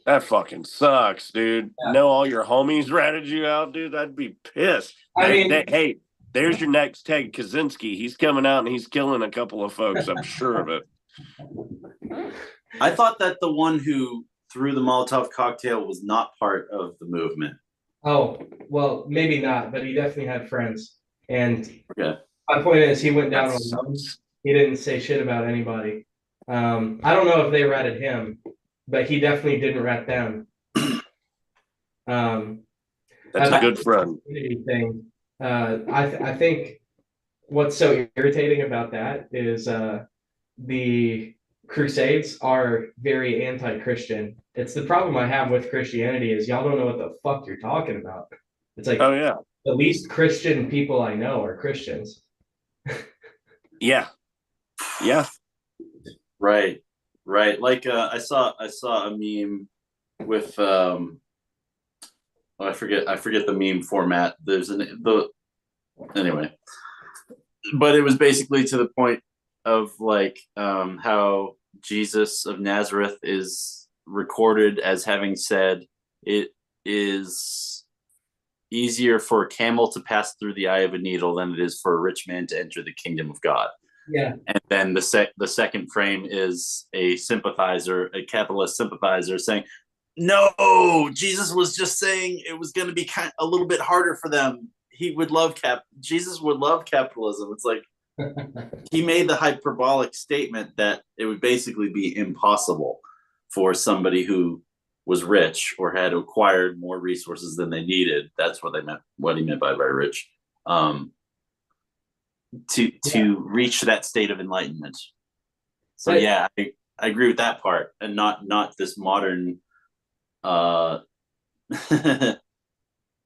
That fucking sucks, dude. Yeah. Know all your homies ratted you out, dude. I'd be pissed. Hey, there's your next Ted Kaczynski. He's coming out and he's killing a couple of folks. I'm sure of it. I thought that the one who threw the Molotov cocktail was not part of the movement. Oh, well, maybe not, but he definitely had friends. And my point is, he went down alone. He didn't say shit about anybody. I don't know if they ratted him, but he definitely didn't rat them. That's a good friend. Thing. I think what's so irritating about that is the Crusades are very anti-Christian. It's the problem I have with Christianity is y'all don't know what the fuck you're talking about. It's like, oh yeah, the least Christian people I know are Christians. Yeah. Yeah. Right. Like I saw a meme with I forget the meme format. There's the anyway, but it was basically to the point of like how Jesus of Nazareth is recorded as having said, it is easier for a camel to pass through the eye of a needle than it is for a rich man to enter the kingdom of God. Yeah. And then the second frame is a sympathizer, a capitalist sympathizer saying, "No, Jesus was just saying it was going to be a little bit harder for them. He would love Jesus would love capitalism." It's like he made the hyperbolic statement that it would basically be impossible for somebody who was rich or had acquired more resources than they needed. That's what he meant by very rich. To reach that state of enlightenment. So yeah, I agree with that part, and not this modern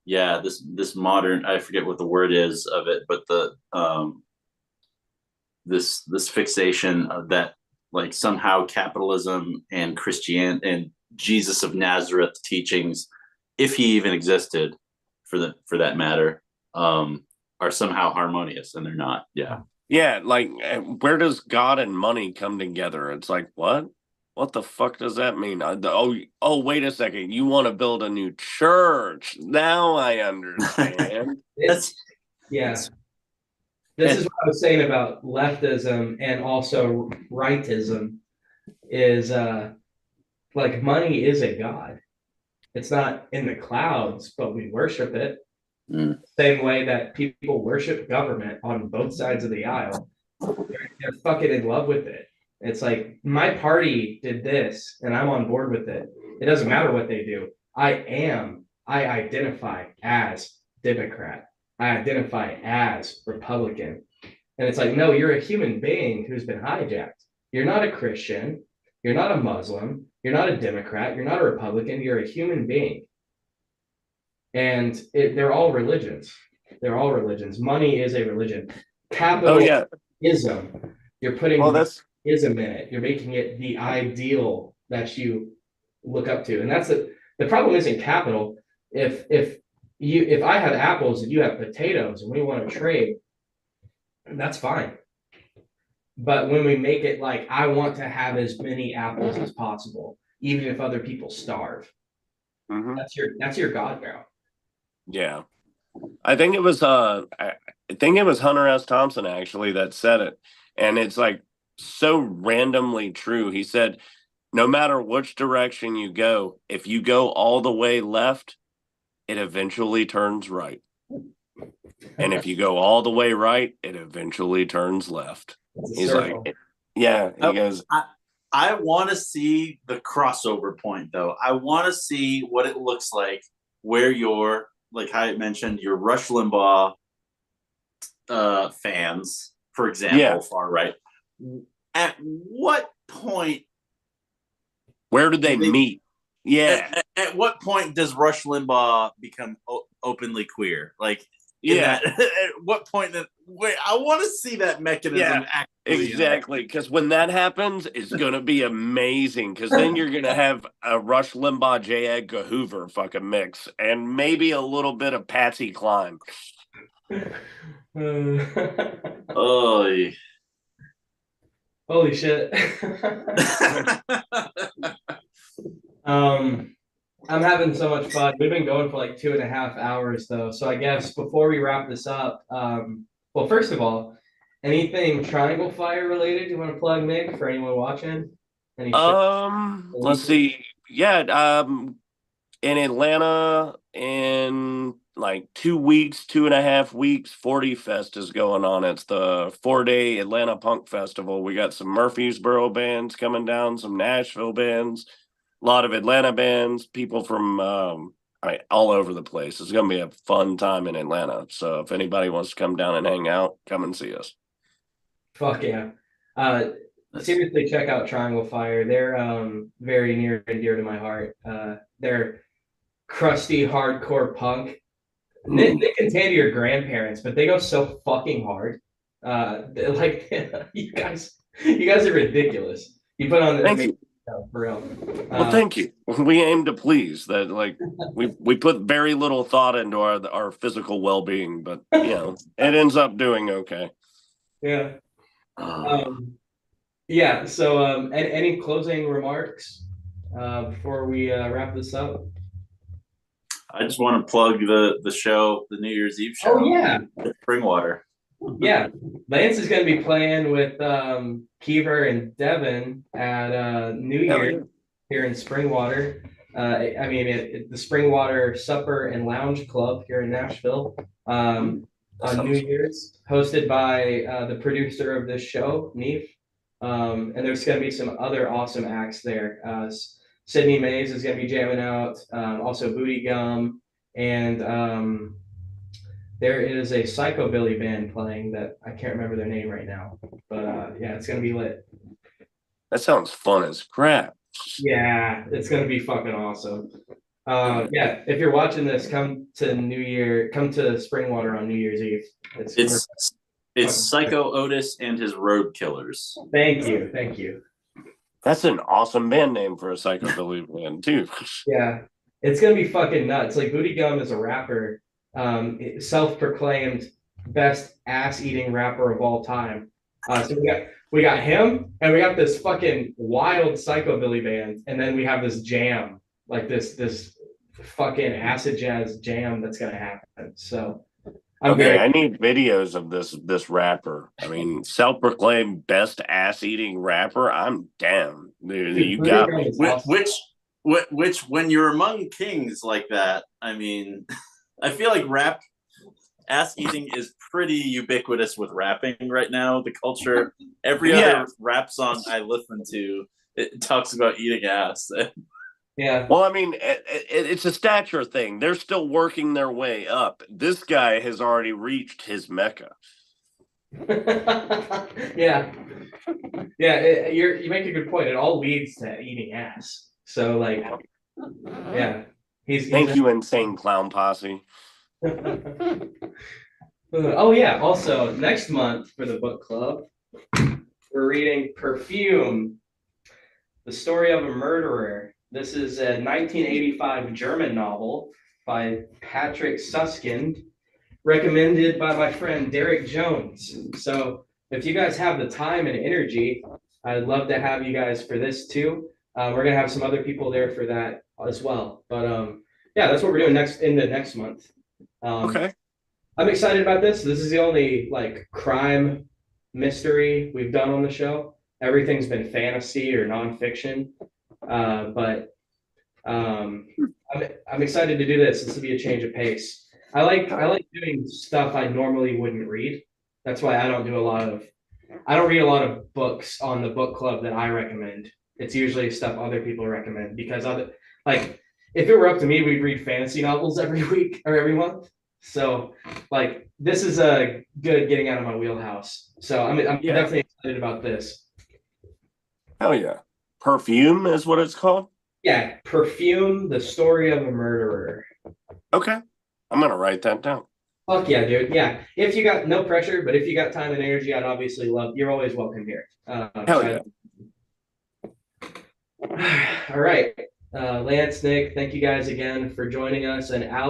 yeah, this modern, I forget what the word is of it, but the this fixation of that, like somehow capitalism and Christian and Jesus of Nazareth teachings, if he even existed for that matter, are somehow harmonious, and they're not. Yeah. Yeah, like where does God and money come together? It's like, what? What the fuck does that mean? Oh, wait a second. You want to build a new church? Now I understand. It's yeah. This is what I was saying about leftism and also rightism is like money is a god. It's not in the clouds, but we worship it. Same way that people worship government on both sides of the aisle. They're fucking in love with it. It's like my party did this and I'm on board with it. It doesn't matter what they do. I identify as Democrat. I identify as Republican. And it's like, no, you're a human being who's been hijacked. You're not a Christian. You're not a Muslim. You're not a Democrat. You're not a Republican. You're a human being. And they're all religions. They're all religions. Money is a religion. Capitalism, you're putting ism in it. You're making it the ideal that you look up to. And that's the problem isn't capital. If I have apples and you have potatoes and we want to trade, that's fine. But when we make it like I want to have as many apples as possible, even if other people starve, that's your God now. Yeah. I think it was Hunter S. Thompson actually that said it. And it's like so randomly true. He said, no matter which direction you go, if you go all the way left, it eventually turns right. And if you go all the way right, it eventually turns left. He's circle. Like, yeah, he goes. I want to see the crossover point, though. I want to see what it looks like where you're, like I mentioned, your Rush Limbaugh fans, for example, far right. At what point? Where do they meet? Yeah. At what point does Rush Limbaugh become openly queer? Like, at what point? Wait, I want to see that mechanism. Yeah, exactly. Because when that happens, it's going to be amazing. Because then you're going to have a Rush Limbaugh, J. Edgar Hoover fucking mix, and maybe a little bit of Patsy Cline. Oh, holy shit! I'm having so much fun. We've been going for like 2.5 hours though. So I guess before we wrap this up, well, first of all, anything Triangle Fire related you want to plug, Nick, for anyone watching? Let's see. Yeah, in Atlanta in like 2 weeks, 2.5 weeks, 40 Fest is going on. It's the 4-day Atlanta Punk Festival. We got some Murfreesboro bands coming down, some Nashville bands, a lot of Atlanta bands, people from all over the place. It's going to be a fun time in Atlanta. So if anybody wants to come down and hang out, come and see us. Fuck yeah. Seriously, check out Triangle Fire. They're very near and dear to my heart. They're crusty, hardcore punk. They contain your grandparents, but they go so fucking hard. Like you guys are ridiculous. You put on this Thank you. for real. Well, thank you. We aim to please. That like we put very little thought into our physical well being, but you know it ends up doing okay. Yeah. Uh, Yeah. So, any closing remarks before we wrap this up? I just want to plug the show, the New Year's Eve show. Oh yeah, Springwater. yeah. Lance is going to be playing with Kiever and Devin at New Hell Year yeah. here in Springwater. I mean, the Springwater Supper and Lounge Club here in Nashville on New Year's, hosted by the producer of this show, Neef. And there's going to be some other awesome acts there. Sydney Mays is going to be jamming out, also Booty Gum, and there is a psychobilly band playing that I can't remember their name right now, but yeah, it's gonna be lit. That sounds fun as crap. Yeah, it's gonna be fucking awesome. Yeah, if you're watching this, come to Springwater on New Year's Eve. It's Psycho Otis and his Road Killers. Thank you. That's an awesome band name for a psychobilly band too. Yeah, it's gonna be fucking nuts. Like Booty Gum is a rapper, self-proclaimed best ass-eating rapper of all time. So we got him, and we got this fucking wild psychobilly band, and then we have this jam, like this fucking acid jazz jam that's gonna happen. So Okay, I need videos of this rapper. I mean, self-proclaimed best ass-eating rapper. I'm down. You got me. Which when you're among kings like that, I mean, I feel like rap ass eating is pretty ubiquitous with rapping right now. The culture, every other rap song I listen to, it talks about eating ass. Yeah. Well, I mean, it's a stature thing. They're still working their way up. This guy has already reached his mecca. Yeah. You make a good point. It all leads to eating ass. So like, yeah, he's Thank you, Insane Clown Posse. Oh yeah. Also, next month for the book club, we're reading Perfume, the story of a murderer. This is a 1985 German novel by Patrick Suskind, recommended by my friend Derek Jones. So if you guys have the time and energy, I'd love to have you guys for this too. We're gonna have some other people there for that as well. But yeah, that's what we're doing next month. Okay. I'm excited about this. This is the only like crime mystery we've done on the show. Everything's been fantasy or nonfiction. But I'm excited to do this. This will be a change of pace. I like doing stuff I normally wouldn't read. That's why I don't read a lot of books on the book club that I recommend. It's usually stuff other people recommend because like if it were up to me, we'd read fantasy novels every week or every month. So like this is a good getting out of my wheelhouse. So I'm definitely excited about this. Hell yeah. Perfume is what it's called? Yeah, Perfume, the story of a murderer. Okay. I'm going to write that down. Fuck yeah, dude. Yeah. If you got no pressure, but if you got time and energy, I'd obviously you're always welcome here. Hell yeah. All right. Lance, Nick, thank you guys again for joining us. And Alex.